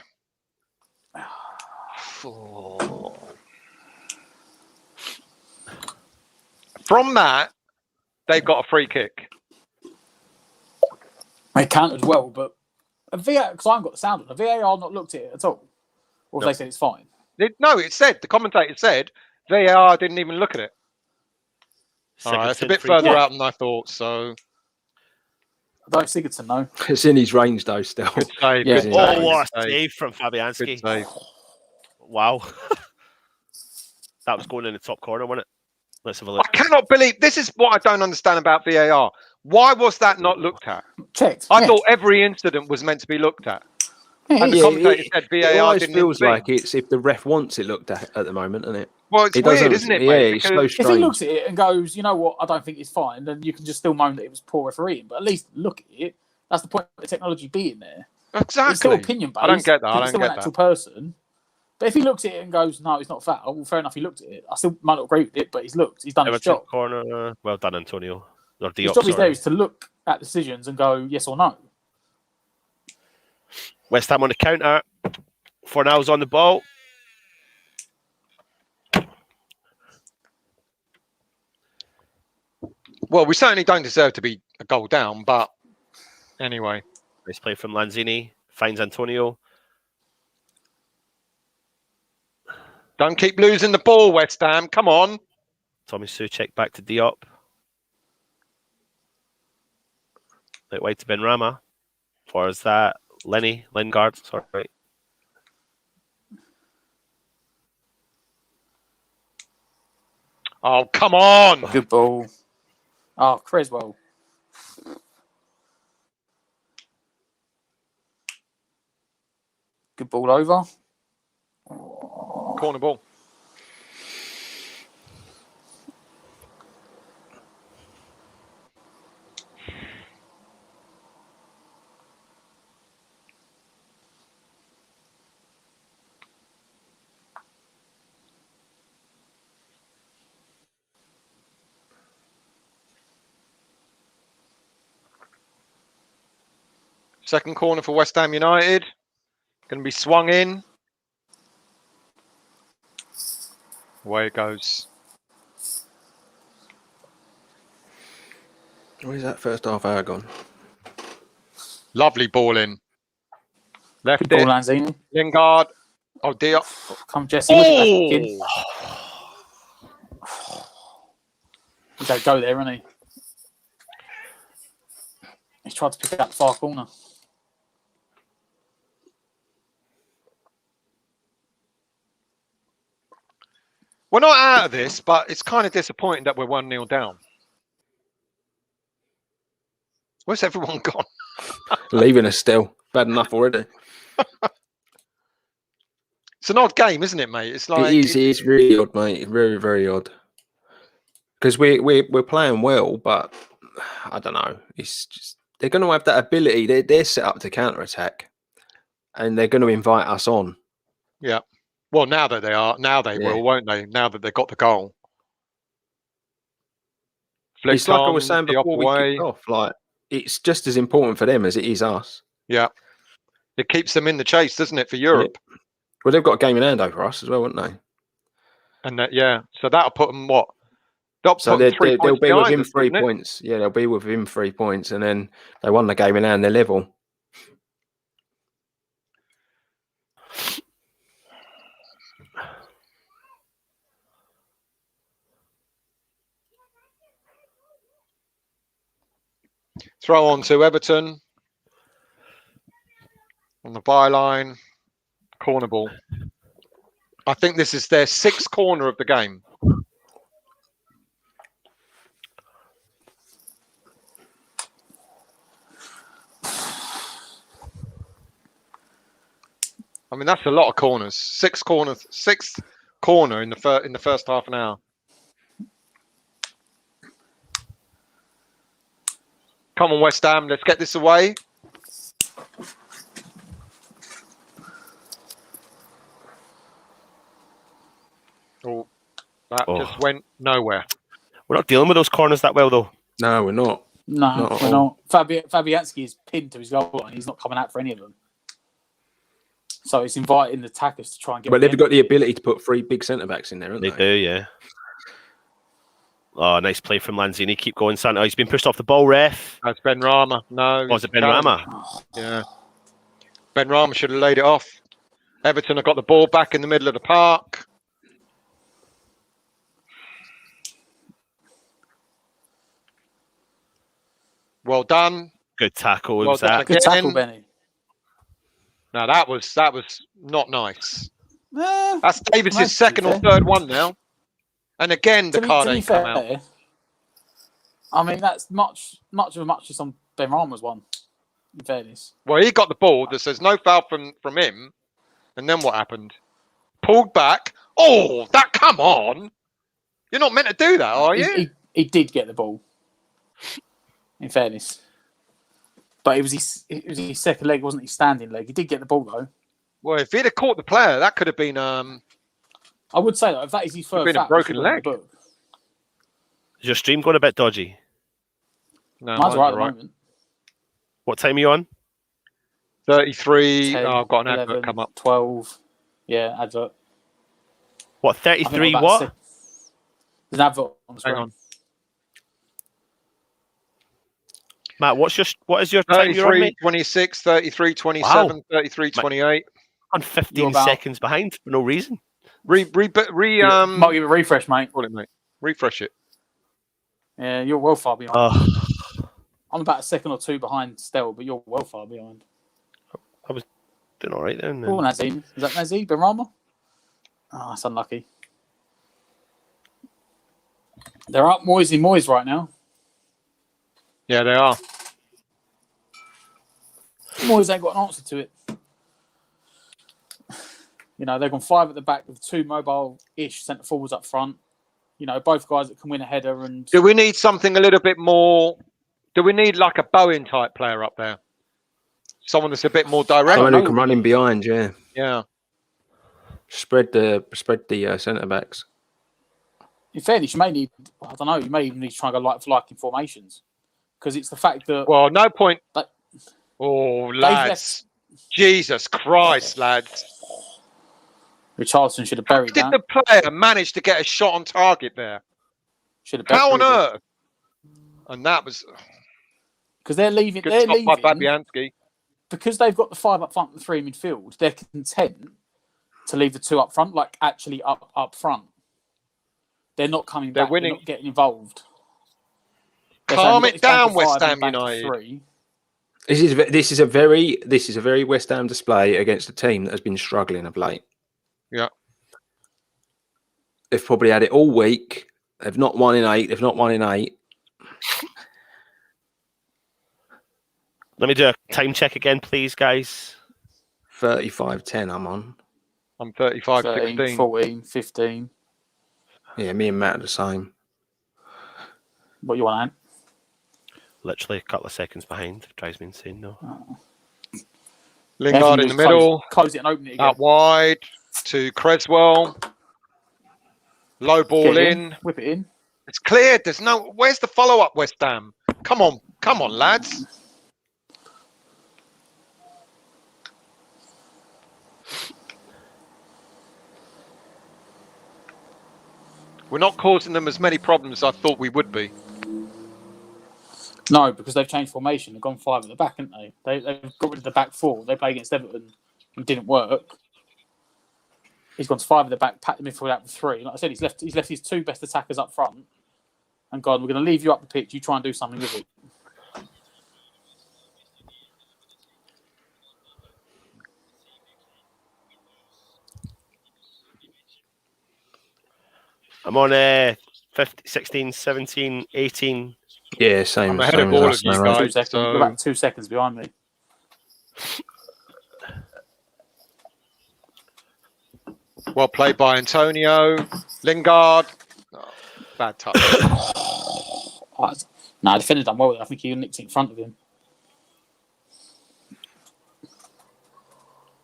From that, they've got a free kick. It counted well, but a VAR, because I haven't got the sound on, the VAR not looked at it at all. Or have No. they said it's fine? No, it said, the commentator said, VAR didn't even look at it. All right, it's a Sigurdsson bit free further kick. out than I thought, so I don't think Sigurdsson, no. it's in his range, though, still. good save. Yeah. Good Oh, save, what a good save, save from good Fabianski. save. Wow. That was going in the top corner, wasn't it? Let's have a look. I cannot believe, this is what I don't understand about VAR. Why was that not looked at? Checked. I yeah. thought every incident was meant to be looked at. Yeah, And the yeah. commentator said It VAR always didn't feels intervene. like it's if the ref wants it looked at the moment, isn't it? Well, it's It weird, doesn't- isn't it, yeah, mate? it's so Because If he strange. looks at it and goes, you know what, I don't think it's fine, then you can just still moan that it was poor refereeing. But at least look at it. That's the point of the technology being there. It's still exactly. opinion based. I don't get that. I He's don't still get an actual that. person. But if he looks at it and goes, no, it's not foul, well, fair enough, he looked at it. I still might not agree with it, but he's looked. He's done his Everton job. corner. Well done, Antonio. Or His Diop, job is there sorry. is to look at decisions and go yes or no. West Ham on the counter. Fornal's on the ball. Well, we certainly don't deserve to be a goal down, but anyway. Nice play from Lanzini. Finds Antonio. Don't keep losing the ball, West Ham. Come on. Tommy Soucek back to Diop. Out wide to Benrahma. Or is that Lingard? Sorry. Oh, come on. Good ball. Oh, Creswell. Good ball over. Corner ball. Second corner for West Ham United. Going to be swung in. Away it goes. Where's that first half hour gone? Lovely ball in. Left Good ball, it. Lanzini. Lingard. Oh, dear. Come, Jesse. With it Oh! back in. He's got to go there, isn't he? He's tried to pick up the far corner. We're not out of this, but it's kind of disappointing that we're 1-0 down. Where's everyone gone? Leaving us still. Bad enough already. It's an odd game, isn't it, mate? It's like It's really odd, mate. Very, very odd. Because we're playing well, but I don't know. It's just they're going to have that ability. They're set up to counter attack, and they're going to invite us on. Yeah. Well, now that they are, now they will, won't they? Now that they've got the goal. It's like I was saying before we kicked off. Like it's just as important for them as it is us. Yeah. It keeps them in the chase, doesn't it, for Europe? Yeah. Well, they've got a game in hand over us as well, won't they? And that, so that'll put them what? They'll be within 3 points. Yeah, they'll be within 3 points, and then they won the game in hand. They're level. Throw on to Everton on the byline, corner ball. I think this is their 6th corner of the game. I mean, that's a lot of corners. 6 corners, 6th corner in the first half an hour. Come on, West Ham, let's get this away. Oh, that just went nowhere. We're not dealing with those corners that well, though. No, we're not. No, we're not. Fabianski is pinned to his goal and he's not coming out for any of them. So it's inviting the attackers to try and get. But they've got the ability to put 3 big centre backs in there, haven't they? They do, yeah. Oh, nice play from Lanzini. Keep going, Santa. He's been pushed off the ball, ref. That's Benrahma. No. Was it Benrahma? Yeah. Benrahma should have laid it off. Everton have got the ball back in the middle of the park. Well done. Good tackle. Well done Good tackle, again. Benny. No, that was not nice. Eh, That's Davis' second or third one now. And again, the card ain't come out. I mean, that's much of a muchness on Benrahma's one, in fairness. Well, he got the ball. There's no foul from him. And then what happened? Pulled back. Oh, come on. You're not meant to do that, are you? He did get the ball, in fairness. But it was his second leg, wasn't his standing leg. He did get the ball, though. Well, if he'd have caught the player, that could have been... I would say, though, if that is his first been a broken leg. Is your stream going a bit dodgy? No, mine's right at the moment. What time are you on? 33. 10, I've got an 11, advert come up. 12. Yeah, advert. What, 33 what? There's an advert on the screen. Hang on. Matt, what is your time you're on, 33, mate? 26, 33, 27, Wow. 33, 28. I'm 15 seconds behind for no reason. Might give it a refresh, mate. Call it, mate. Refresh it. Yeah, you're well far behind. I'm about a second or two behind still, but you're well far behind. I was doing all right then. Oh, Nazim. Is that Nazim Benrahma? Oh, that's unlucky. They're up Moyes right now. Yeah, they are. Moyes ain't got an answer to it. You know, they've gone 5 at the back with 2 mobile-ish centre forwards up front. You know, both guys that can win a header. And do we need something a little bit more? Do we need like a Bowen type player up there? Someone that's a bit more direct. Someone who can run in behind, yeah. Yeah. Spread the centre backs. In fairness, you may need. I don't know. You may even need to try and go like for like in formations, because it's the fact that. Well, no point. That, oh, lads! Jesus Christ, lads! Richarlison should have buried that. Did the player manage to get a shot on target there? Should have buried How on earth? And that was because they're leaving. Good They're stop leaving by Fabianski. Because they've got the 5 up front and 3 in midfield. They're content to leave the 2 up front, like actually up front. They're not coming back. Winning. They're not getting involved. Calm it down, West Ham United. This is a very West Ham display against a team that has been struggling of late. Yeah, they've probably had it all week. They've not won in 8. Let me do a time check again, please, guys. 35-10 I'm on. I'm 35-16. 13, 14, 15. Yeah, me and Matt are the same. What you want, Ant? Literally a couple of seconds behind. Drives me insane, though. Oh. Lingard in the middle. Close it and open it again. Out wide to Creswell. Low ball in. Whip it in. It's cleared. There's no. Where's the follow-up, West Ham? Come on, lads. We're not causing them as many problems as I thought we would be. No, because they've changed formation. They've gone 5 at the back, haven't they? They've got rid of the back 4. They played against Everton and didn't work. He's gone to 5 at the back, packed the midfield out with 3. Like I said, he's left his 2 best attackers up front and gone, we're going to leave you up the pitch. You try and do something with it. I'm on 15, 16, 17, 18. Yeah, same. I'm ahead of all of you guys. 2 seconds. You're about 2 seconds behind me. Well played by Antonio. Lingard. Oh, bad touch. No, defender done well with it. I think he nicked it in front of him.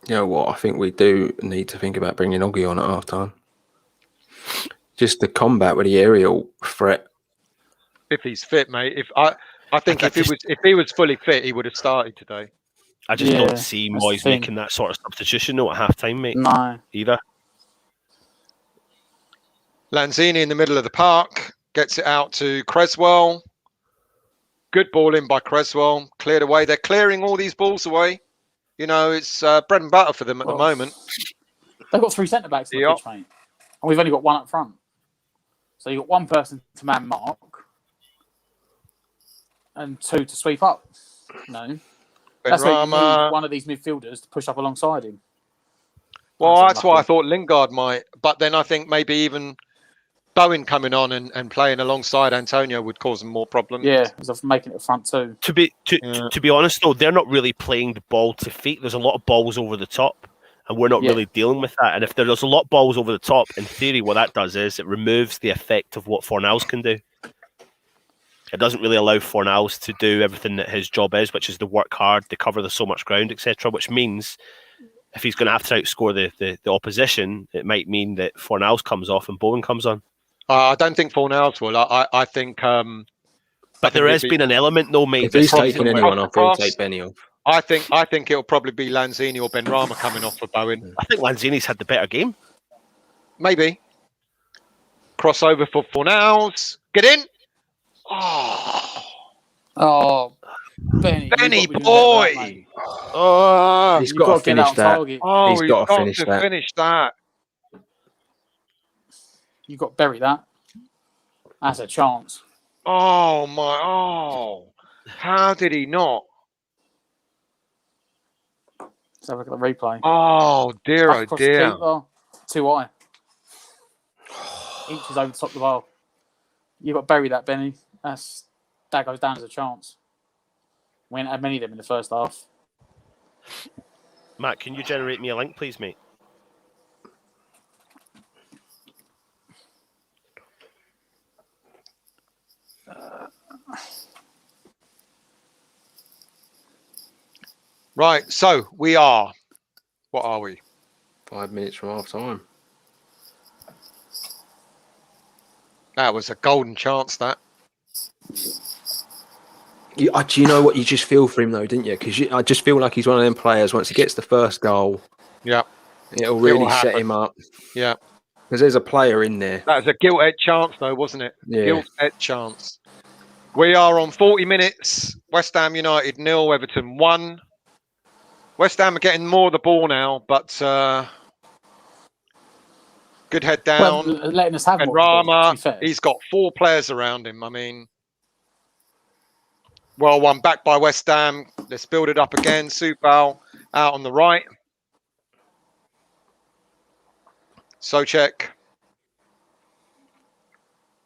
You know what? I think we do need to think about bringing Oggy on at half time. Just the combat with the aerial threat. If he's fit, mate. I think if he was fully fit, he would have started today. I just don't see Moyes making that sort of substitution at half time, mate. No. Either. Lanzini in the middle of the park gets it out to Creswell. Good ball in by Creswell. Cleared away. They're clearing all these balls away. You know, it's bread and butter for them at the moment. They've got 3 centre backs on the pitch, mate. And we've only got 1 up front. So you've got 1 person to man mark and 2 to sweep up. No. That's why you need one of these midfielders to push up alongside him. Well, that's why I thought Lingard might. But then I think maybe even Bowen coming on and playing alongside Antonio would cause them more problems. Yeah, because of making it a front 2. To be honest, though, they're not really playing the ball to feet. There's a lot of balls over the top. And we're not really dealing with that. And if there's a lot of balls over the top, in theory, what that does is it removes the effect of what Fornals can do. It doesn't really allow Fornals to do everything that his job is, which is to work hard, to cover so much ground, etc. Which means if he's going to have to outscore the opposition, it might mean that Fornals comes off and Bowen comes on. I don't think Fornals will. I think... but there has been an element, though, mate. If he's taking anyone off, he'll take Benny off. I think it'll probably be Lanzini or Benrahma coming off for Bowen. I think Lanzini's had the better game. Maybe. Crossover for Fornals. Get in. Oh. Benny, Benny you've got to be doing better than that, boy. mate. Oh, He's You've got got to to get finish out on that. target. He's got to finish that. finish that. You've got to bury that. That's a chance. Oh my! Oh, how did he not? Let's have a look at the replay. Oh dear! Back Oh across dear! the keeper, too high. Inches over the top of the bar. You've got to bury that, Benny. That goes down as a chance. We ain't had many of them in the first half. Matt, can you generate me a link, please, mate? Right. So we are. What are we? 5 minutes from half time. That was a golden chance. That. Do you know what you just feel for him though, didn't you? Because I just feel like he's one of them players. Once he gets the first goal, Yeah. it'll really set happen. him up. Yeah. Because there's a player in there. That was a gilt-edged chance, though, wasn't it? Yeah. Gilt-edged chance. We are on 40 minutes. West Ham United 0, Everton 1. West Ham are getting more of the ball now, but good head down. Well, letting us have And more of the ball, to Rama, be fair. he's got 4 players around him. I mean, well, one back by West Ham. Let's build it up again. Supal out on the right. Socek.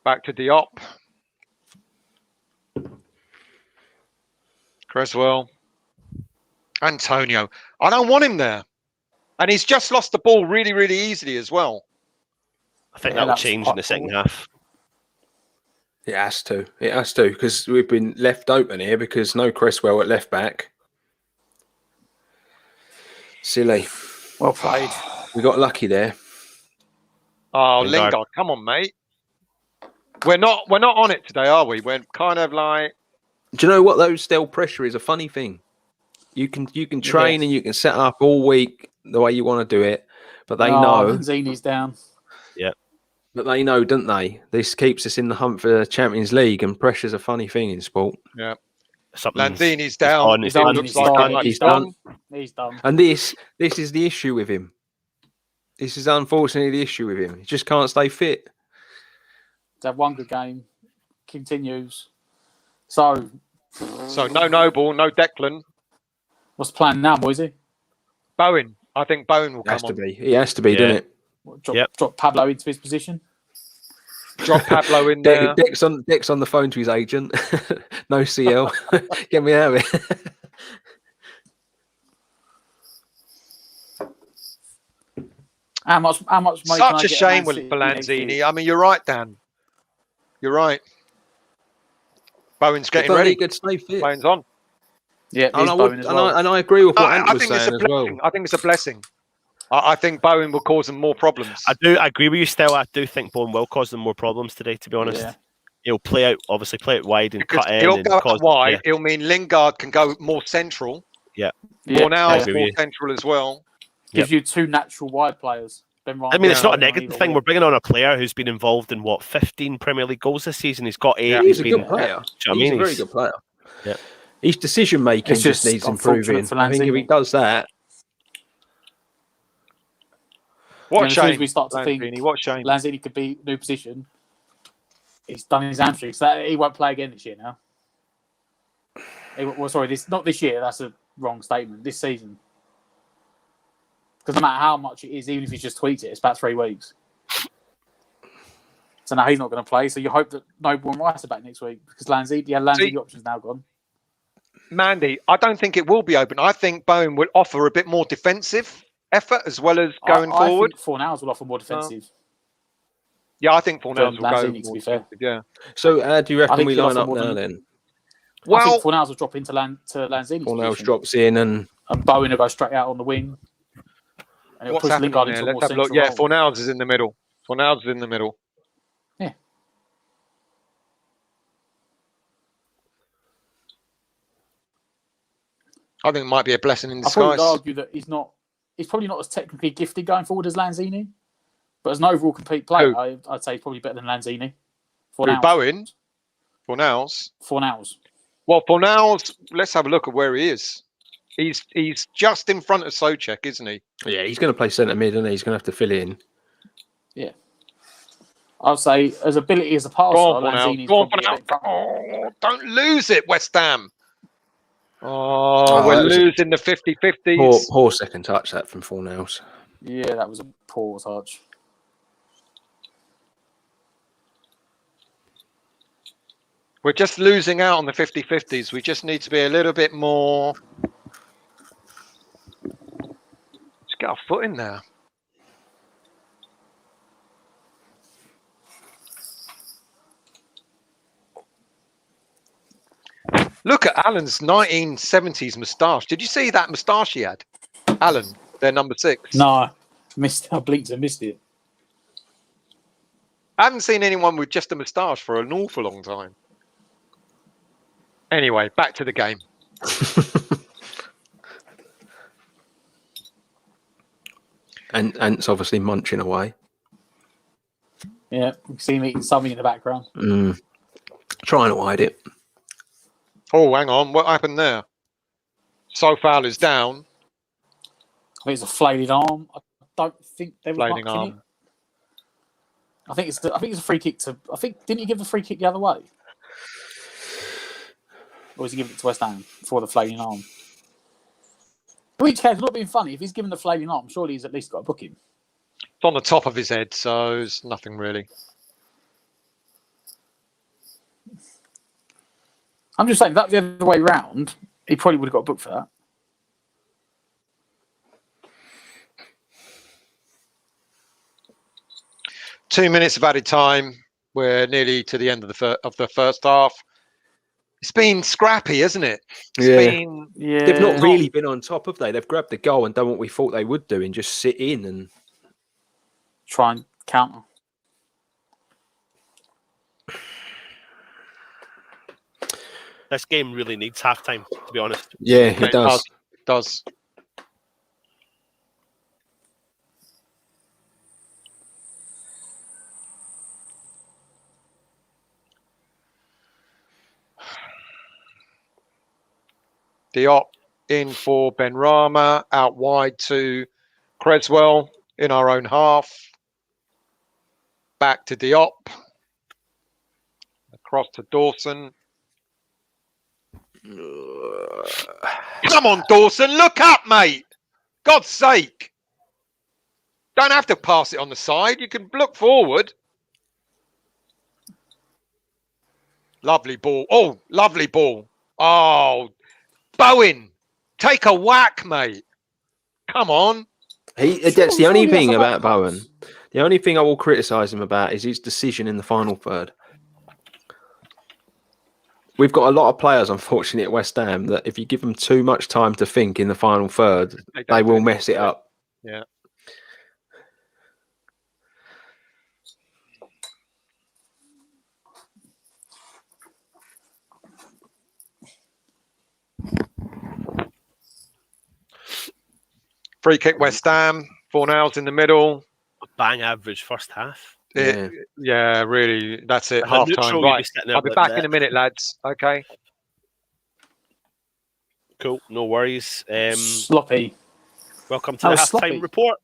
Back to Diop. Creswell. Antonio. I don't want him there. And he's just lost the ball really, really easily as well. I think Yeah, that'll that's change in quite the second cool. half. It has to. It has to because we've been left open here because no Cresswell at left back. Silly. Well played. We got lucky there. Oh, Lingard. Lingard, come on, mate. We're not on it today, are we? We're kind of like Do you know what though? Still pressure is a funny thing. You can train and you can set up all week the way you want to do it, but they know. Lanzini's down. But they know, don't they? This keeps us in the hunt for the Champions League, and pressure's a funny thing in sport. yeah. Something's Lanzini's down. on, It he's done, looks he's like done, he's he's done. He's done. And this is the issue with him. This is unfortunately the issue with him. He just can't stay fit. To have one good game, continues. So, So no Noble, no Declan. what's the plan now, Moyes? Bowen. I think Bowen will He has come to on. be. He has to be, doesn't it? Drop Pablo into his position. Drop Pablo in there. Dick's on the phone to his agent. No CL. Get me out of it. How much money can I Such a get shame Man with City Lanzini. I mean, you're right, Dan. You're right. Bowen's getting But ready. he could stay fit. Bowen's on. Yeah, And he's Bowen as well. I agree with what Ant I was think it's a saying as well. blessing. I think it's a blessing. I think Bowen will cause them more problems. I do agree with you still. I do think Bowen will cause them more problems today, to be honest. Yeah. He'll play out wide and Because cut in. he'll and go cause out wide. Yeah. It'll mean Lingard can go more central. Yeah. More now, I agree with more you. central as well. Gives you 2 natural wide players. Ben Ryan, I mean, it's Ben not a Ryan, negative either thing. way. We're bringing on a player who's been involved in 15 Premier League goals this season. He's got 8. Yeah. He's a been, good player. Do you know what I He's mean? a very good player. Yeah. His decision making It's just just needs unfortunate improving. for I think if Lanzini. he does that, What And as soon shame. as we start to think Lanzini, what shame. Lanzini could be new position, he's done his hamstring, so he won't play again this year now. Not this year. That's a wrong statement. This season, because no matter how much it is, even if he just tweets it, it's about 3 weeks. So now he's not going to play. So you hope that Noble and Rice are back next week because Lanzini option's now gone. Mandy, I don't think it will be open. I think Bowen will offer a bit more defensive effort as well as going forward. I think Fornals will offer more defensive. Yeah, I think Fornals will go. Lanzini, to more be fair. defensive, yeah. so do you I reckon think we he'll line offer up more now than- then? I Well, think Fornals will drop into Lanzini's Fornals position. drops in and Bowen will go straight out on the wing. And it'll what's push happening Lingard there? into a Let's more have a look. central Yeah, role. Fornals is in the middle. Fornals is in the middle. Yeah. I think it might be a blessing in I probably disguise. would argue that he's probably not as technically gifted going forward as Lanzini, but as an overall complete player, Who? I'd say he's probably better than Lanzini. Who, Bowen? Fornals. Fornals. Well, for now, let's have a look at where he is. He's just in front of Souček, isn't he? Yeah, he's going to play centre mid, and he's going to have to fill in. Yeah. I'll say, as ability as a passer, Go on, Lanzini's Go on, probably a bit front. Oh, don't lose it, West Ham. Oh, we're losing the 50-50s. Poor second touch that from Fornals. Yeah, that was a poor touch. We're just losing out on the 50-50s. We just need to be a little bit more. Let's get our foot in there. Look at Alan's 1970s moustache. Did you see that moustache he had? Alan, their number 6. No, missed. I blinked and missed it. I haven't seen anyone with just a moustache for an awful long time. Anyway, back to the game. and it's obviously munching away. Yeah, we can see him eating something in the background. Trying to hide it. Oh, hang on. What happened there? Sofal is down. I think it's a flailed arm. I don't think they were Flailing much in arm. it. I think it's a free kick to. I think didn't he give the free kick the other way? Or was he giving it to West Ham for the flailing arm? In which case, not being funny, if he's given the flailing arm, surely he's at least got to book him. It's on the top of his head, so it's nothing really. I'm just saying that the other way round, he probably would have got booked for that. Two minutes of added time. We're nearly to the end of the first half. It's been scrappy, hasn't it? They've not really been on top, have they? They've grabbed the goal and done what we thought they would do and just sit in and try and counter. This game really needs halftime, to be honest. Yeah, it does. It does. Diop in for Benrahma, out wide to Creswell in our own half. Back to Diop. Across to Dawson. Come on, Dawson, look up, mate. God's sake. Don't have to pass it on the side. You can look forward. Lovely ball. Oh, lovely ball. Oh, Bowen, take a whack, mate. Come on. That's the only thing about Bowen. The only thing I will criticise him about is his decision in the final third. We've got a lot of players, unfortunately, at West Ham that if you give them too much time to think in the final third, they will mess it up. Yeah. Free kick West Ham, Fornals in the middle. Bang average first half. Yeah, really. That's it. Half time. Right. I'll be back in a minute, lads. Okay. Cool. No worries. Sloppy. Welcome to the halftime report.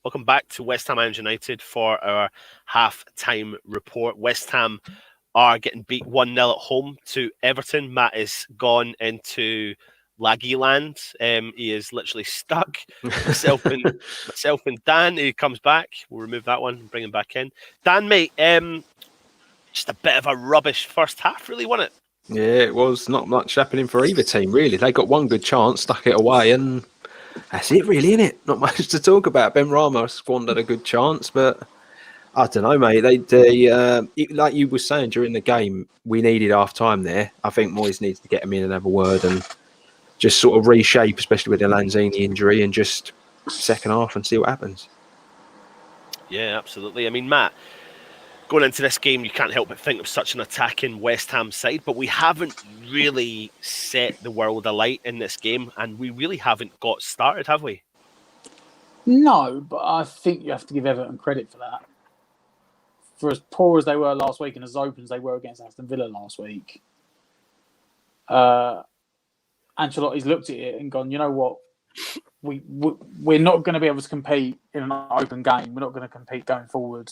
Welcome back to West Ham United for our half-time report. West Ham are getting beat 1-0 at home to Everton. Matt is gone into laggy land. He is literally stuck. Myself and Dan, he comes back. We'll remove that one and bring him back in. Dan, mate, just a bit of a rubbish first half, really, wasn't it? Yeah, it was. Not much happening for either team, really. They got one good chance, stuck it away, and that's it, really, isn't it? Not much to talk about. Benrahma squandered a good chance, but I don't know, mate. Like you were saying during the game, we needed half time there. I think Moyes needs to get him in and have a word and just sort of reshape, especially with the Lanzini injury, and just second half and see what happens. Yeah, absolutely. I mean, Matt, going into this game, you can't help but think of such an attacking West Ham side, but we haven't really set the world alight in this game, and we really haven't got started, have we? No, but I think you have to give Everton credit for that. For as poor as they were last week and as open as they were against Aston Villa last week, Ancelotti's looked at it and gone, you know what? We're not going to be able to compete in an open game. We're not going to compete going forward.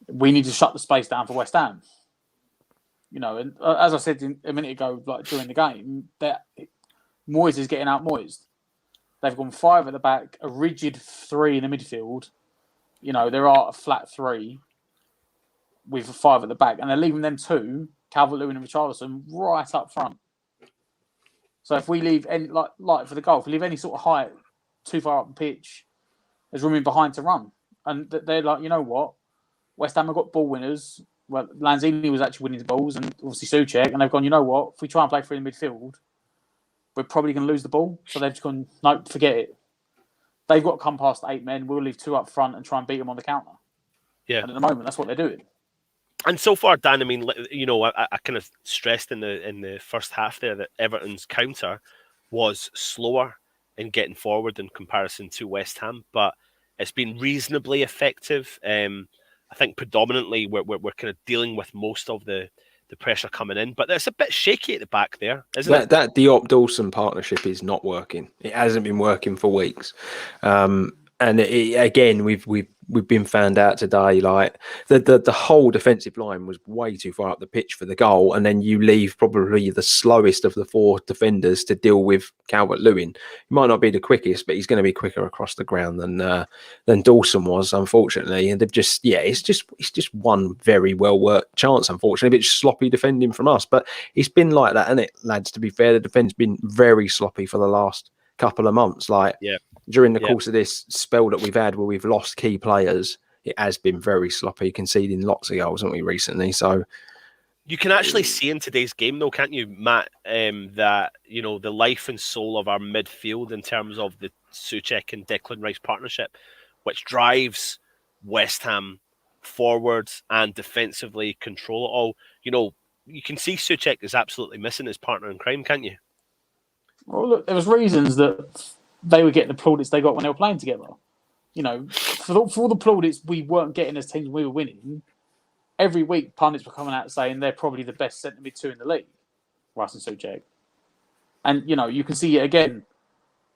We need to shut the space down for West Ham. You know, and as I said a minute ago, like during the game, that Moyes is getting out Moyes. They've gone 5 at the back, a rigid 3 in the midfield. You know, there are a flat 3 with 5 at the back, and they're leaving them 2, Calvert-Lewin and Richarlison, right up front. So if we leave any like for the goal, if we leave any sort of height too far up the pitch, there's room in behind to run. And they're like, you know what? West Ham have got ball winners. Well, Lanzini was actually winning the balls, and obviously Souček, and they've gone, you know what? If we try and play through the midfield, we're probably going to lose the ball. So they've just gone, no, forget it. They've got to come past 8 men. We'll leave 2 up front and try and beat them on the counter. Yeah. And at the moment, that's what they're doing. And so far, Dan, I mean, you know, I kind of stressed in the first half there that Everton's counter was slower in getting forward in comparison to West Ham, but it's been reasonably effective. I think predominantly we're kind of dealing with most of the pressure coming in, but it's a bit shaky at the back there, isn't it? That Diop-Dawson partnership is not working. It hasn't been working for weeks. And again, we've been found out today. Like the whole defensive line was way too far up the pitch for the goal, and then you leave probably the slowest of the 4 defenders to deal with Calvert-Lewin. He might not be the quickest, but he's going to be quicker across the ground than Dawson was, unfortunately. And they've just it's just one very well worked chance, unfortunately. A bit sloppy defending from us, but it's been like that, hasn't it, lads? To be fair, the defense been very sloppy for the last couple of months. During the course of this spell that we've had where we've lost key players, it has been very sloppy, conceding lots of goals, haven't we, recently? So you can actually see in today's game, though, can't you, Matt, that, you know, the life and soul of our midfield in terms of the Souček and Declan Rice partnership, which drives West Ham forwards and defensively control it all. You know, you can see Souček is absolutely missing his partner in crime, can't you? Well, look, there was reasons that they were getting the plaudits they got when they were playing together. You know, for all the plaudits we weren't getting as teams we were winning, every week pundits were coming out saying they're probably the best centre mid 2 in the league, Rice and Souček. And, you know, you can see it again.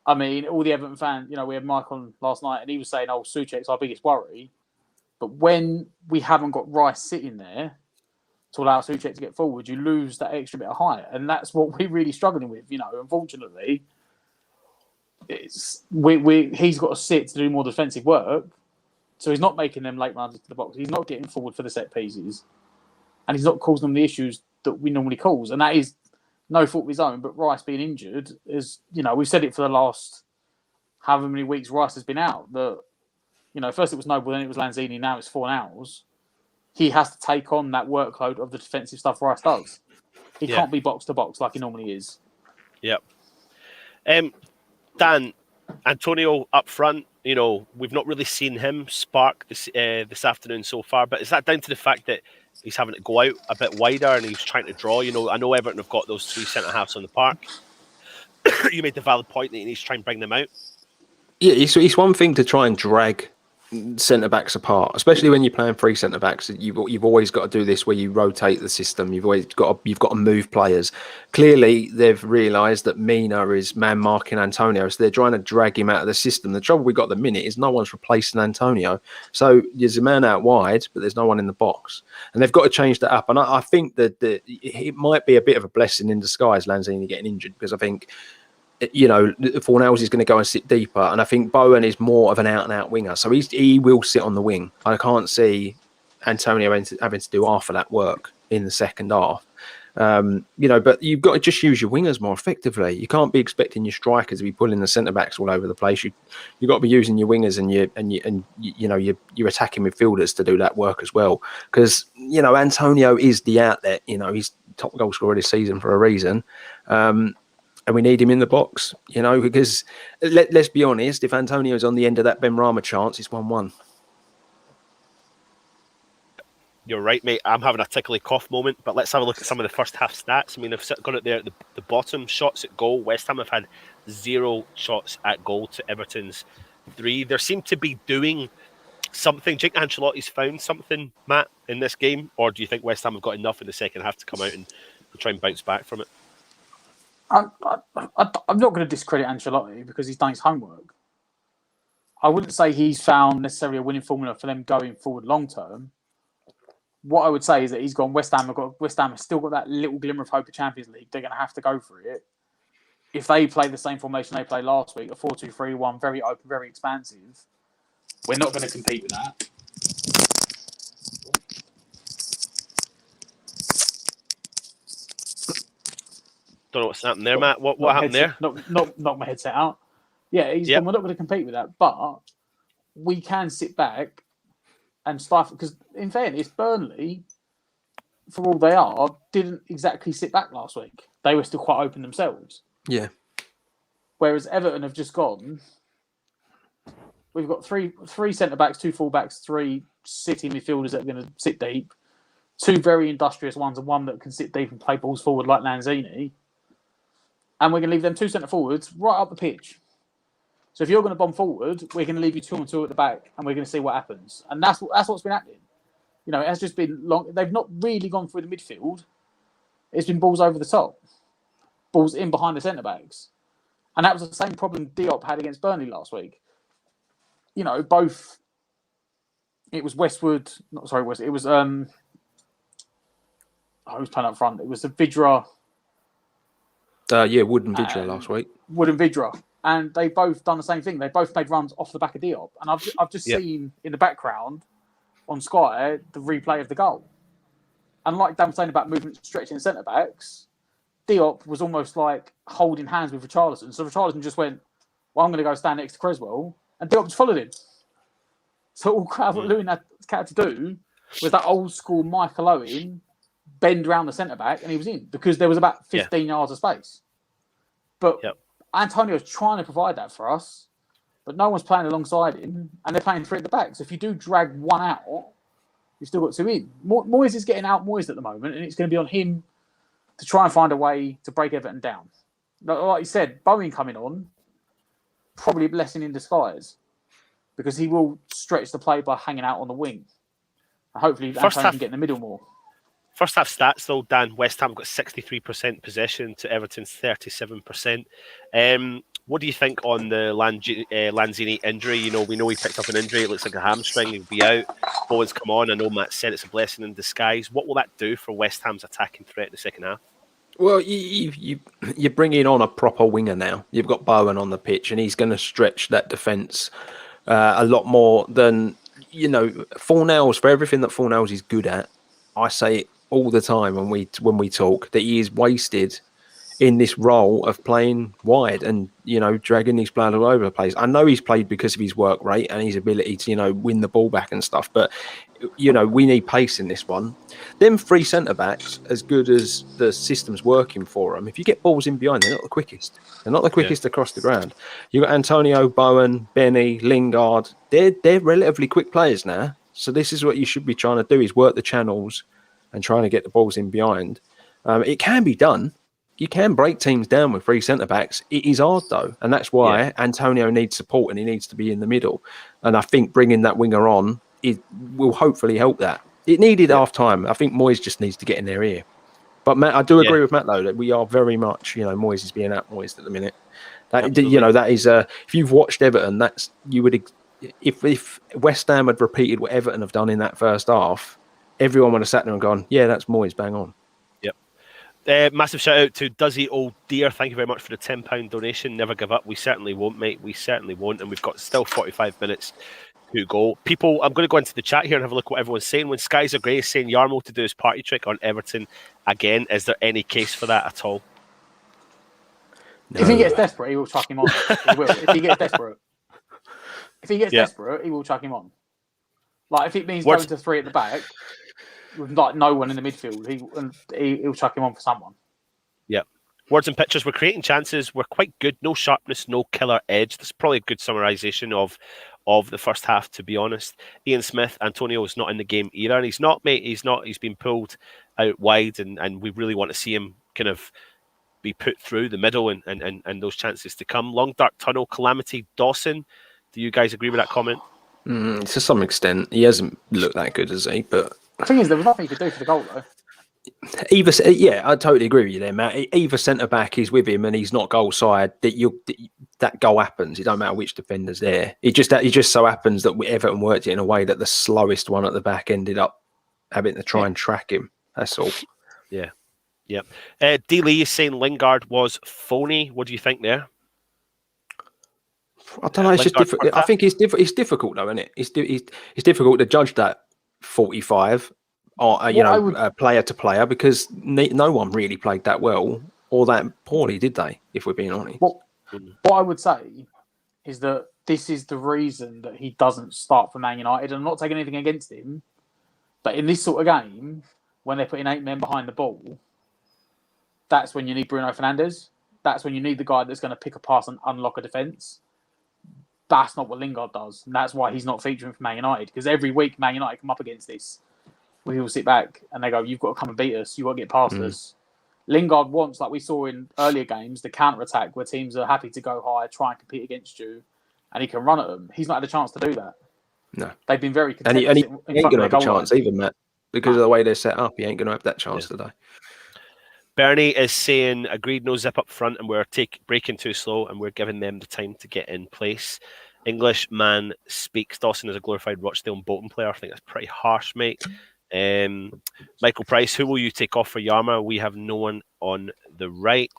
I mean, all the Everton fans, you know, we had Mike on last night and he was saying, oh, Souček's our biggest worry. But when we haven't got Rice sitting there to allow Souček to get forward, you lose that extra bit of height. And that's what we're really struggling with, you know, unfortunately. He's got to sit to do more defensive work, so he's not making them late runs into the box. He's not getting forward for the set pieces, and he's not causing them the issues that we normally cause. And that is no fault of his own. But Rice being injured is, you know, we've said it for the last however many weeks Rice has been out. That, you know, first it was Noble, then it was Lanzini, now it's Fornals. He has to take on that workload of the defensive stuff Rice does. He can't be box to box like he normally is. Yep. Dan, Antonio up front, you know, we've not really seen him spark this afternoon so far, but is that down to the fact that he's having to go out a bit wider and he's trying to draw? You know, I know Everton have got those 3 centre-halves on the park. You made the valid point that he needs to try and bring them out. Yeah, it's one thing to try and drag centre-backs apart, especially when you're playing 3 centre-backs. You've always got to do this where you rotate the system. You've got to move players. Clearly, they've realised that Mina is man-marking Antonio, so they're trying to drag him out of the system. The trouble we got at the minute is no one's replacing Antonio. So there's a man out wide, but there's no one in the box. And they've got to change that up. And I think that it might be a bit of a blessing in disguise, Lanzini getting injured, because I think, you know, Fornals is going to go and sit deeper, and I think Bowen is more of an out-and-out winger, so he will sit on the wing. I can't see Antonio having to do half of that work in the second half. You know, but you've got to just use your wingers more effectively. You can't be expecting your strikers to be pulling the centre backs all over the place. You've got to be using your wingers and your attacking midfielders to do that work as well. Because, you know, Antonio is the outlet. You know, he's top goal scorer this season for a reason. And we need him in the box, you know, because let's be honest, if Antonio's on the end of that Benrahma chance, it's 1-1. You're right, mate. I'm having a tickly cough moment, but let's have a look at some of the first half stats. I mean, I've got it there at the bottom. Shots at goal. West Ham have had 0 shots at goal to Everton's 3. There seemed to be doing something. Do you think Ancelotti's found something, Matt, in this game? Or do you think West Ham have got enough in the second half to come out and try and bounce back from it? I'm not going to discredit Ancelotti because he's done his homework. I wouldn't say he's found necessarily a winning formula for them going forward long term. What I would say is that he's gone. West Ham have still got that little glimmer of hope of Champions League. They're going to have to go for it. If they play the same formation they played last week, a 4-2-3-1, very open, very expansive, we're not going to compete with that. Don't know what's happened there, Matt. What happened there? Knock my headset out. Yeah, we're not going to compete with that, but we can sit back and stifle. Because in fairness, Burnley, for all they are, didn't exactly sit back last week. They were still quite open themselves. Yeah. Whereas Everton have just gone. We've got three centre backs, 2 full backs, 3 sitting midfielders that are going to sit deep, 2 very industrious ones, and 1 that can sit deep and play balls forward like Lanzini. And we're going to leave them 2 centre forwards right up the pitch. So if you're going to bomb forward, we're going to leave you 2 and 2 at the back, and we're going to see what happens. And that's what's been happening. You know, it has just been long. They've not really gone through the midfield. It's been balls over the top, balls in behind the centre backs, and that was the same problem Diop had against Burnley last week. You know, both. It was Westwood. Not sorry, West. It was who was playing up front? It was the Vidra. Wood and Vidra last week. Wood and Vidra. And they both done the same thing. They both made runs off the back of Diop. And I've just seen in the background on Sky the replay of the goal. And like Dan was saying about movement stretching centre backs, Diop was almost like holding hands with Richarlison. So Richarlison just went, well, I'm going to go stand next to Creswell. And Diop just followed him. So all Calvert-Lewin had to do was that old school Michael Owen bend around the centre back and he was in because there was about 15 yards of space. But Antonio's trying to provide that for us, but no one's playing alongside him and they're playing 3 at the back. So if you do drag 1 out, you've still got 2 in. Moyes is getting out Moyes at the moment and it's going to be on him to try and find a way to break Everton down. Like you said, Bowen coming on, probably a blessing in disguise because he will stretch the play by hanging out on the wing. And hopefully Antonio can get in the middle more. First half stats, though, Dan. West Ham got 63% possession to Everton's 37%. What do you think on the Lanzini injury? You know, we know he picked up an injury. It looks like a hamstring. He'll be out. Bowen's come on. I know Matt said it's a blessing in disguise. What will that do for West Ham's attacking threat in the second half? Well, you're bringing on a proper winger now. You've got Bowen on the pitch, and he's going to stretch that defence a lot more than, you know, Fornells, for everything that Fornells is good at. I say it all the time when we talk that he is wasted in this role of playing wide and, you know, dragging these players all over the place. I know he's played because of his work rate and his ability to, you know, win the ball back and stuff, but, you know, we need pace in this one. Them 3 centre-backs, as good as the system's working for them, if you get balls in behind, they're not the quickest. They're not the quickest across the ground. You've got Antonio, Bowen, Benny, Lingard. They're relatively quick players now. So this is what you should be trying to do, is work the channels and trying to get the balls in behind. It can be done. You can break teams down with 3 centre-backs. It is hard, though, and that's why Antonio needs support and he needs to be in the middle. And I think bringing that winger on will hopefully help that. It needed half-time. I think Moyes just needs to get in their ear. But, Matt, I do agree with Matt, though, that we are very much, you know, Moyes is being out Moyes at the minute. That, you know, that is, if you've watched Everton, that's, you would, if West Ham had repeated what Everton have done in that first half, everyone would have sat there and gone, yeah, that's Moyes, bang on. Massive shout out to Duzzy Old Dear. Thank you very much for the £10 donation. Never give up. We certainly won't, mate. We certainly won't. And we've got still 45 minutes to go. People, I'm going to go into the chat here and have a look at what everyone's saying. When Skies Are Grey is saying Yarmo to do his party trick on Everton again, is there any case for that at all? No. If he gets desperate, he will chuck him on. He will. If he gets desperate. Desperate, he will chuck him on. Like, if it means going to 3 at the back, with like no one in the midfield, he'll chuck him on for someone. Yeah. Words and pictures. We're creating chances. We're quite good. No sharpness, no killer edge. That's probably a good summarisation of the first half, to be honest. Ian Smith, Antonio is not in the game either. And he's not, mate. He's not. He's been pulled out wide and we really want to see him kind of be put through the middle and those chances to come. Long Dark Tunnel, Calamity Dawson. Do you guys agree with that comment? To some extent, he hasn't looked that good, has he? But The thing is, there was nothing he could do for the goal, though. I totally agree with you there, Matt. Either centre back is with him and he's not goal side. That goal happens. It don't matter which defender's there. It just so happens that Everton worked it in a way that the slowest one at the back ended up having to try and track him. That's all. Yeah. D. Lee is saying Lingard was phony. What do you think there? I don't know. It's just difficult. I think it's difficult though, isn't it? It's difficult to judge that 45, player to player, because no one really played that well or that poorly, did they? If we're being honest. What I would say is that this is the reason that he doesn't start for Man United. I'm not taking anything against him, but in this sort of game, when they're putting 8 men behind the ball, that's when you need Bruno Fernandes. That's when you need the guy that's going to pick a pass and unlock a defence. That's not what Lingard does. And that's why he's not featuring for Man United. Because every week Man United come up against this, where he'll sit back and they go, you've got to come and beat us. You've got to get past us. Lingard wants, like we saw in earlier games, the counter-attack where teams are happy to go high, try and compete against you, and he can run at them. He's not had a chance to do that. No. They've been very content. And he ain't going to have a chance either, Matt. Because of the way they're set up, he ain't going to have that chance today. Bernie is saying, agreed, no zip up front, and we're breaking too slow, and we're giving them the time to get in place. English man speaks. Dawson is a glorified Rochdale and Bolton player. I think that's pretty harsh, mate. Michael Price, who will you take off for Yarma? We have no one on the right.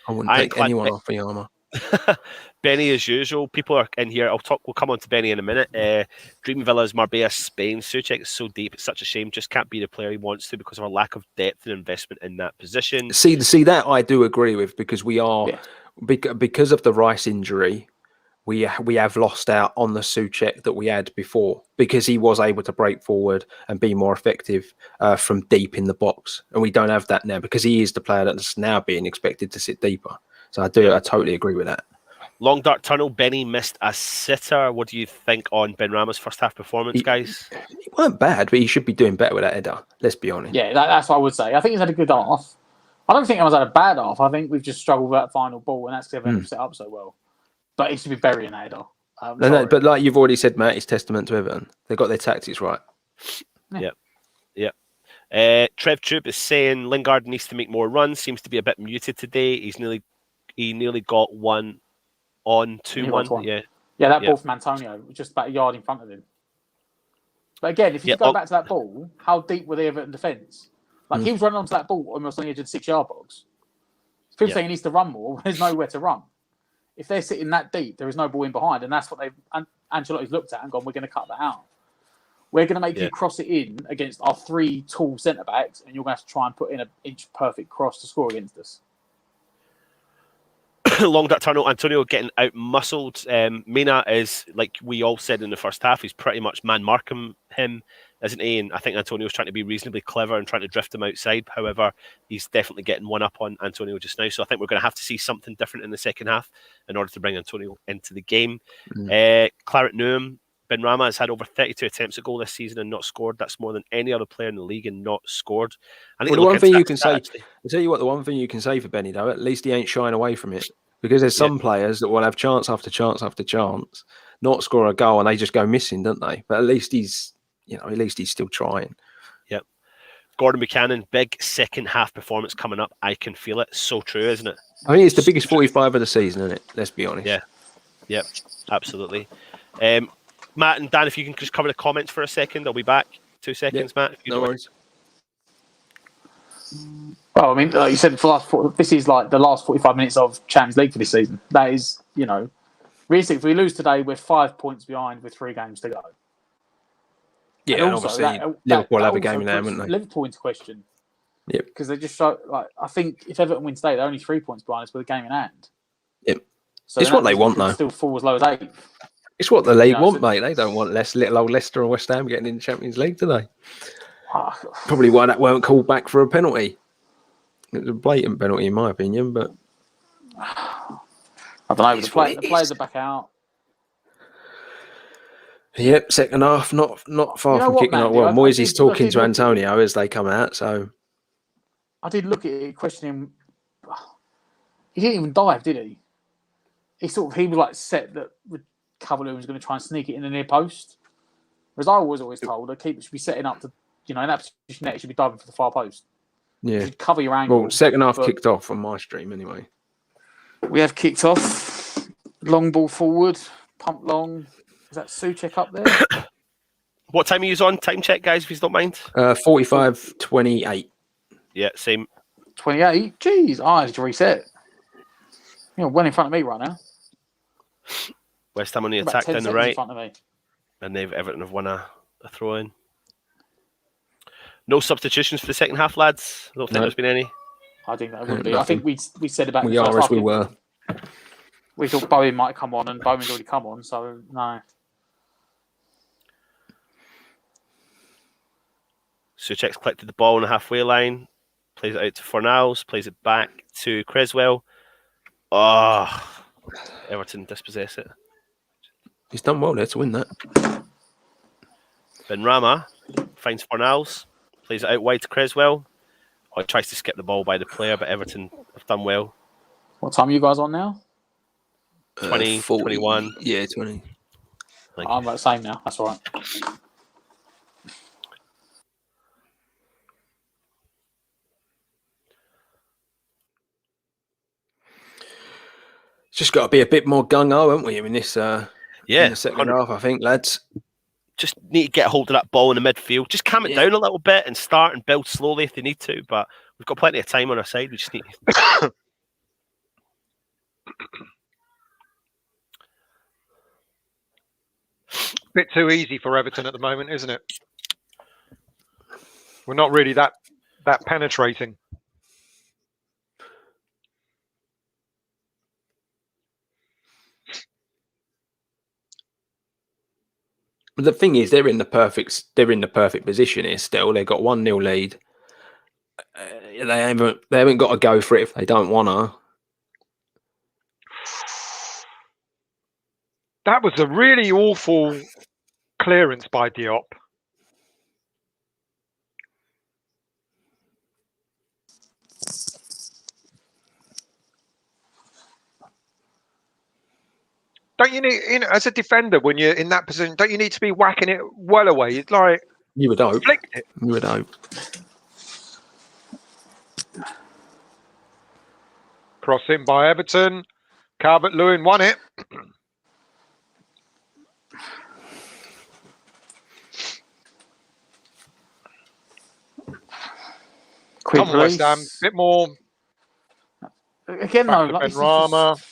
I wouldn't take anyone off for Yarma. Benny, as usual, people are in here. We'll come on to Benny in a minute. Dream Villas, Marbella, Spain. Souček is so deep; it's such a shame. Just can't be the player he wants to because of a lack of depth and investment in that position. See that I do agree with, because we are because of the Rice injury. We have lost out on the Souček that we had before, because he was able to break forward and be more effective from deep in the box, and we don't have that now because he is the player that's now being expected to sit deeper. So I totally agree with that. Long dark tunnel. Benny missed a sitter. What do you think on Benrahma's first half performance, guys? He weren't bad, but he should be doing better with that header. Let's be honest. Yeah, that's what I would say. I think he's had a good half. I don't think anyone's had a bad half. I think we've just struggled with that final ball, and that's because everyone's set up so well. But he should be burying that header. No, but like you've already said, Matt, it's testament to Everton. They got their tactics right. Yeah. Trev Troop is saying Lingard needs to make more runs. Seems to be a bit muted today. He nearly got 1 on 2-1. Yeah, that ball from Antonio was just about a yard in front of him. But again, if you go back to that ball, how deep were the Everton defence? Like he was running onto that ball almost on the edge of the 6-yard box. People saying he needs to run more. There's nowhere to run. If they're sitting that deep, there is no ball in behind, and that's what Ancelotti's looked at and gone, we're going to cut that out. We're going to make you cross it in against our 3 tall centre backs, and you're going to have to try and put in an inch perfect cross to score against us. Long that tunnel, Antonio getting out muscled. Mina is, like we all said in the first half, he's pretty much man marking him, isn't he? And I think Antonio's trying to be reasonably clever and trying to drift him outside. However, he's definitely getting one up on Antonio just now. So I think we're going to have to see something different in the second half in order to bring Antonio into the game. Claret Newham, Benrahma has had over 32 attempts at goal this season and not scored. That's more than any other player in the league and not scored. I think the one thing you can say, I'll tell you what, the one thing you can say for Benny, though, at least he ain't shying away from it. Because there's some players that will have chance after chance after chance, not score a goal, and they just go missing, don't they? But at least he's still trying. Yep. Gordon Buchanan, big second half performance coming up. I can feel it. So true, isn't it? I mean, it's the biggest 45 of the season, isn't it? Let's be honest. Yeah. Yep. Absolutely. Matt and Dan, if you can just cover the comments for a second, I'll be back. 2 seconds, Matt. No worries. Well, I mean, like you said, this is like the last 45 minutes of Champions League for this season. That is, realistically, if we lose today, we're 5 points behind with 3 games to go. Yeah, and obviously, Liverpool have a game now, haven't they? Liverpool into question. Yep. Because they just show, I think if Everton wins today, they're only 3 points behind us with a game in hand. Yep. So it's what they want, though. Still fall as low as 8th. It's what the league want, mate. They don't want little old Leicester or West Ham getting in the Champions League, do they? Probably why that weren't called back for a penalty. It was a blatant penalty, in my opinion, but I don't know. The players are back out. Yep, second half, not far from kicking off. Well, Moyes is talking to Antonio as they come out, so I did look at it, questioning him. He didn't even dive, did he? He was like set that Calvert-Lewin's going to try and sneak it in the near post. Whereas I was always told a keeper should be setting up to, in that position there, should be diving for the far post. You Yeah. should cover your angle. Well, second half but kicked off on my stream anyway. we have kicked off. Long ball forward, pump long. Is that Souček up there? What time are you on? Time check, guys, if you don't mind. 45-28. Yeah, same. 28. Jeez, I had to reset. You're well in front of me right now. West Ham on the About attack 10 down the seconds in right, front of me. and Everton have won a throw in. No substitutions for the second half, lads. I don't think No. there's been any. I think that wouldn't be. Nothing. I think we said about We the first are as half, we didn't were. We thought Bowen might come on, and Bowen's already come on, so no. Souček's collected the ball on the halfway line, plays it out to Fornals, plays it back to Creswell. Oh, Everton dispossess it. He's done well there to win that. Benrahma finds Fornals, plays it out wide to Creswell. Oh, he tries to skip the ball by the player, but Everton have done well. What time are you guys on now? 20, 40, 21. Yeah, 20. I'm about the same now. That's all right. It's just got to be a bit more gung-ho, haven't we, in this in the second 100. half, I think, lads. Just need to get a hold of that ball in the midfield. Just calm it down a little bit and start and build slowly if they need to. But we've got plenty of time on our side. We just need to... Bit too easy for Everton at the moment, isn't it? We're not really that penetrating. But the thing is, they're in the perfect position here. Still, they've got 1-0 lead. They haven't got to go for it if they don't want to. That was a really awful clearance by Diop. Don't you need, as a defender, when you're in that position, don't you need to be whacking it well away? It's like You would hope. flicked it. You would hope. Cross in by Everton. Calvert-Lewin won it. Quick Come on, West Ham. release. Bit more. Again, Back though, to like, this is Benrahma. just-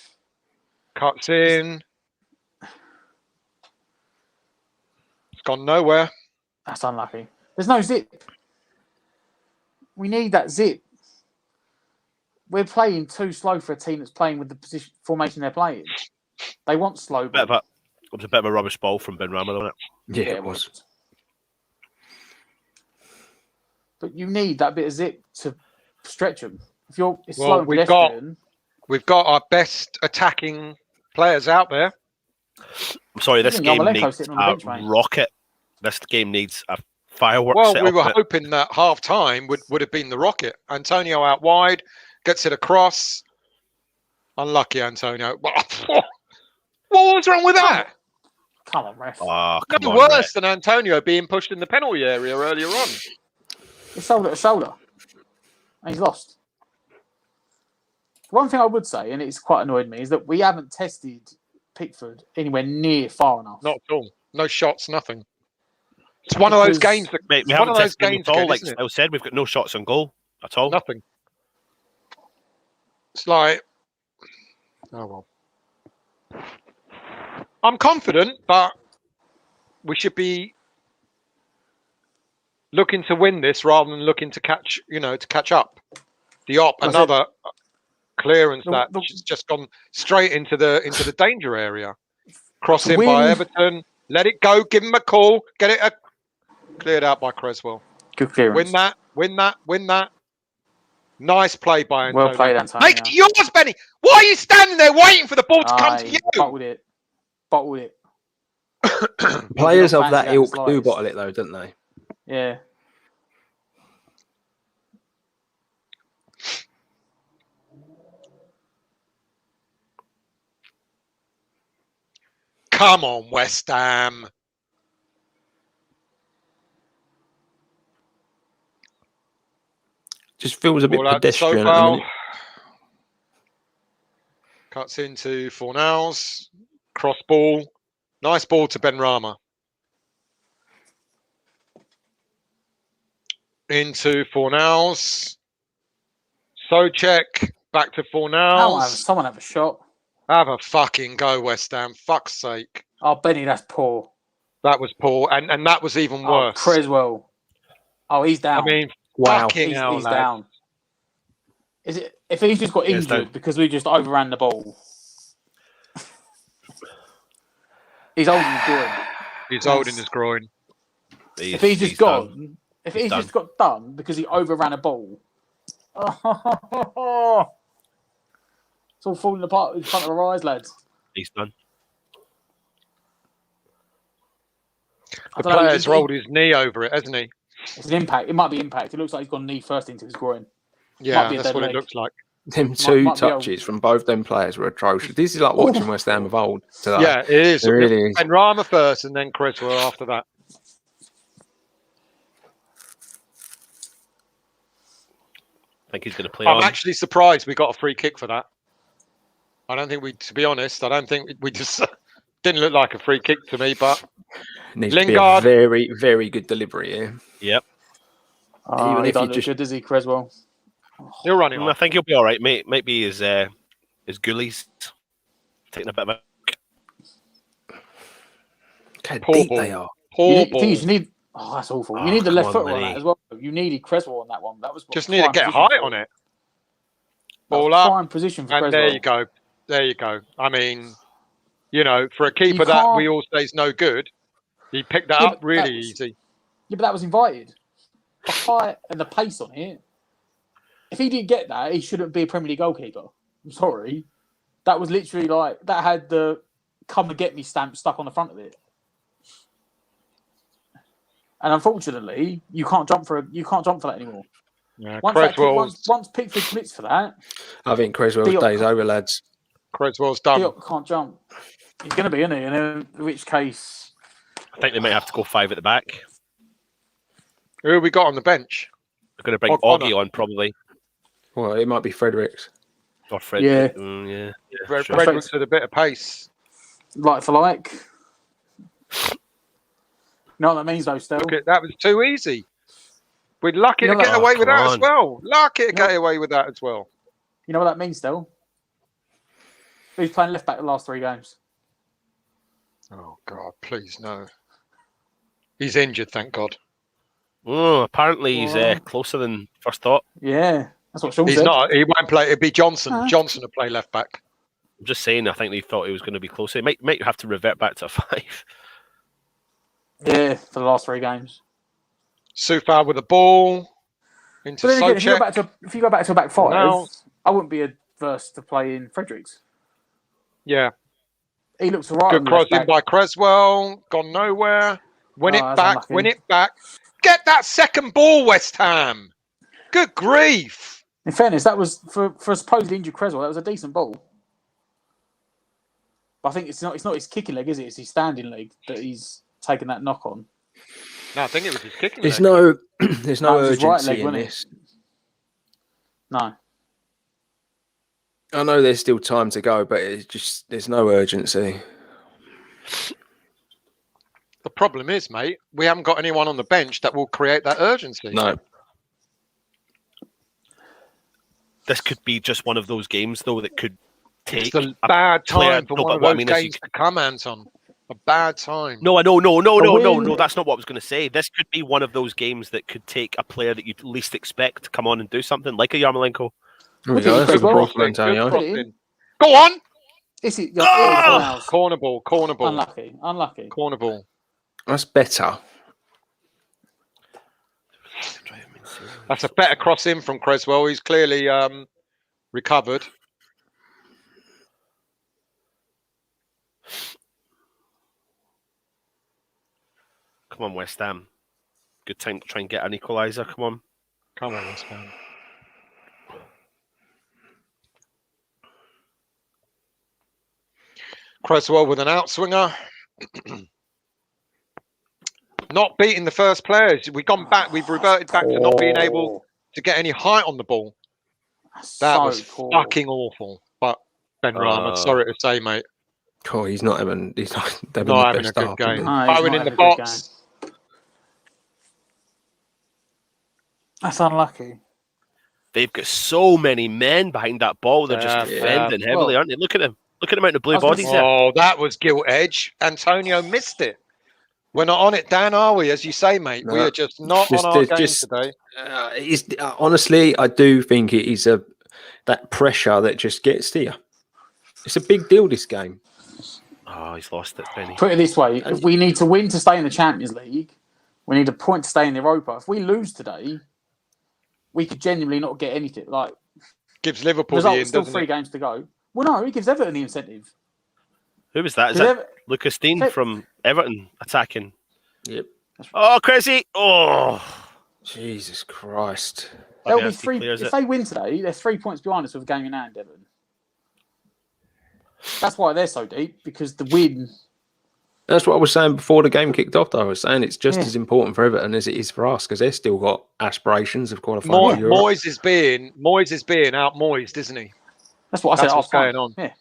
Cuts in. It's gone nowhere. that's unlucky. There's no zip. We need that zip. We're playing too slow for a team that's playing with the position formation they're playing. They want slow ball. It was a bit of a rubbish ball from Benrahma, wasn't it? Yeah, it was. But you need that bit of zip to stretch them. It's Well, slow and we've got- pedestrian. We've got our best attacking players out there. I'm sorry, this think game Yarmolenko needs sitting on the a bench, mate. rocket. This game needs a fireworks Well, set we up were in it. hoping that half time would have been the rocket. Antonio out wide, gets it across. Unlucky, Antonio. What was wrong with that? Come on, ref. Oh, No come on, worse Rhett. than Antonio being pushed in the penalty area earlier on. It's shoulder to shoulder. And he's lost. One thing I would say, and it's quite annoyed me, is that we haven't tested Pickford anywhere near far enough. Not at all. No shots, nothing. It's one of those Because- games that Mate, we it's one haven't of those tested him games at all. again, Like isn't it? Phil said, we've got no shots on goal at all. Nothing. It's like, oh well. I'm confident, but we should be looking to win this rather than looking to catch up. Diop, That's another clearance The- that's the- just gone straight into the danger area. Cross in Win- by Everton. Let it go. Give him a call. Get it cleared out by Creswell. Good clearance. Win that. Nice play by Antonio. Well played, Antonio. Make it yours, Benny. Why are you standing there waiting for the ball to come to you? Bottled it. Bottled it. Players Not of that fancy ilk that do slice. bottle it, though, don't they? Yeah. Come on, West Ham. Just feels a bit Ball out to pedestrian at the Sobal. minute. Cuts into Fornals. Cross ball. Nice ball to Benrahma. Into Fornals. Socek. Back to Fornals. Someone have a shot. Have a fucking go, West Ham. Fuck's sake. Oh, Benny, that's poor. That was poor. And that was even Oh, worse. Creswell. Oh, he's down. I mean, Wow. fucking hell, he's lad. down. Is it if he's just got Yes, injured down. because we just overran the ball? He's holding his groin. He's holding his groin. If he's just gone, if he's done. just got done because he overran a ball, it's all falling apart in front of our eyes, lads. He's done. The player's rolled his knee over it, hasn't he? It's an impact. It might be impact. It looks like he's gone knee first into his groin. Yeah, be a that's dead what leg. it looks like. Them two might be touches from both them players were atrocious. This is like watching West Ham of old today. Yeah, it is. It really is. And Rama first and then Creswell after that. I think he's going to play I'm on. actually surprised we got a free kick for that. I don't think to be honest, I don't think we just didn't look like a free kick to me, but Needs to be Lingard. a very, very good delivery here. Yep. Oh, Even he if don't you look just- good, does he, Creswell? he'll run it I off. think he'll be all right, mate. Might be his ghoulies taking a bit of a. How Poor deep ball. they are. Poor ball. You need. Oh, that's awful. Oh, You need the come left on, foot on Lenny. that as well. You needed Creswell on that one. That was Just need to get height on it. Ball up. Prime position for And Creswell. there you go. There you go. I mean, you know, for a keeper You that can't- we all say is no good, he picked that Yeah, up but really that was- easy. Yeah, but that was invited. The height and the pace on it. If he didn't get that, he shouldn't be a Premier League goalkeeper. I'm sorry. That was literally like that had the "come and get me" stamp stuck on the front of it. And unfortunately, you can't jump for that anymore. Yeah, Once Pickford commits for that, I think Creswell's Diop- days over, lads. Creswell's done. Diop can't jump. He's going to be, isn't he? And in which case, I think they might have to go 5 at the back. Who have we got on the bench? They're going to bring O'Connor. Augie on probably, Well, it might be Fredericks. or Fred. Yeah. Yeah. Fred- sure. Fredericks with a bit of pace. like for like. You know what that means, though, still? Look at that, was too easy. We'd lucky You to know get that- away with come that as on. well. Lucky to You know- get away with that as well. You know what that means, still? Who's playing left back the last 3 games? Oh God, please no. He's injured, thank God. Oh, apparently he's Oh. closer than first thought. Yeah, that's what Sean He's said. not. He won't play. It'd be Johnson. Huh? Johnson will play left back. I'm just saying. I think they thought he was going to be closer. He might have to revert back to a 5. Yeah, for the last 3 games. Sufar with the ball into But then again, if you Socek. go back to a back 5, No. I wouldn't be adverse to playing Fredericks. Yeah, He looks all right. good on the left crossing back. by Creswell. Gone nowhere. Win Oh, it that's back. unlucky. Win it back. Get that second ball, West Ham. Good grief. In fairness, that was for a supposedly injured Creswell. That was a decent ball. But I think it's not his kicking leg, is it? It's his standing leg that he's taken that knock on. No, I think it was his kicking There's leg. there's no That was his right urgency leg, in wasn't it? this. No. I know there's still time to go, but it's just there's no urgency. The problem is, mate, we haven't got anyone on the bench that will create that urgency. No. This could be just one of those games, though, that could It's take a a bad player- time for no, one but of what I those mean is you games to come, Anton. A bad time. No, no. win- That's not what I was going to say. This could be one of those games that could take a player that you'd least expect to come on and do something, like a Yarmolenko. There we Look go. at That's a good Creswell. ball from Antonio. Put it in. Go on. Is it? Ah! Corner ball. Corner ball. Unlucky. Corner ball. That's better. That's a better cross in from Creswell. He's clearly recovered. Come on, West Ham. Good time to try and get an equaliser. Come on. Come on, West Ham. Creswell with an outswinger. Not beating the first players. We've gone back. We've reverted back to not being able to get any height on the ball. That was fucking awful. But Ben Rama, sorry to say, mate. Oh, he's not having. He's not having, Not the having best a good start, game. is he? No, he's Owen not in the having a good box. That's unlucky. They've got so many men behind that ball. They're just defending heavily, aren't they? Look at them. Look at them out in the blue bodies there. Oh, that was gilt edge. Antonio missed it. We're not on it, Dan, are we? As you say, mate, we are just not on our game today. Honestly, I do think it is that pressure that just gets to you. It's a big deal, this game. Oh, he's lost it, Benny. Put it this way: if we need to win to stay in the Champions League, we need a point to stay in the Europa. If we lose today, we could genuinely not get anything. Like, gives Liverpool result, the in, still 3 games to go. Well, no, it gives Everton the incentive. Who was that? Is that Lucas Dean from Everton attacking? Yep. Oh, crazy! Oh, Jesus Christ! There'll be 3. If they win today, they're 3 points behind us with a game in hand, Everton. That's why they're so deep, because the win. That's what I was saying before the game kicked off. Though I was saying it's just as important for Everton as it is for us, because they've still got aspirations of qualifying for Europe. Moyes is being out Moyes, isn't he? That's what I said. That's what's going on. Yeah.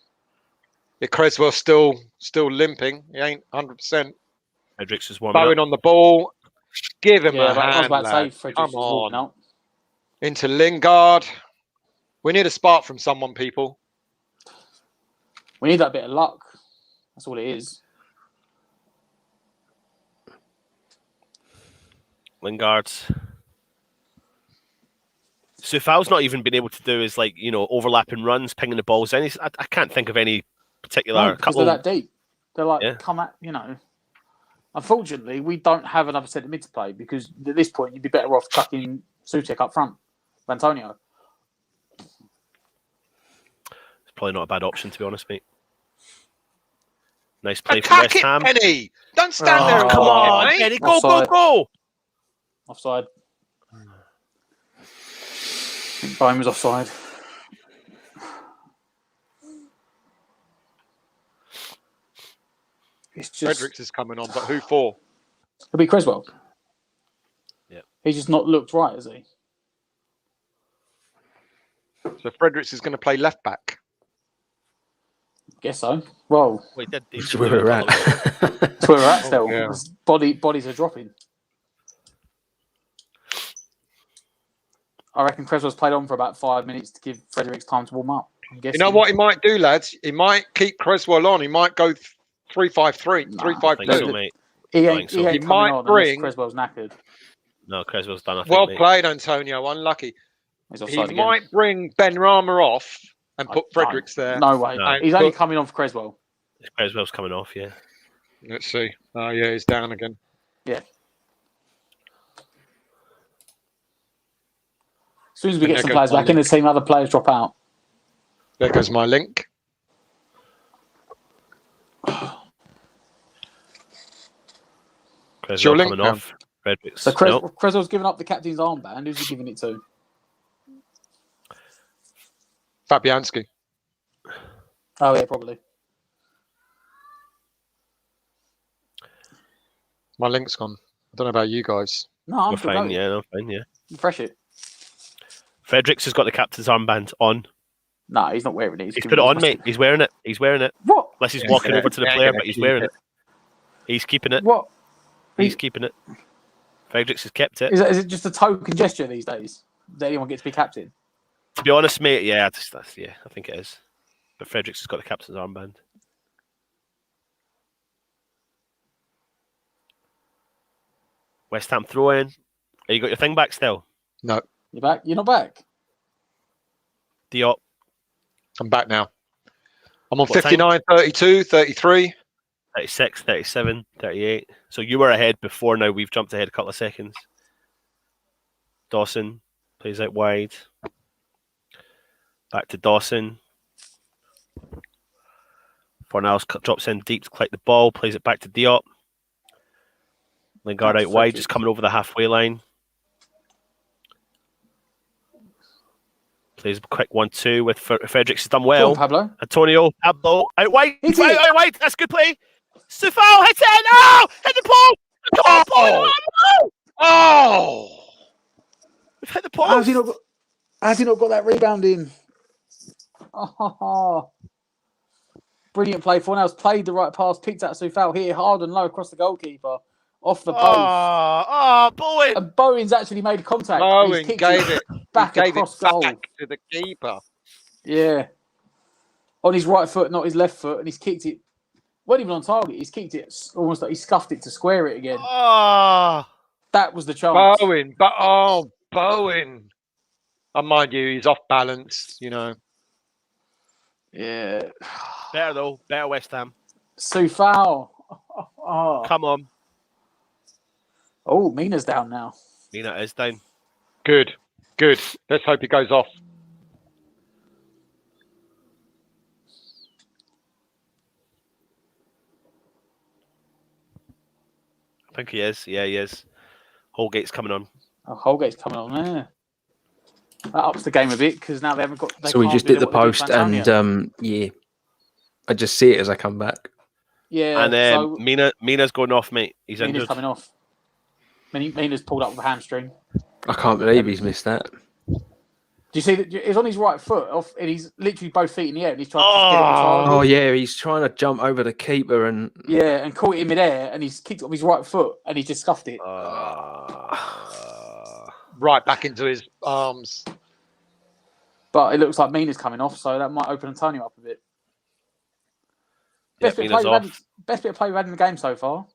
Creswell's still limping. He ain't 100%. Fredericks is warming Bowen up. on the ball. Give him a hand, I was about lad. to say Fredericks Come was walking on. out. Into Lingard. We need a spark from someone, people. We need that bit of luck. That's all it is. Lingard. Sufal's not even been able to do his overlapping runs, pinging the balls in. I can't think of any particular. Because they're that deep. They're like, come at, Unfortunately, we don't have another centre mid to play, because at this point you'd be better off chucking Sutek up front, Antonio. It's probably not a bad option, to be honest, mate. Nice play for West Ham. Penny. Don't stand there. Come on, Penny. Go. Offside. I think Bowen was offside. It's just... Fredericks is coming on, but who for? It'll be Creswell. Yeah. He's just not looked right, has he? So Fredericks is going to play left back. Guess so. Well, That's where we're at. That's where we're at still. Yeah. Bodies are dropping. I reckon Creswell's played on for about 5 minutes to give Fredericks time to warm up. You know what he might do, lads? He might keep Creswell on. He might go 3-5-3, I think so, 3-5-2. mate. He ain't He coming might on bring- unless Creswell's knackered. No, Creswell's done. I think, Well mate. played, Antonio. Unlucky. He's He offside again. might bring Ben Rama off and put Fredericks there. No way. No. He's only coming on for Creswell. Creswell's coming off, yeah. Let's see. Oh, yeah, he's down again. Yeah. As soon as we And get some there players goes back in the team, other players drop out. There goes my link. Creswell link coming now. off. Fredericks. So Nope. Creswell's giving up the captain's armband. Who's he giving it to? Fabianski. Oh, yeah, probably. My link's gone. I don't know about you guys. No, I'm We're still fine, going. yeah, no, fine, yeah. Refresh it. Fredericks has got the captain's armband on. No, he's not wearing it. He's put it on, mate. He's wearing it. He's wearing it. What? Unless he's walking over to the player, but he's wearing it. He's keeping it. What? He's keeping it. Fredericks has kept it. Is it just a token gesture these days? Does anyone get to be captain? To be honest, mate, yeah, I think it is. But Fredericks has got the captain's armband. West Ham throw in. Have you got your thing back still? No, You're back? You're not back? Diop. I'm back now. I'm on What time? 59, 32, 33. 36, 37, 38. So you were ahead before, now we've jumped ahead a couple of seconds. Dawson plays out wide. Back to Dawson. Fornals drops in deep to collect the ball, plays it back to Diop. Lingard out wide, just coming over the halfway line. Plays a quick 1-2 with Fredericks has done Go well. on, Pablo. Antonio, Pablo, out wide, Hit it. out wide. That's a good play. Sufal hits it! Oh! Hit the pole! Come on, Paul! Oh! We've hit the How's post! he not got that rebound in? Oh, brilliant play. Fornell's played the right pass, picked out Sufal, hit it hard and low across the goalkeeper, off the post. Oh, Bowen! And Bowen's actually made contact. Bowen He's kicked gave it back gave across it goal. back to the keeper. Yeah. On his right foot, not his left foot, and he's kicked it. Wasn't even on target. He's kicked it almost like he scuffed it to square it again. Oh! That was the chance. Bowen, Bowen. And mind you, he's off balance, you know. Yeah. Better though. Better West Ham. Sufal. Oh. Come on. Oh, Mina's down now. Mina is down. Good. Let's hope he goes off. I think he is. Yeah, he is. Holgate's coming on. Oh, Holgate's coming on there. That ups the game a bit because now they haven't got. So we just did the post, and yeah, I just see it as I come back. Yeah, And so Mina's going off, mate. He's Mina's injured. coming off. Mina's pulled up with a hamstring. I can't believe he's missed that. Do you see that? He's on his right foot, off, and he's literally both feet in the air, and he's trying to get it on target. Oh yeah, he's trying to jump over the keeper and and caught it in midair, and he's kicked it off his right foot, and he just scuffed it. Right back into his arms. But it looks like Mina's coming off, so that might open Antonio up a bit. Best bit of play we've had in the game so far.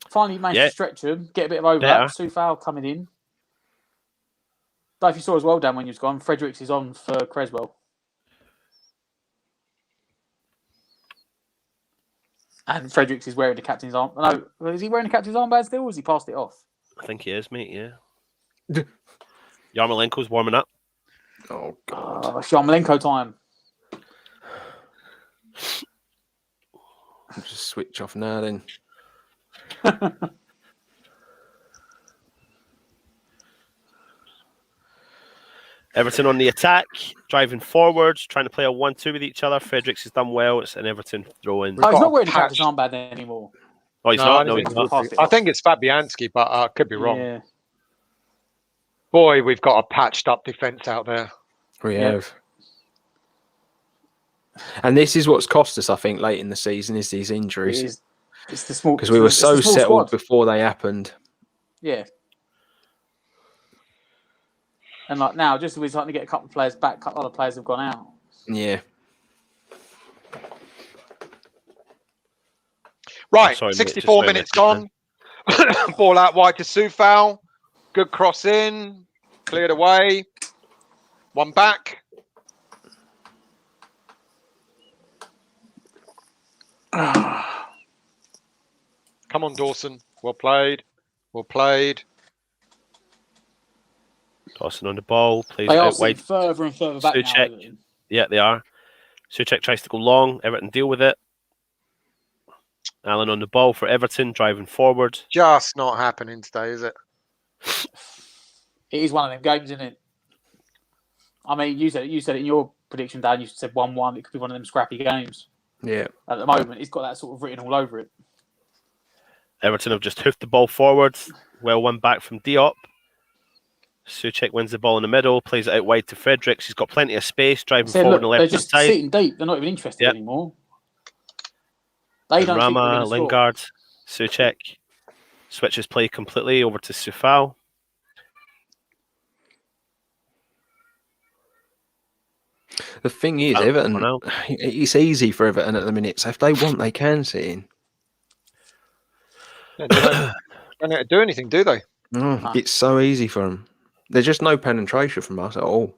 Finally managed to stretch him, get a bit of overlap. Sufal coming in. But if you saw as well, Dan, when you was gone, Fredericks is on for Creswell. And Fredericks is wearing the captain's arm. No, is he wearing the captain's armband still, or has he passed it off? I think he is, mate, yeah. Yarmolenko's warming up. oh god, It's Yarmolenko time. I'll just switch off now then. Everton on the attack, driving forwards, trying to play a 1-2 with each other. Fredericks has done well. It's an Everton throw in. Oh, he's not wearing the captain's armband anymore. Oh, he's not? No, he's not. I think it's Fabianski, but I could be wrong. Yeah. Boy, we've got a patched up defence out there. We have. And this is what's cost us, I think, late in the season, is these injuries. It's the small, because we were so settled squad before they happened. Yeah. And like now, just as we're starting to get a couple of players back, a couple of other players have gone out. Yeah. Right, Sorry, mate, 64 minutes gone. Ball out wide to Sufal. Good cross in. Cleared away. One back. Come on, Dawson. Well played. Well played. Tossing on the ball, plays They are out wide. further and further back now. Souček. Yeah, they are. Souček tries to go long. Everton deal with it. Allen on the ball for Everton, driving forward. Just not happening today, is it? It is one of them games, isn't it? I mean, you said it in your prediction, Dan. You said 1-1. It could be one of them scrappy games. Yeah. At the moment, it's got that sort of written all over it. Everton have just hoofed the ball forward. Well, one back from Diop. Souček wins the ball in the middle, plays it out wide to Fredericks. He's got plenty of space, driving forward on the they're left just side. sitting deep. They're not even interested anymore. They don't think they're Rama, gonna score. Lingard, Souček switches play completely over to Sufal. The thing is, Everton, it's easy for Everton at the minute. So if they want, they can sit in. They don't do anything, do they? No, it's so easy for them. There's just no penetration from us at all.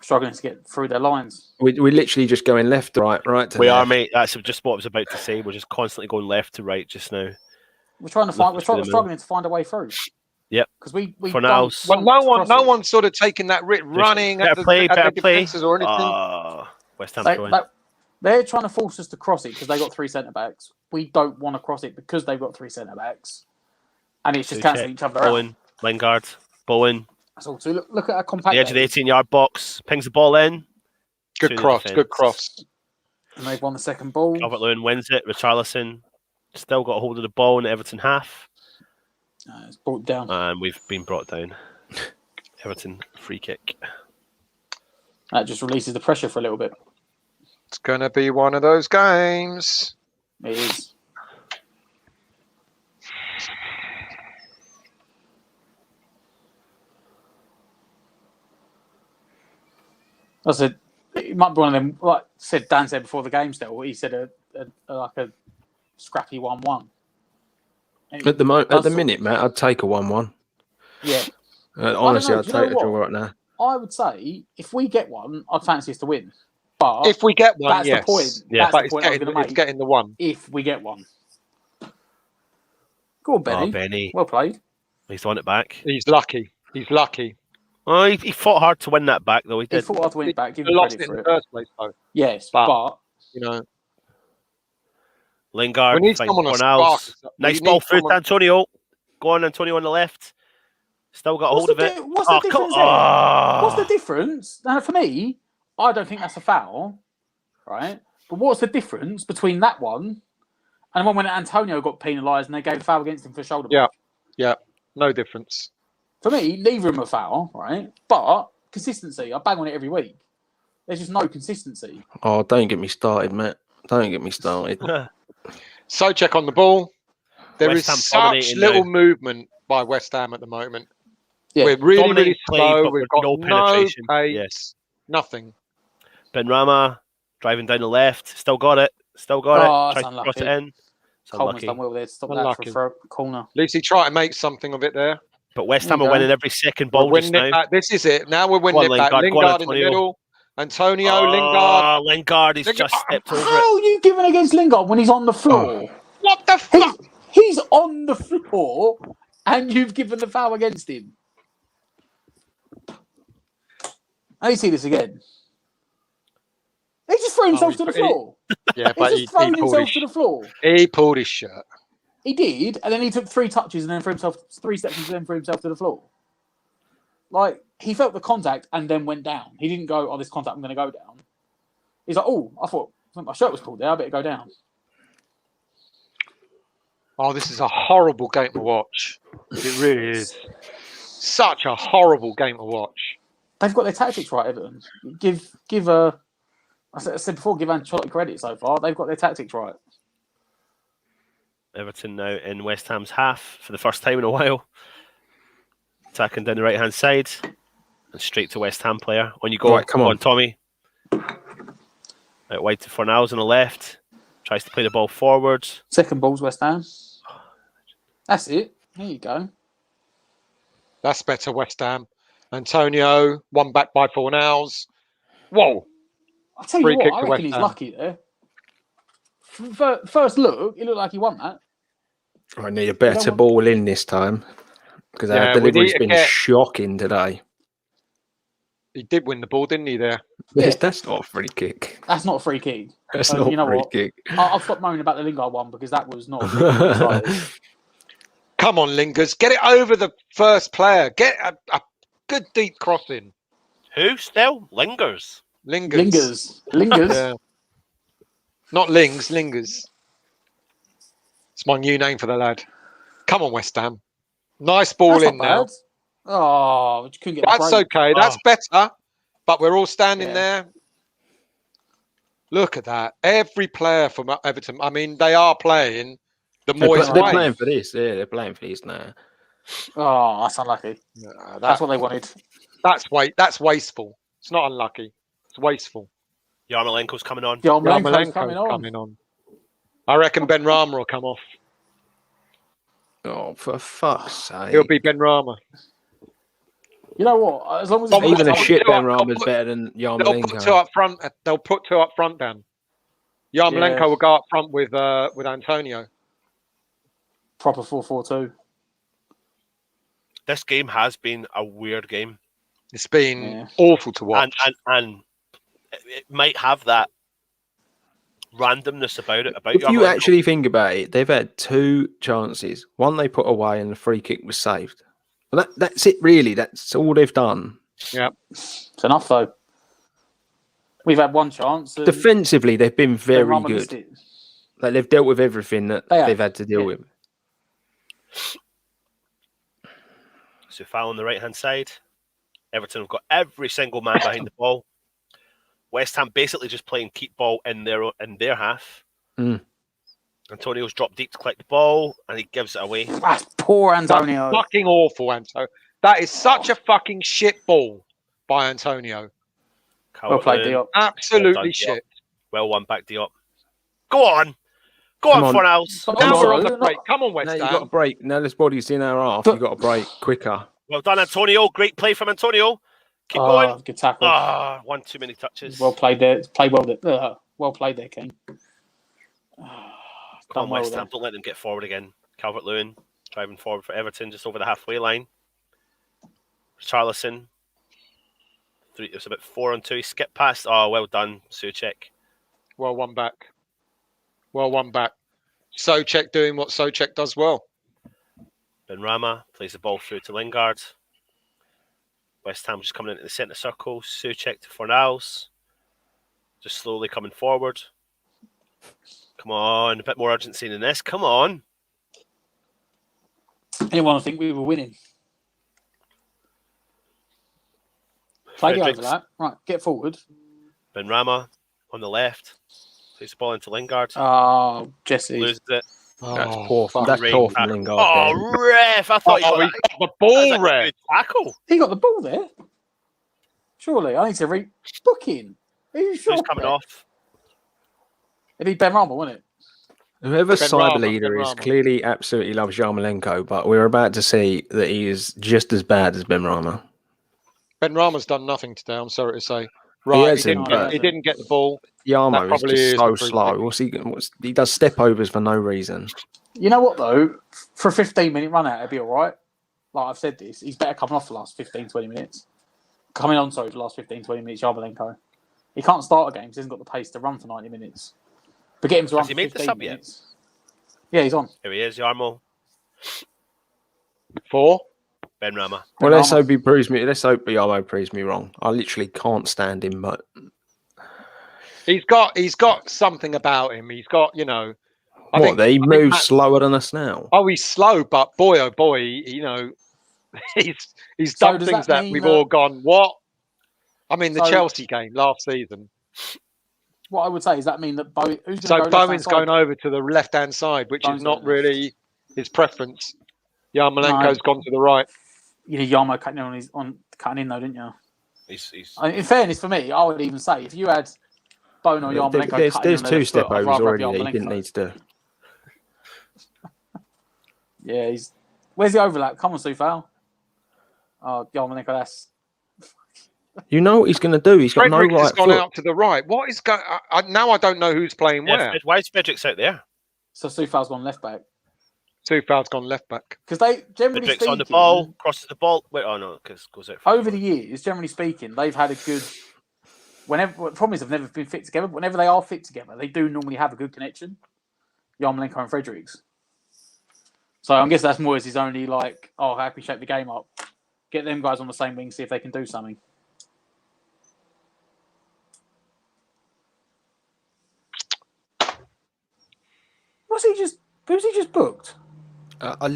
Struggling to get through their lines. We're literally just going left to right to We left. are, mate. That's just what I was about to say. We're just constantly going left to right just now. We're struggling to find a way through. Yep. Because we For now, well, no one's sort of taking that running at the defences or anything. West Ham throwing. They're trying to force us to cross it because they got 3 centre backs. We don't want to cross it because they've got 3 centre backs, and it's just cancelling each other Bowen, out. Lingard, Bowen. That's all. So look at our compact. The edge of the 18-yard box, pings the ball in. Good cross. Good cross. And they've won the second ball. Calvert-Lewin wins it. Richarlison still got a hold of the ball in the Everton half. It's brought down. And we've been brought down. Everton free kick. That just releases the pressure for a little bit. It's going to be one of those games. It is. I said, it might be one of them, like Dan said before the game still, he said like a scrappy 1-1. At the minute, Matt, I'd take a 1-1. Yeah. Honestly, I'd take a draw right now. I would say, if we get one, I'd fancy us to win. But if we get one, that's yes. the point. Yeah. That's the point It's getting the one. If we get one. Go on, Benny. Oh, Benny. Well played. He's on it back. He's lucky. Oh, he fought hard to win that back, though. He He did. thought I'd win it back. Give He him lost credit it in for the it. first place, though. Yes, But- but You know, Lingard. we need finds someone to Fornals. spark. Nice We ball need through to someone- Antonio. Go on, Antonio on the left. Still got a hold of it. What's the difference there? What's the difference? Now, for me, I don't think that's a foul, right? But what's the difference between that one and the one when Antonio got penalised and they gave a foul against him for shoulder block? Yeah, no difference. For me, neither of them are foul, right? But consistency, I bang on it every week. There's just no consistency. Oh, don't get me started, Matt. Don't get me started. So check on the ball. There West is Ham such dominating little now. movement by West Ham at the moment. Yeah. We're really, Dominating really play, slow. but We've with got no no penetration. pace. Yes. Nothing. Benrahma driving down the left. Still got it. Oh, Tries that's to cross unlucky. it in. It's Coleman's unlucky. done well there to stop Unlucky. that for a corner. At least he tried to make something of it there. But West There Ham you are go. winning every second We're ball just winning it now. back. This is it. Now we're winning Go on, it back. Lingard. Go on, Lingard in the Antonio. middle. Antonio, Lingard. Lingard, he's Lingard. just stepped over How are you giving against Lingard when he's on the floor? What the fuck? He's on the floor and you've given the foul against him. Let me see this again. He just threw himself to the floor. Yeah, He's but just thrown pulled himself his, to the floor. he pulled his shirt. He did, and then he took 3 touches and then threw himself 3 steps and then threw himself to the floor. Like, he felt the contact and then went down. He didn't go, this contact, I'm going to go down. He's like, I thought my shirt was pulled there, I better go down. Oh, this is a horrible game to watch. It really is. Such a horrible game to watch. They've got their tactics right, Everton. I said before, give Ancelotti credit so far. They've got their tactics right. Everton now in West Ham's half for the first time in a while. Attacking down the right-hand side. And straight to West Ham player. On you go. Right, come on. Tommy. Out wide to Fornals on the left. Tries to play the ball forwards. Second ball's West Ham. That's it. There you go. That's better, West Ham. Antonio, one back by Fornals. Whoa. I'll tell you Free kick what, I to reckon West he's Ham. lucky there. First look, it looked like he won that. I need a better ball in this time because Yeah, our we delivery's need to been get- shocking today. He did win the ball, didn't he, there? Yeah. That's not a free kick. That's not a free kick. That's So, not you know a free what? kick. I'll stop moaning about the Lingard one because that was not a free kick. Come on, Lingers. Get it over the first player. Get a good deep crossing. Who still? Lingers. Lingers. Lingers. Yeah. Not Lings, Lingers. It's my new name for the lad. Come on, West Ham. Nice ball That's in not now. bad. Oh, but you couldn't get the That's break. okay. That's Oh. better. But we're all standing Yeah. there. Look at that. Every player from Everton. I mean, they are playing the Moyes They're way. playing for this. Yeah, they're playing for this now. Oh, that's unlucky. No, That's what they wanted. That's wasteful. It's not unlucky. It's wasteful. Yarmolenko's coming on. Yarmolenko's Yarmolenko's coming on. I reckon Ben Rama will come off. Oh, for fuck's sake. He'll be Ben Rama. You know what? As long as Even Even a I'll shit put- Ben I'll Rama's put- better than They'll put two Yarmolenko. up front. They'll put two up front, Dan. Yarmolenko Yeah. will go up front with Antonio. proper 4-4-2. This game has been a weird game. It's been Yeah. awful to watch. And it might have that randomness about it. If you actually think about it, they've had 2 chances. One they put away and the free kick was saved. Well, that's it, really. That's all they've done. Yeah. It's enough, though. We've had one chance. And Defensively, they've been very Benrahma missed good. it. Like they've dealt with everything that they've had to deal with. So foul on the right hand side. Everton have got every single man behind the ball. West Ham basically just playing keep ball in their half. Antonio's dropped deep to collect the ball, and he gives it away. That's poor Antonio. That's fucking awful, Antonio. That is such a fucking shit ball by Antonio. Well played, Diop. Absolutely shit. Well won back, Diop. Go on. Go on, Fornals. Now we're on the break. Come on, West Ham. Now you've got a break. Now this body's in our half. You've got a break quicker. Well done, Antonio. Great play from Antonio. Keep going. Good tackle. One too many touches. Well played there. Play well there. Well played there, King. Come on, West Ham. Don't let them get forward again. Calvert-Lewin driving forward for Everton, just over the halfway line. Charlison. It was about 4-on-2. He skipped past. Oh, well done, Souček. Well won back. Well won back. Souček doing what Souček does well. Benrahma plays the ball through to Lingard. West Ham just coming into the centre circle. Souček to Fornals. Just slowly coming forward. Come on, a bit more urgency than this. Come on. Anyone think we were winning? Play the overlap. Right, get forward. Benrahma on the left. Plays the ball into Lingard. Oh, Jesse. Loses it. That's poor. That's poor from Lingard. Oh, ref! I thought he got the ball, ref. Tackle. He got the ball there. Surely, I need to booking. Who's coming off? It'd be Benrahma, wouldn't it? Whoever side leader is clearly absolutely loves Yarmolenko, but we're about to see that he is just as bad as Benrahma. Benrahma's done nothing today, I'm sorry to say. Right, he didn't get the ball. Yarmo is just so slow. He does step overs for no reason. You know what, though? For a 15-minute run out, it'd be all right. Like I've said this, he's better coming off the last 15, 20 minutes. Coming on, for the last 15, 20 minutes, Yarmolenko. He can't start a game, so he hasn't got the pace to run for 90 minutes. But get him to run for 15 minutes. Yeah, he's on. Here he is, Yarmo. 4. Benrahma. Well, let's hope Yarmo proves me wrong. I literally can't stand him, but he's got something about him. He's got, you know. He moves slower than us now. Oh, he's slow, but boy, oh boy, you know, he's done things that we've all gone, what? I mean, the Chelsea game last season. What I would say is that mean that Bowen's going over to the left-hand side, which is not really his preference. Yarmolenko's gone to the right. You know, Yarmo cutting in though, didn't you? In fairness, for me, I would even say if you had Bowen or Yarmolenko, there's two step overs already that he didn't need to do. Yeah, where's the overlap? Come on, Soufal. Oh, Yarmolenko, that's. You know what he's going to do? He's got Frederick's no right has gone foot. out to the right. What is going? Now I don't know who's playing where. Why is Fredericks out there? So Soufal's gone left back. Soufal's gone left back. Because they generally Fredericks speaking, on the ball, crosses the ball. Wait, oh no, because goes out. Over the years, generally speaking, they've had a good. The problem is they've never been fit together. But whenever they are fit together, they do normally have a good connection. Yarmolenko and Fredericks. So I guess that's Moyes' only how can we shape the game up? Get them guys on the same wing, see if they can do something. Who's he just booked? I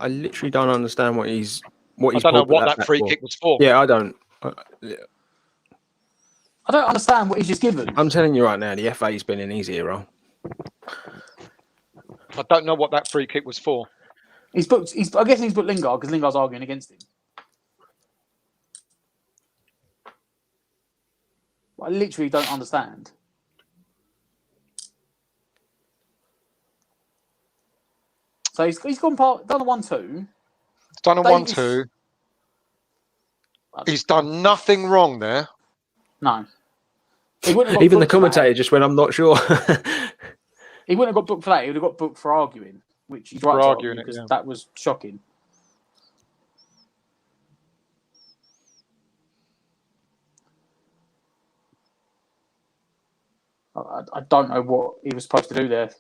literally don't understand what he's. I don't know what that free kick was for. Yeah, I don't. I don't understand what he's just given. I'm telling you right now, the FA's been in his ear. I don't know what that free kick was for. He's booked. I guess he's booked Lingard because Lingard's arguing against him. I literally don't understand. So he's done a 1-2. He's done a 1-2. He's done nothing wrong there. No. Even the commentator just went, I'm not sure. He wouldn't have got booked for that. He would have got booked for arguing, which he's right to argue because that was shocking. I don't know what he was supposed to do there.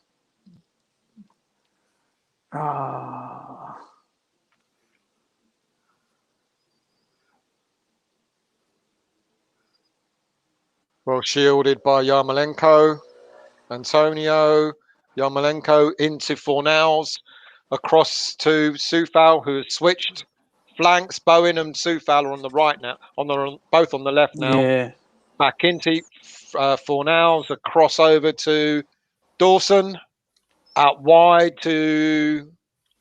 Well shielded by Yarmolenko. Antonio, Yarmolenko into Fornals, across to Soufal, who has switched flanks. Bowen and Soufal are on the right now, both on the left now. Yeah. Back into Fornals, a crossover to Dawson, out wide to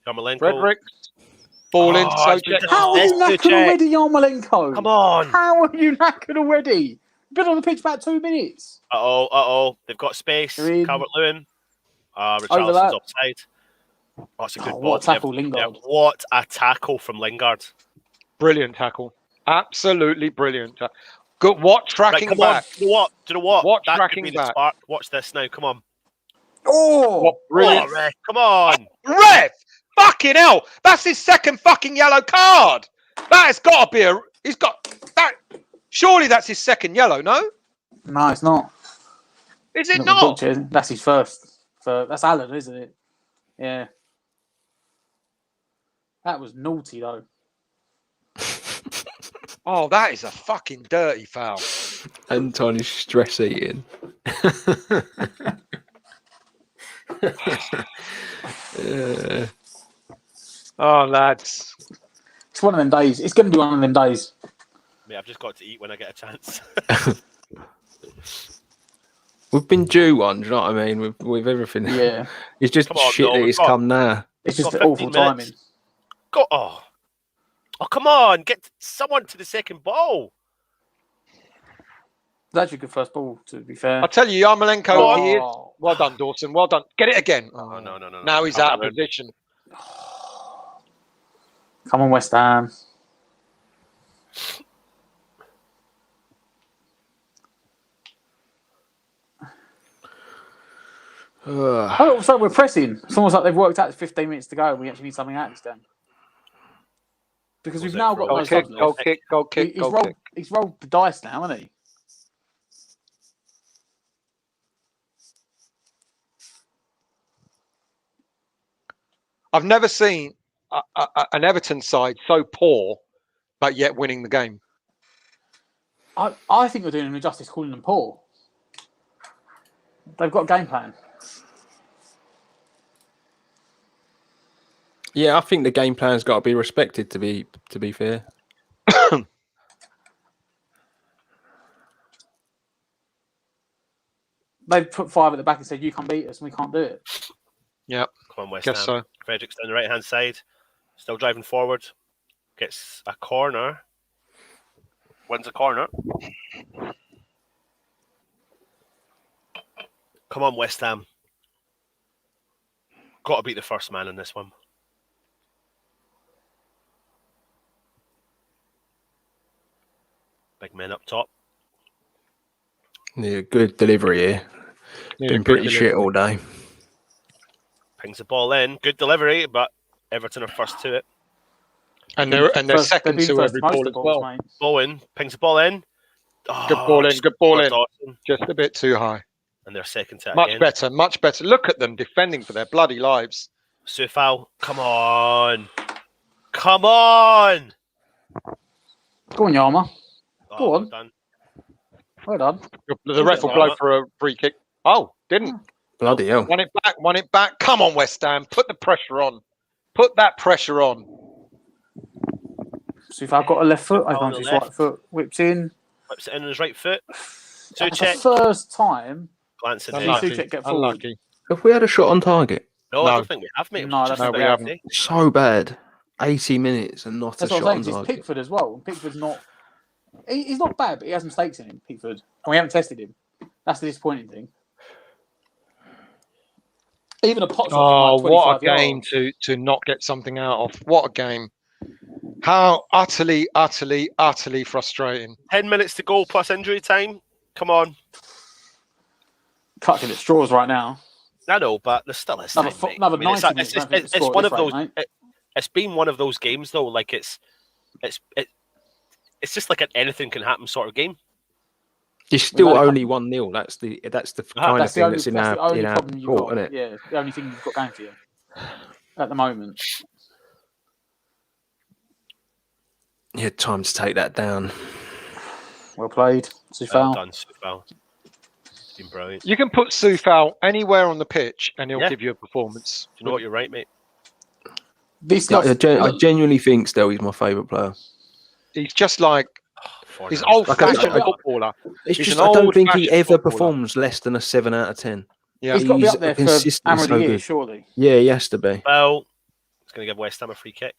Yarmolenko. Fredericks. Ball into Socek. How are you knackered already, Yarmolenko? Come on. How are you knackered already? Been on the pitch about 2 minutes. They've got space. They're in. Calvert-Lewin. Richarlison's Overlap. offside. That's a good ball. What a tackle, Yeah, Lingard. what a tackle from Lingard. Brilliant tackle. Absolutely brilliant. Good. What tracking Come back? on. Do you know what? What That tracking could be back? the spark. Watch this now. Come on. Oh! Brilliant. Ref, come on. Ref! Fucking hell! That's his second fucking yellow card. That has got to be a. He's got that. Surely that's his second yellow. No, No, it's not. is it Not not? booked yet. That's his first. That's Alan, isn't it? Yeah. That was naughty, though. Oh, that is a fucking dirty foul. Anton is stress eating. Oh, lads. It's one of them days. It's going to be one of them days. Mate, I've just got to eat when I get a chance. We've been due one, do you know what I mean? With everything. Yeah. It's just Come on, shit Noel, that it's come on. come now. It's We've just got awful 15 minutes. timing. Go. Oh, come on. Get someone to the second ball. It's actually a good first ball, to be fair. I'll tell you, Yarmolenko, Oh. he is. Well done, Dawson. Well done. Get it again. Oh, no. Now he's out of position. Come on, West Ham. Oh, so we're pressing. It's almost like they've worked out 15 minutes to go and we actually need something out then. Because we've now got Goal no kick, subs goal left. kick, goal kick, He's goal rolled, kick. he's rolled the dice now, hasn't he? I've never seen an Everton side so poor, but yet winning the game. I think we're doing them injustice calling them poor. They've got a game plan. Yeah, I think the game plan's got to be respected. To be fair, They've put 5 at the back and said, "You can't beat us, and we can't do it." Yeah, Come on, West guess Ham. so. Fredericks down the right-hand side. Still driving forward. Gets a corner. Wins a corner. Come on, West Ham. Got to beat the first man in this one. Big men up top. yeah, good delivery here. Yeah, Been good pretty shit delivery. all day. Pings the ball in. Good delivery, but Everton are first to it. And they're First- second they've been to first every most ball of as the well. balls, mate. Bowen pings the ball in. Good ball in, good ball in. Dawson, Just a bit too high. and they're second to it Much again. better, much better. Look at them defending for their bloody lives. Soufal, come on. Come on. Go on, Yarma. Oh, Go on. well done. Well done. The ref will blow for a free kick. Oh, didn't. Bloody hell! Won it back. Come on, West Ham. Put the pressure on. Put that pressure on. So if I've got a left foot, I've On gone the to his left. right foot, whips in. Whips it in on his right foot. That's Souček. the first time. Glancing in. Unlucky. Unlucky. Souček get forward. Unlucky. Have we had a shot on target? No, I No. don't think we have, mate. It was No, just no, about we haven't. empty. So bad. 80 minutes and not That's a what shot I'm on saying. 'Cause it's target. Pickford as well. Pickford's not. He's not bad, but he has mistakes in him, Pickford. And we haven't tested him. That's the disappointing thing. Even a pot shot. Oh, from like what a 25 game yards. to not get something out of. What a game. How utterly frustrating. 10 minutes to go plus injury time. Come on. Clutching at straws right now. I know, but there's still is Another, time, mate. another I mean, 90 minutes. it's one of those. It's been one of those games though. Like it's just like an anything can happen sort of game. It's still had a only 1-0. That's the kind of thing that's in our problem you've court, got. isn't it? Yeah, the only thing you've got going for you at the moment. You had time to take that down. Well played. Well Soufal. done, Soufal. Been brilliant. You can put Soufal anywhere on the pitch, and he'll Yeah. give you a performance. Do you know what? You're right, mate. This Yeah, looks, I genuinely think still he's my favourite player. He's just like he's 49. old-fashioned I- footballer. It's He's just an I don't think he old-fashioned ever footballer. performs less than a 7 out of 10. Yeah, he's got to be he's up there for consistently Hammer of the so Year, good. surely. Yeah, he has to be. Well, it's going to give West Ham a free kick.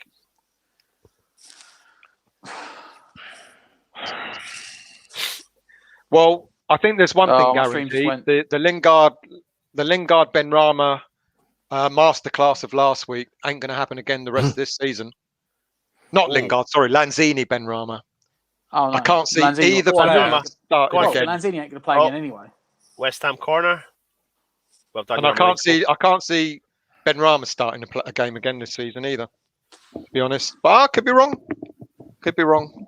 Well, I think there's one thing my stream just guaranteed: went. the Lingard Benrahma masterclass of last week ain't going to happen again the rest of this season. Not Ooh. Lingard, sorry, Lanzini Benrahma. Oh, no. I can't see Lanzini- either Well, player Benrahma. starting Well, again. Lanzini ain't going to play Oh. again anyway. West Ham corner. Well done. And I Yarmolenko. can't see Benrahma starting a game again this season either. To be honest, but I could be wrong. Could be wrong.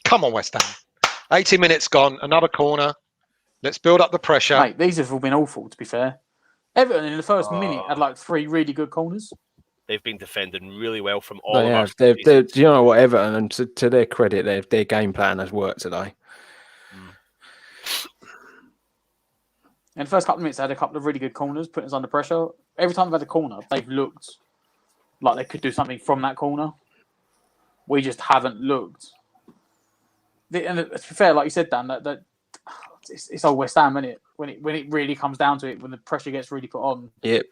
Come on, West Ham. 80 minutes gone. Another corner. Let's build up the pressure. Mate, these have all been awful, to be fair. Everton in the first minute had like 3 really good corners. They've been defending really well from all They of have. us. Do you know what, Everton, and to their credit, their game plan has worked today. In the first couple of minutes, they had a couple of really good corners, putting us under pressure. Every time they've had a corner, they've looked like they could do something from that corner. We just haven't looked. And to be fair, like you said, Dan, that it's all West Ham, isn't it? When it really comes down to it, when the pressure gets really put on, Yep.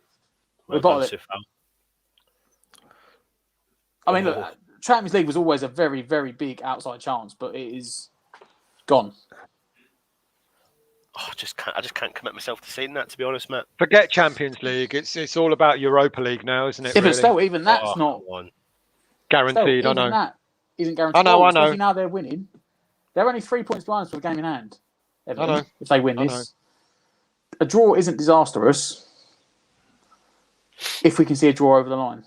we bottle it. Soufal. I mean, look, Champions League was always a very, very big outside chance, but it is gone. Oh, I just can't commit myself to saying that, to be honest, Matt. Forget Champions League. It's all about Europa League now, isn't it? Yeah, really? but still, even that's Oh, not come on. Guaranteed. still, I know. even that isn't guaranteed. I know. Especially now they're winning. They're only 3 points behind us with a game in hand. Everton, I know. if they win I this, a draw isn't disastrous. If we can see a draw over the line,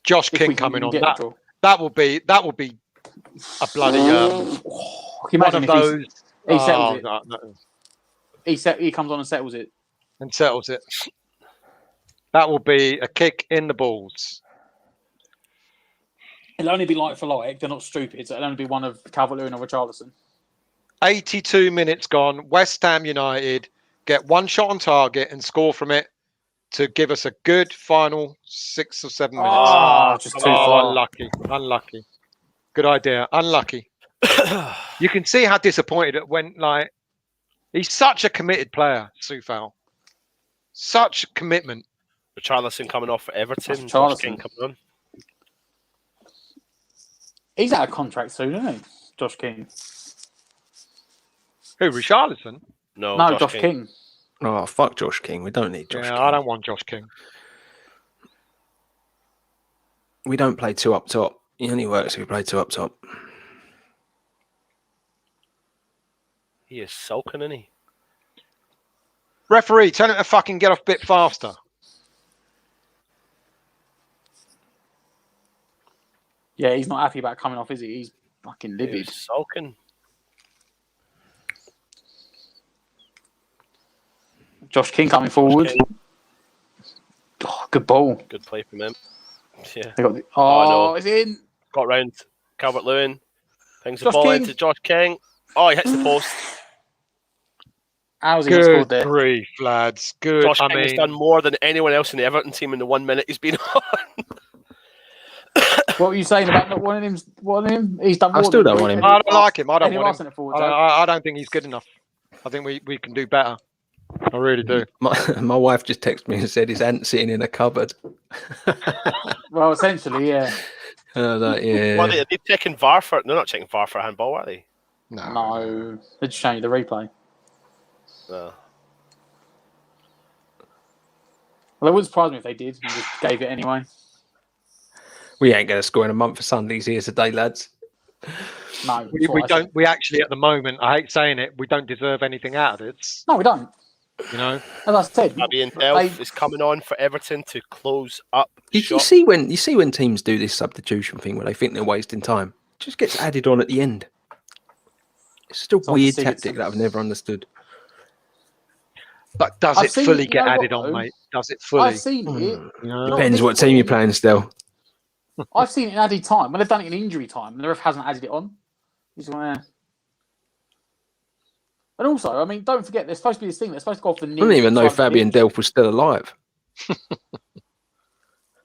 Josh if we King can coming on. get a draw. That will be a bloody Can you one imagine of if those. he settles it? No, He comes on and settles it. and settles it. That will be a kick in the balls. It'll only be like for like. They're not stupid. So it'll only be one of Calvert-Lewin or Richarlison. 82 minutes gone. West Ham United get one shot on target and score from it to give us a good final 6 or 7 minutes. Oh, just too far. Unlucky. Good idea. Unlucky. You can see how disappointed it went. Like, he's such a committed player, Soufal. Such commitment. Richarlison coming off for Everton. That's Josh Richarlison. King coming on. He's out of contract soon, isn't he? Josh King. Who, Richarlison? No, No, Josh King. Oh, fuck Josh King. We don't need Josh King. I don't want Josh King. We don't play 2 up top. He only works if we play 2 up top. He is sulking, isn't he? Referee, tell him to fucking get off a bit faster. Yeah, he's not happy about coming off, is he? He's fucking He livid. is sulking. Josh King coming forward. King. Oh, good ball. Good play from him. Yeah. They got the, no. it's in. Got round Calvert-Lewin. Brings the Josh ball King. into Josh King. Oh, he hits the post. How's he not scored Good there? grief, lads. Good. Josh I King has mean, done more than anyone else in the Everton team in the 1 minute he's been on. What were you saying about not wanting him? He's done more. I still than don't want him. I don't like him. I don't Anyone want else him. in the forward, I don't think he's good enough. I think we can do better. I really do. My wife just texted me and said his aunt's sitting in a cupboard. Well, essentially, yeah. Yeah. Well, are they checking VAR for? They're not checking VAR for a handball, are they? No. They're just showing you the replay. No. Well, it wouldn't surprise me if they did and just gave it anyway. We ain't going to score in a month for Sundays here today, lads. No. We that's what I don't. said. We actually, at the moment, I hate saying it, we don't deserve anything out of it. No, we don't. You know, As I said, Fabian they- Delph is coming on for Everton to close up You shop. see when teams do this substitution thing where they think they're wasting time, it just gets added on at the end. It's just a like weird Sigurdsson. tactic that I've never understood. but does I've it seen fully it, get you know added what, on, though? mate? Does it fully? I've seen it. You know? Not Depends this what team you're one. playing still. I've seen it in added time. When they've done it in injury time, and the ref hasn't added it on. He's like, And also, I mean, don't forget, there's supposed to be this thing. They're supposed to go off the I nearest. didn't even know side of the Fabian pitch. Delph was still alive.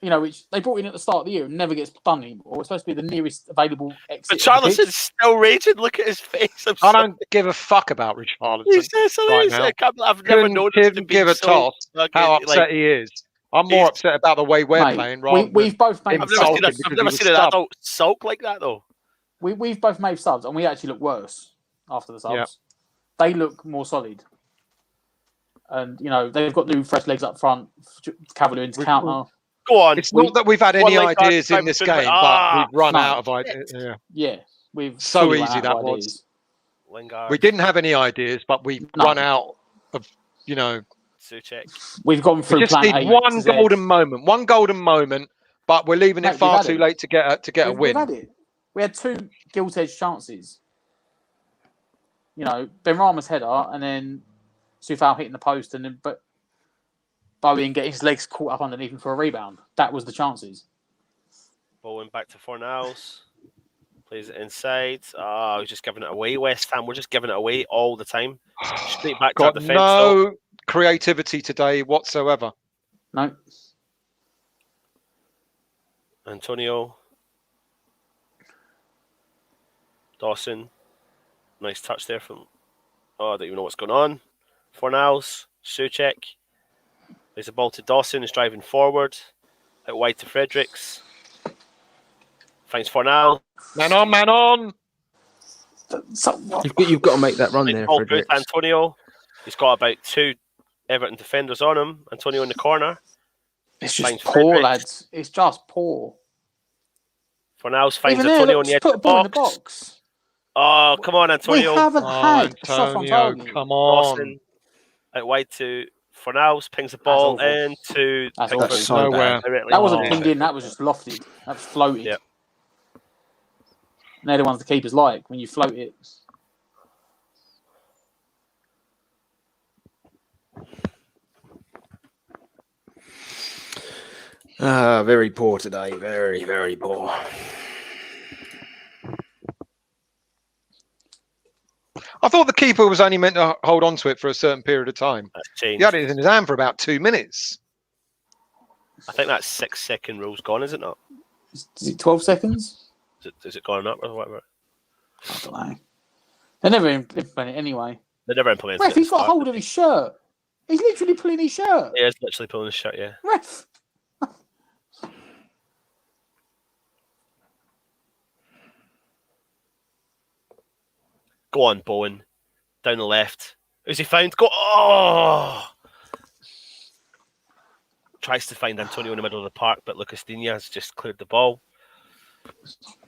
Which they brought in at the start of the year and never gets done anymore. It's supposed to be the nearest available exit. But Charlison's still raging. Look at his face. I don't give a fuck about Richarlison right now. I've never known him to Couldn't be give a so toss fucking, how upset he is. I'm more upset about the way we're playing rather we've both made than I've never seen an adult sulk like that, though. We've both made subs, and we actually look worse after the subs. Yeah. They look more solid. And, they've got new fresh legs up front, Cavalier into counter. Go on. It's not that we've had any ideas in this game, but we've run out of ideas. Yeah, we've so easy that was. Lingard. We didn't have any ideas, but we've run out of, Suchek. We've gone through. We just need one golden moment, but we're leaving it far too late to get a win. We've had it. We had 2 gilt-edged chances. Benrahma's header, and then Soufal hitting the post, and then Bowen getting his legs caught up underneath him for a rebound. That was the chances. Bowen back to Fornals. Plays it inside. Oh, he's just giving it away. West Ham, we're just giving it away all the time. Straight back to our defence. No creativity today whatsoever. No. Antonio. Dawson. Nice touch there from... Oh, I don't even know what's going on. Fornals. Suchek. There's a ball to Dawson, who's driving forward. Out wide to Fredericks. Finds Fornal. Man on! You've got to make that run there, Fredericks. Antonio. He's got about 2 Everton defenders on him. Antonio in the corner. It's just poor, lads. It's just poor. Fornals finds Antonio on the edge of the box. Oh, come on, Antonio. We haven't had a shot on target. Come on. Dawson, out wide to Fornals, pings the ball into... That's so nowhere. That wasn't pinged in, that was just lofted. That was floated. Yep. And they're the ones the keepers like, when you float it. Very poor today. Very, very poor. I thought the keeper was only meant to hold on to it for a certain period of time. He had it in his hand for about 2 minutes. I think that 6-second rule's gone, is it not? Is it 12 seconds? Is it gone up or whatever? I don't know. They never implement it anyway. They never implemented Ref, it. he's got a hold of his shirt. He's literally pulling his shirt. He is literally pulling his shirt, yeah. Ref. Go on, Bowen. Down the left. Who's he found? Go. Oh! Tries to find Antonio in the middle of the park, but Lucas Digne has just cleared the ball.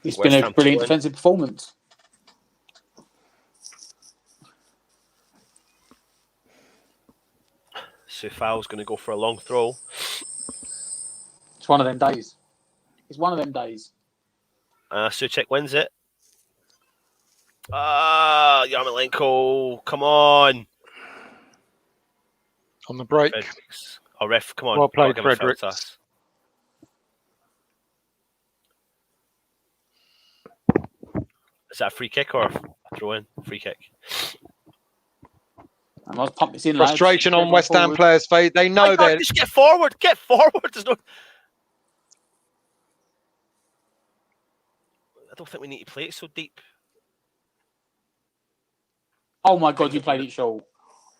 It's been a brilliant defensive performance. Soufal's going to go for a long throw. It's one of them days. It's one of them days. Suchek wins it. Yarmolenko, come on. On the break. Fredericks. Oh, ref, come on. Well played, Fredericks. Is that a free kick or a throw in? Free kick. I must pump this in. Frustration on West Ham players' face. They know that. Just get forward. Get forward. There's no. I don't think we need to play it so deep. Oh my God, you played it short.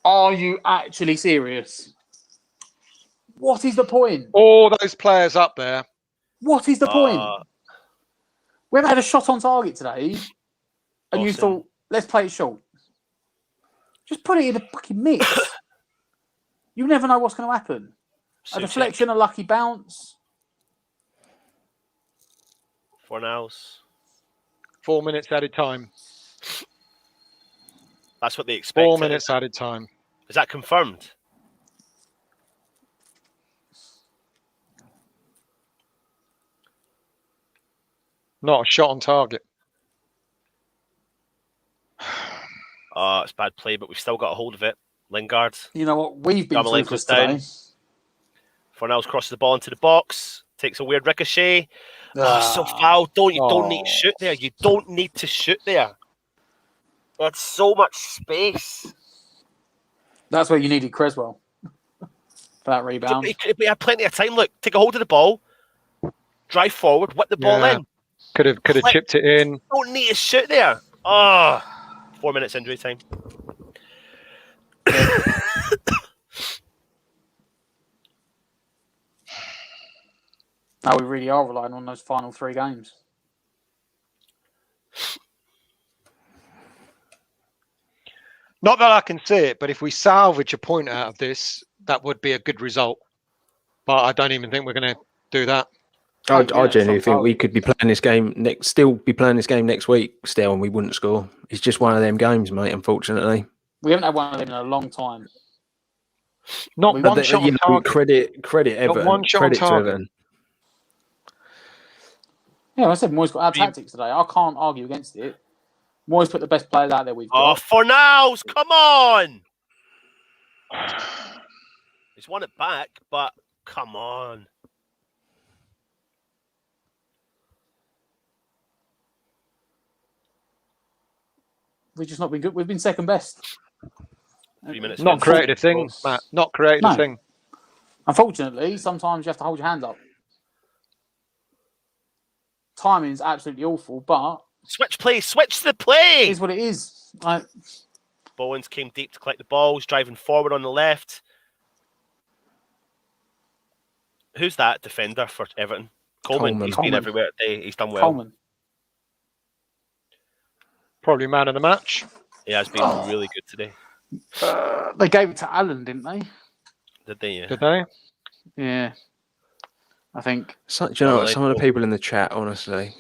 Are you actually serious? What is the point? All those players up there. What is the point? We haven't had a shot on target today. And you thought, let's play it short. Just put it in the fucking mix. You never know what's going to happen. A deflection, a lucky bounce. Fornals. 4 minutes added time. That's what they expect. 4 minutes added time. Is that confirmed? Not a shot on target. Oh, it's bad play, but we've still got a hold of it. Lingard. You know what? We've been through this down. today. Fornals crosses the ball into the box. Takes a weird ricochet. So foul. You don't need to shoot there. You don't need to shoot there. That's so much space. That's where you needed Creswell for that rebound. We had plenty of time. Look, take a hold of the ball, drive forward, whip the ball in. Could have chipped it in. Don't need to shoot there. 4 minutes injury time. Now we really are relying on those final 3 games. Not that I can see it, but if we salvage a point out of this, that would be a good result. But I don't even think we're going to do that. I genuinely think we could be playing this game next week still, and we wouldn't score. It's just one of them games, mate. Unfortunately, we haven't had one of them in a long time. Not one shot on target. Credit Everton. Not one shot on target. Yeah, I said Moyes got our tactics today. I can't argue against it. Moyes put the best players out there we've got. Fornals, come on! He's won it back, but come on. We've just not been good. We've been second best. 3 minutes. Not created a thing, Matt. Not created a thing. Unfortunately, sometimes you have to hold your hands up. Timing's absolutely awful, but switch the play. It is what it is. Bowens came deep to collect the balls, driving forward on the left. Who's that defender for Everton? Coleman. He's been everywhere today. He's done well. Coleman. Probably man of the match. He has been really good today. They gave it to Allen, didn't they? Did they? Yeah. Did they? Yeah. I think. Do you know what? Some of the people in the chat, honestly.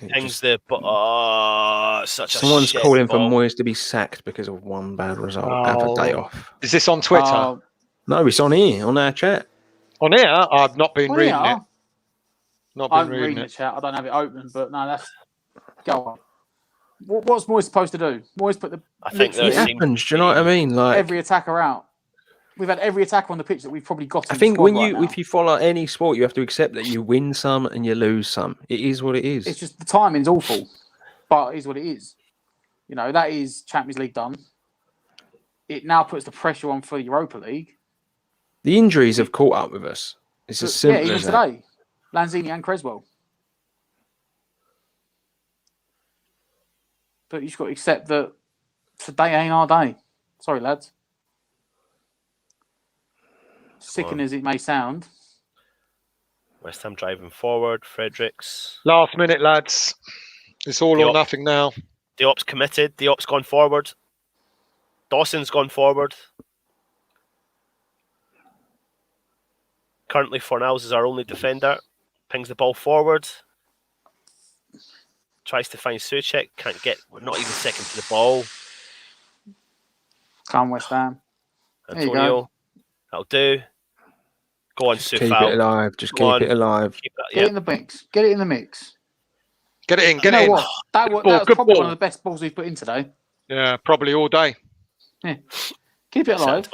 Someone's calling for Moyes to be sacked because of one bad result. Have a day off. Is this on Twitter? No, it's on here, on our chat. On here? I've not been reading it. I'm reading the chat. I don't have it open, but no, that's. Go on. What's Moyes supposed to do? Moyes put the. I think it happens. Do you know what I mean? Like every attacker out. We've had every attacker on the pitch that we've probably got. I think if you follow any sport, you have to accept that you win some and you lose some. It is what it is. It's just the timing's awful, but it is what it is. You know, that is Champions League done. It now puts the pressure on for Europa League. The injuries have caught up with us. It's as simple as that. Yeah, even today, Lanzini and Creswell. But you just got to accept that today ain't our day. Sorry, lads. Sickening as it may sound. West Ham driving forward. Fredericks. Last minute, lads. It's all or nothing now. Diop's committed. Diop's gone forward. Dawson's gone forward. Currently, Fornals is our only defender. Pings the ball forward. Tries to find Souček. Can't get. We're not even second to the ball. Come West Ham. Antonio. That'll do. Go on, Soufal. Keep it alive. Just keep it alive. Get it in the mix. Get it in the mix. Get it in. Get it in. That was probably one of the best balls we've put in today. Yeah, probably all day. Yeah. Keep it alive.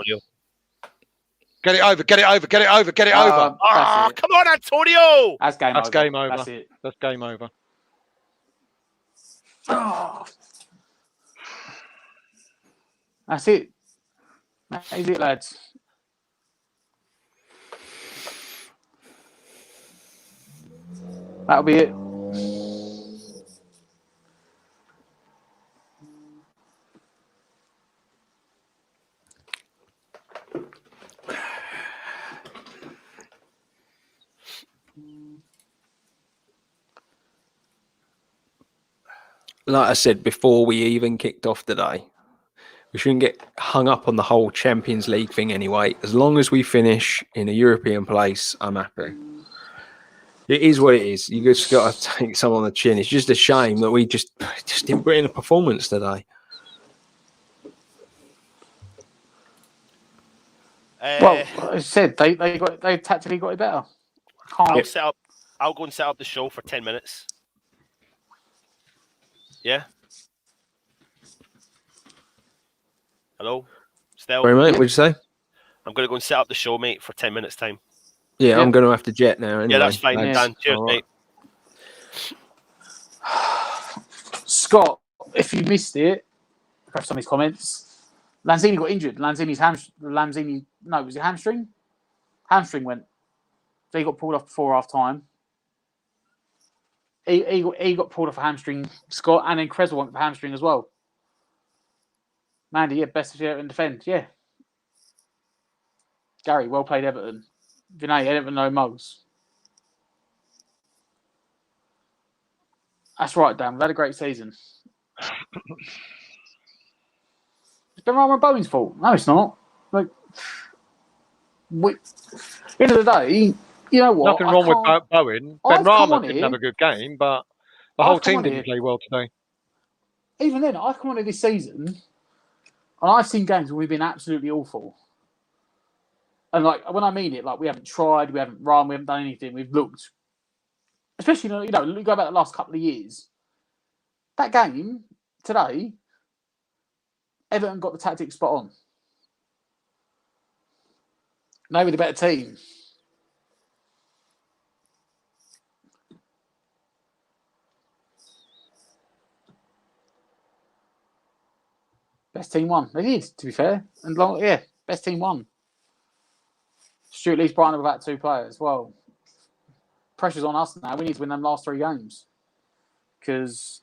Get it over. Get it over. Get it over. Get it over. Come on, Antonio. That's game over. That's game over. That's it. That's game over. Oh. That's it. That is it, lads. That'll be it. Like I said before we even kicked off today, we shouldn't get hung up on the whole Champions League thing anyway. As long as we finish in a European place, I'm happy. It is what it is. You just got to take some on the chin. It's just a shame that we just didn't bring in a performance today. Well, as I said, they tactically got it better. I'll go and set up the show for 10 minutes. Yeah. Hello? Still? Sorry, mate, what'd you say? I'm going to go and set up the show, mate, for 10 minutes' time. Yeah, I'm going to have to jet now. Anyway. Yeah, that's fine. Thanks. Dan. Cheers, mate. Scott, if you missed it, perhaps some of his comments. Lanzini got injured. Was it hamstring? Hamstring went. So he got pulled off before half time. He got pulled off a hamstring, Scott, and then Creswell went for hamstring as well. Mandy, yeah, best of Everton defend, yeah. Gary, well played Everton. Vinay, Everton no mugs. That's right, Dan. We've had a great season. It's been Rama Bowen's fault. No, it's not. Like, end of the day, you know what? Nothing wrong with Bowen. Ben Rama didn't have a good game, but the whole team didn't play well today. Even then, I've come on here this season, and I've seen games where we've been absolutely awful. And like when I mean it, like we haven't tried, we haven't run, we haven't done anything. We've looked, especially you know, go back the last couple of years. That game today, Everton got the tactics spot on. They were the better team. Best team won. They did, to be fair. And best team won. Stuart Lee's Brighton have about 2 players. Well, pressure's on us now. We need to win them last 3 games. Because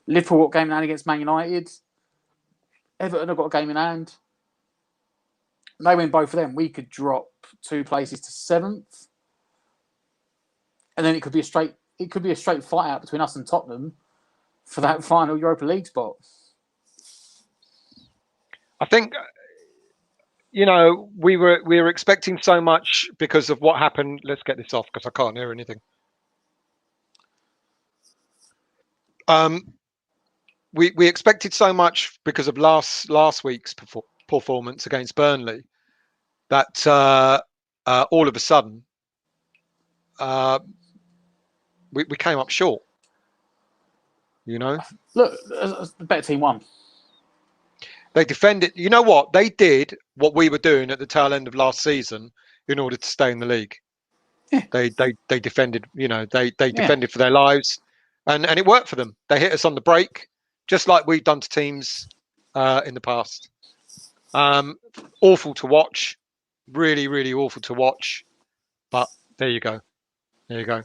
Liverpool got a game in hand against Man United. Everton have got a game in hand. They win both of them. We could drop 2 places to 7th. And then it could be a straight fight out between us and Tottenham for that final Europa League spot. I think, you know, we were expecting so much because of what happened. Let's get this off because I can't hear anything. We expected so much because of last week's performance against Burnley that all of a sudden we came up short. You know, look, the better team won. They defended. You know what? They did what we were doing at the tail end of last season in order to stay in the league. Yeah. They defended. You know, they defended for their lives, and it worked for them. They hit us on the break, just like we've done to teams in the past. Awful to watch, really, really awful to watch. But there you go. There you go.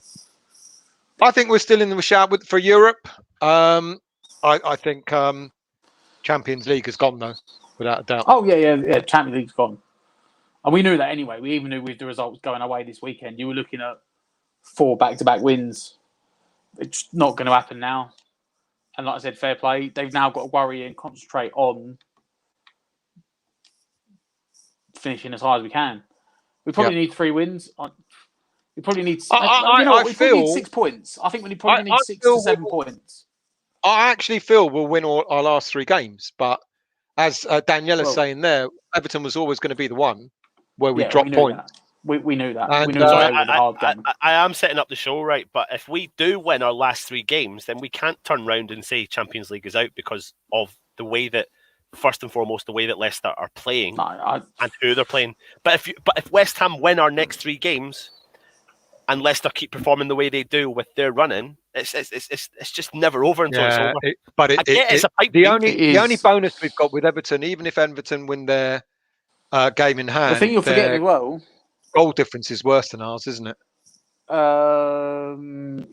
I think we're still in the shout for Europe. I think. Champions League has gone though, without a doubt. Oh yeah. Champions League's gone, and we knew that anyway. We even knew with the results going away this weekend, you were looking at 4 back-to-back wins. It's not going to happen now. And like I said, fair play. They've now got to worry and concentrate on finishing as high as we can. We probably need 3 wins. We probably need. We probably need 6 points. I think we probably need 6 to 7 points. I actually feel we'll win all our last 3 games, but as Daniela's saying there, Everton was always going to be the one where we drop points. We knew that. And, we knew it was a hard game. I am setting up the show right, but if we do win our last 3 games, then we can't turn around and say Champions League is out because of the way that, first and foremost, the way that Leicester are playing and who they're playing. But if West Ham win our next 3 games and Leicester keep performing the way they do with their running, it's just never over until it's over. The only bonus we've got with Everton, even if Everton win their game in hand, the thing you'll forget as well, goal difference is worse than ours, isn't it?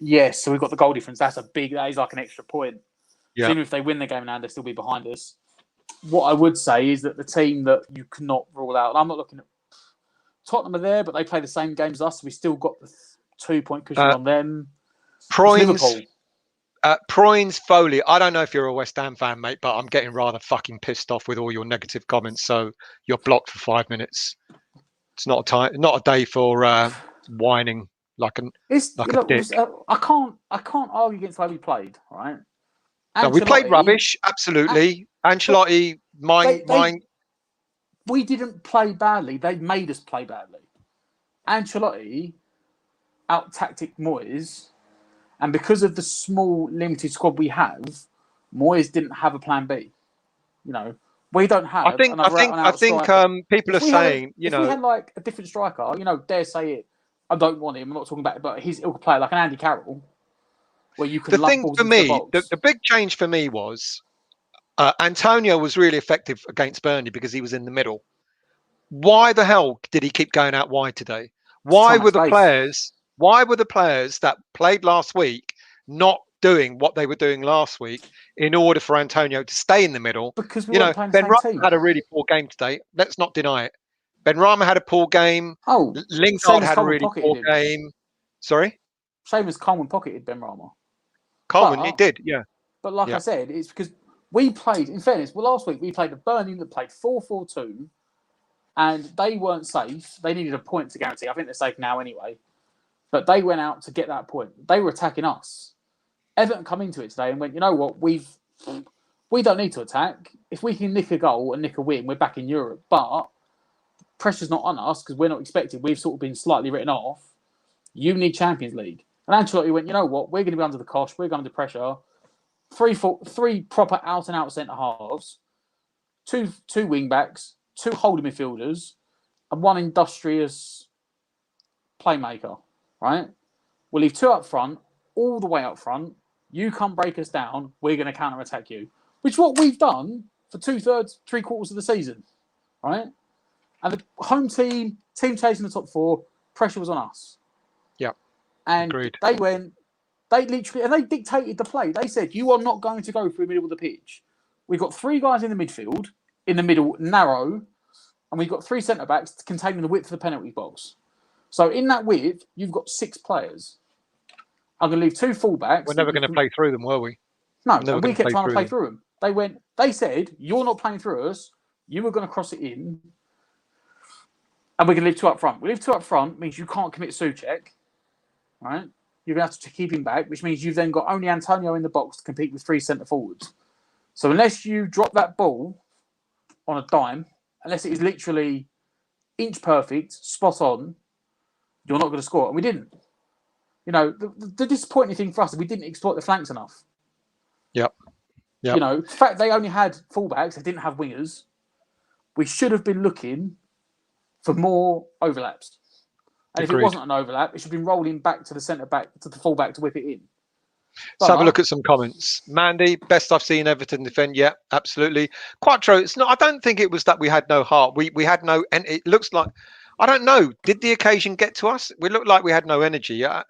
Yes. So we've got the goal difference. That is like an extra point. Yeah. So even if they win the game in hand, they'll still be behind us. What I would say is that the team that you cannot rule out, and I'm not looking at Tottenham are there, but they play the same games as us, so we still got the 2-point cushion on them. Proins, Foley. I don't know if you're a West Ham fan, mate, but I'm getting rather fucking pissed off with all your negative comments. So you're blocked for 5 minutes. It's not a day for whining like a dick. I can't argue against the way we played. Right? No, we played rubbish. Absolutely. Ancelotti, mine. We didn't play badly. They made us play badly. Ancelotti out-tacticked Moyes, and because of the small, limited squad we have, Moyes didn't have a plan B. You know, we don't have. I think people are saying, if we had like a different striker, dare say it. I don't want him. I'm not talking about it, but he's a player like an Andy Carroll. where you can The lump thing balls for into the me, box. the big change for me was Antonio was really effective against Burnley because he was in the middle. Why the hell did he keep going out wide today? Why trying were the space. players? Why were the players that played last week not doing what they were doing last week in order for Antonio to stay in the middle? Because we You know, weren't playing the Ben same Rama team. had a really poor game today. Let's not deny it. Ben Rama had a poor game. Oh, Lingard had a Coleman really pocketed poor him. game. Sorry, Same as Coleman pocketed Ben Rama. Coleman, But- he did, yeah. But like Yeah. I said, it's because we played, in fairness, well, last week we played a Burnley that played 4-4-2, and they weren't safe. They needed a point to guarantee. I think they're safe now anyway. But they went out to get that point. They were attacking us. Everton come into it today and went, you know what, we don't need to attack. If we can nick a goal and nick a win, we're back in Europe. But pressure's not on us because we're not expected. We've sort of been slightly written off. You need Champions League. And Ancelotti went, you know what, we're going to be under the cosh. We're going under pressure. Three proper out-and-out centre-halves, two wing-backs, 2 holding midfielders, and 1 industrious playmaker, right? We'll leave 2 up front, all the way up front. You come break us down, we're going to counter-attack you. Which is what we've done for 2/3, 3/4 of the season, right? And the home team chasing the top 4, pressure was on us. Yeah, and agreed. They literally, and they dictated the play. They said, you are not going to go through the middle of the pitch. We've got 3 guys in the midfield, in the middle, narrow, and we've got 3 centre-backs containing the width of the penalty box. So in that width, you've got 6 players. I'm going to leave 2 fullbacks. We're never going to play through them, were we? No, Never and we gonna kept play trying to through play them. through them. They said, you're not playing through us. You were going to cross it in. And we're going to leave 2 up front. We leave 2 up front means you can't commit Souček, right? You're going to have to keep him back, which means you've then got only Antonio in the box to compete with 3 centre forwards. So unless you drop that ball on a dime, unless it is literally inch perfect, spot on, you're not going to score. And we didn't. You know, the disappointing thing for us is we didn't exploit the flanks enough. Yep. You know, the fact they only had fullbacks, they didn't have wingers. We should have been looking for more overlaps. And if it Agreed. wasn't an overlap, it should have been rolling back to the centre back, to the fullback to whip it in. Let's have a look at some comments. Mandy, best I've seen Everton defend. Yeah, absolutely. Quattro, it's not. I don't think it was that we had no heart. We had no, and it looks like, I don't know. Did the occasion get to us? We looked like we had no energy. I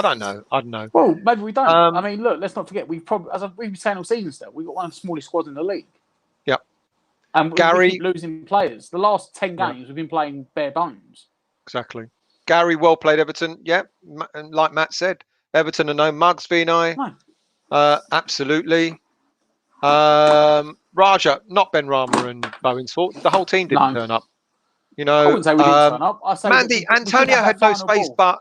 don't know. I don't know. Well, maybe we don't. I mean, look, let's not forget, we've probably, as we've been saying all season still, we've got one of the smallest squads in the league. Yep. And Gary, we keep losing players. The last 10 games, we've been playing bare bones. Exactly. Gary, well played, Everton. Yeah, and like Matt said, Everton are no mugs, Vinay. No. Absolutely. Raja, not Ben Rama and Bowen's fault. The whole team didn't turn up. You know, I wouldn't say we didn't turn up. I say Mandy, Antonio had no space, but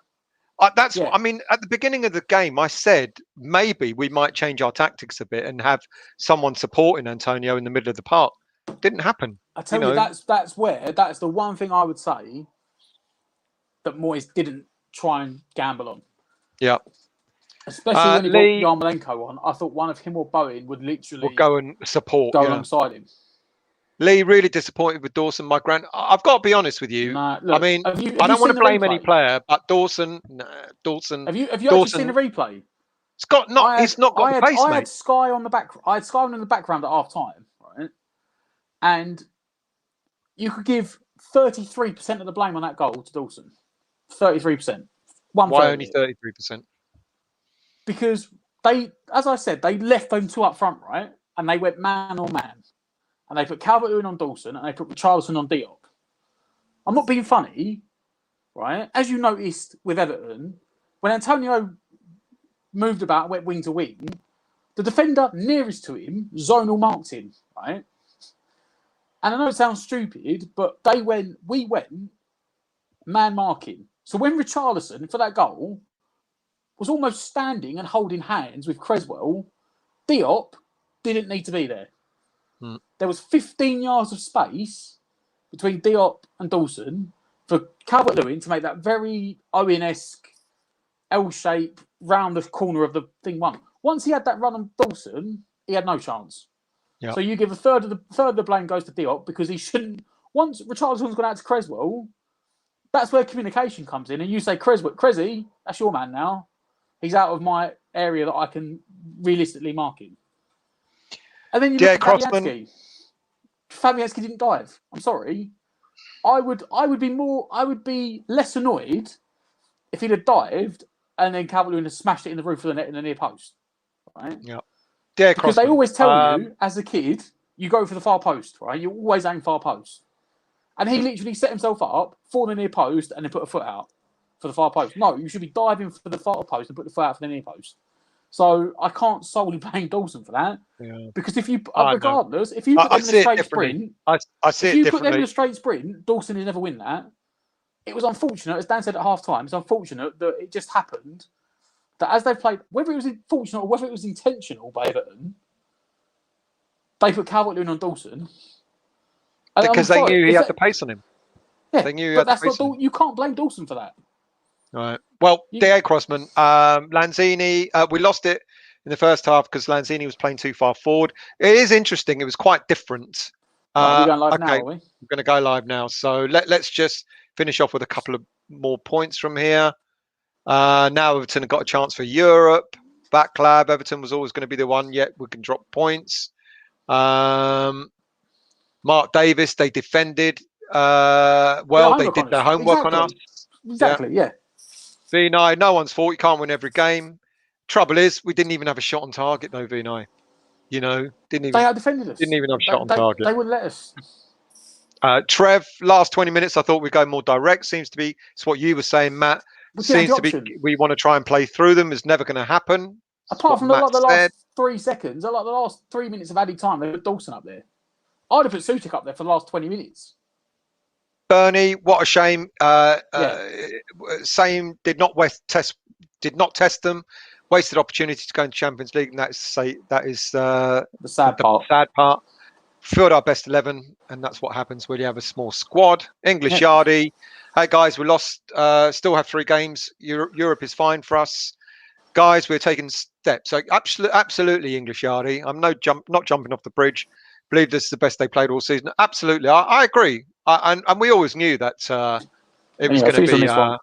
that's what I mean. At the beginning of the game, I said maybe we might change our tactics a bit and have someone supporting Antonio in the middle of the park. Didn't happen. I tell you, that's the one thing I would say that Moyes didn't try and gamble on. Yeah. Especially when he got Yarmolenko on. I thought one of him or Bowen would literally go and support, go alongside him. Lee, really disappointed with Dawson. I've got to be honest with you. Look, I mean, have you I don't want to seen the blame replay? any player, but Dawson. Have you actually seen the replay? It's got not. It's not got the pace, I mate. had Sky on the back. I had Sky on in the background at half time, right? And you could give 33% of the blame on that goal to Dawson. 33%. Why only 33%? Because they, as I said, they left them 2 up front, right? And they went man on man. And they put Calvert-Lewin on Dawson and they put Richarlison on Diop. I'm not being funny, right? As you noticed with Everton, when Antonio moved about, went wing to wing, the defender nearest to him zonal marked him, right? And I know it sounds stupid, but we went man marking. So when Richarlison, for that goal, was almost standing and holding hands with Creswell, Diop didn't need to be there. There was 15 yards of space between Diop and Dawson for Calvert-Lewin to make that very Owen-esque L-shape round the corner of the thing one. Once he had that run on Dawson, he had no chance. Yep. So you give a third of the blame goes to Diop because he shouldn't. Once Richarlison's gone out to Creswell, that's where communication comes in, and you say, Cressy, that's your man now. He's out of my area that I can realistically mark him. And then you Yeah, look at Crossman. Fabianski didn't dive. I'm sorry. I would be less annoyed if he'd have dived and then Calvert-Lewin had smashed it in the roof of the net in the near post. Right? Yeah. Yeah, Because Crossman. they always tell you, as a kid, you go for the far post, right? You always aim far post. And he literally set himself up for the near post and then put a foot out for the far post. No, you should be diving for the far post and put the foot out for the near post. So I can't solely blame Dawson for that. Yeah. Because if you, I know. regardless, if you put them in a straight sprint, I see if it you put them in differently. a straight sprint, Dawson will never win that. It was unfortunate, as Dan said at half time, it's unfortunate that it just happened that as they played, whether it was unfortunate or whether it was intentional by Everton, they put Calvert-Lewin on Dawson. And Because they knew he had the pace on him. Yeah, They knew he but had the that's pace on not. him. You can't blame Dawson for that. Right. Well, You- DA Crossman, Lanzini, we lost it in the first half because Lanzini was playing too far forward. It is interesting. It was quite different. Right, we're going live okay, now, are we? we're going to go live now. So let's just finish off with a couple of more points from here. Now Everton have got a chance for Europe. Backlab, Everton was always going to be the one, yet we can drop points. Mark Davis, they defended well. They did their homework on us. Exactly, yeah. V9, no one's fault. You can't win every game. Trouble is, we didn't even have a shot on target, though, V9. You know, They outdefended us. didn't even have a shot on target. They wouldn't let us. Trev, last 20 minutes, I thought we'd go more direct. Seems to be, it's what you were saying, Matt. We didn't have Seems the to be, option. we want to try and play through them. It's never going to happen. Apart from the Matt last said. 3 seconds, like the last 3 minutes of added time, they put Dawson up there. I'd have put Sutik up there for the last 20 minutes. Bernie, what a shame. Same did not test them. Wasted opportunity to go in Champions League, and that is The sad part. Sad part. Filled our best 11, and that's what happens when you have a small squad. English Yeah. Yardie. Hey guys, we lost. Still have 3 games. Europe is fine for us, guys. We're taking steps. So absolutely, English Yardie. I'm not jumping off the bridge. Believe this is the best they played all season. Absolutely, I agree. And we always knew that it was going to be. On this one.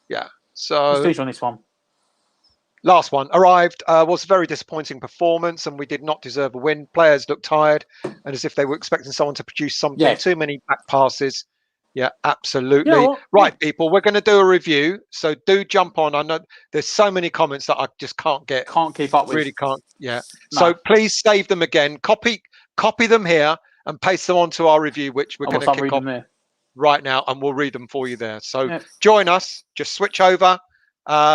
Yeah. Let's So finish on this one. last one arrived. Was a very disappointing performance, and we did not deserve a win. Players looked tired, and as if they were expecting someone to produce something. Yeah. Too many back passes. Yeah, absolutely. You know what? Right, people, we're going to do a review. So do jump on. I know there's so many comments that I just can't get. Can't keep up with. Really can't. Yeah. No. So please save them again. Copy them here and paste them onto our review, which we're I going will to start kick reading off there. right now, and we'll read them for you there. So Yeah. join us. Just switch over.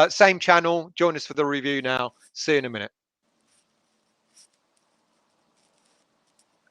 Same channel. Join us for the review now. See you in a minute.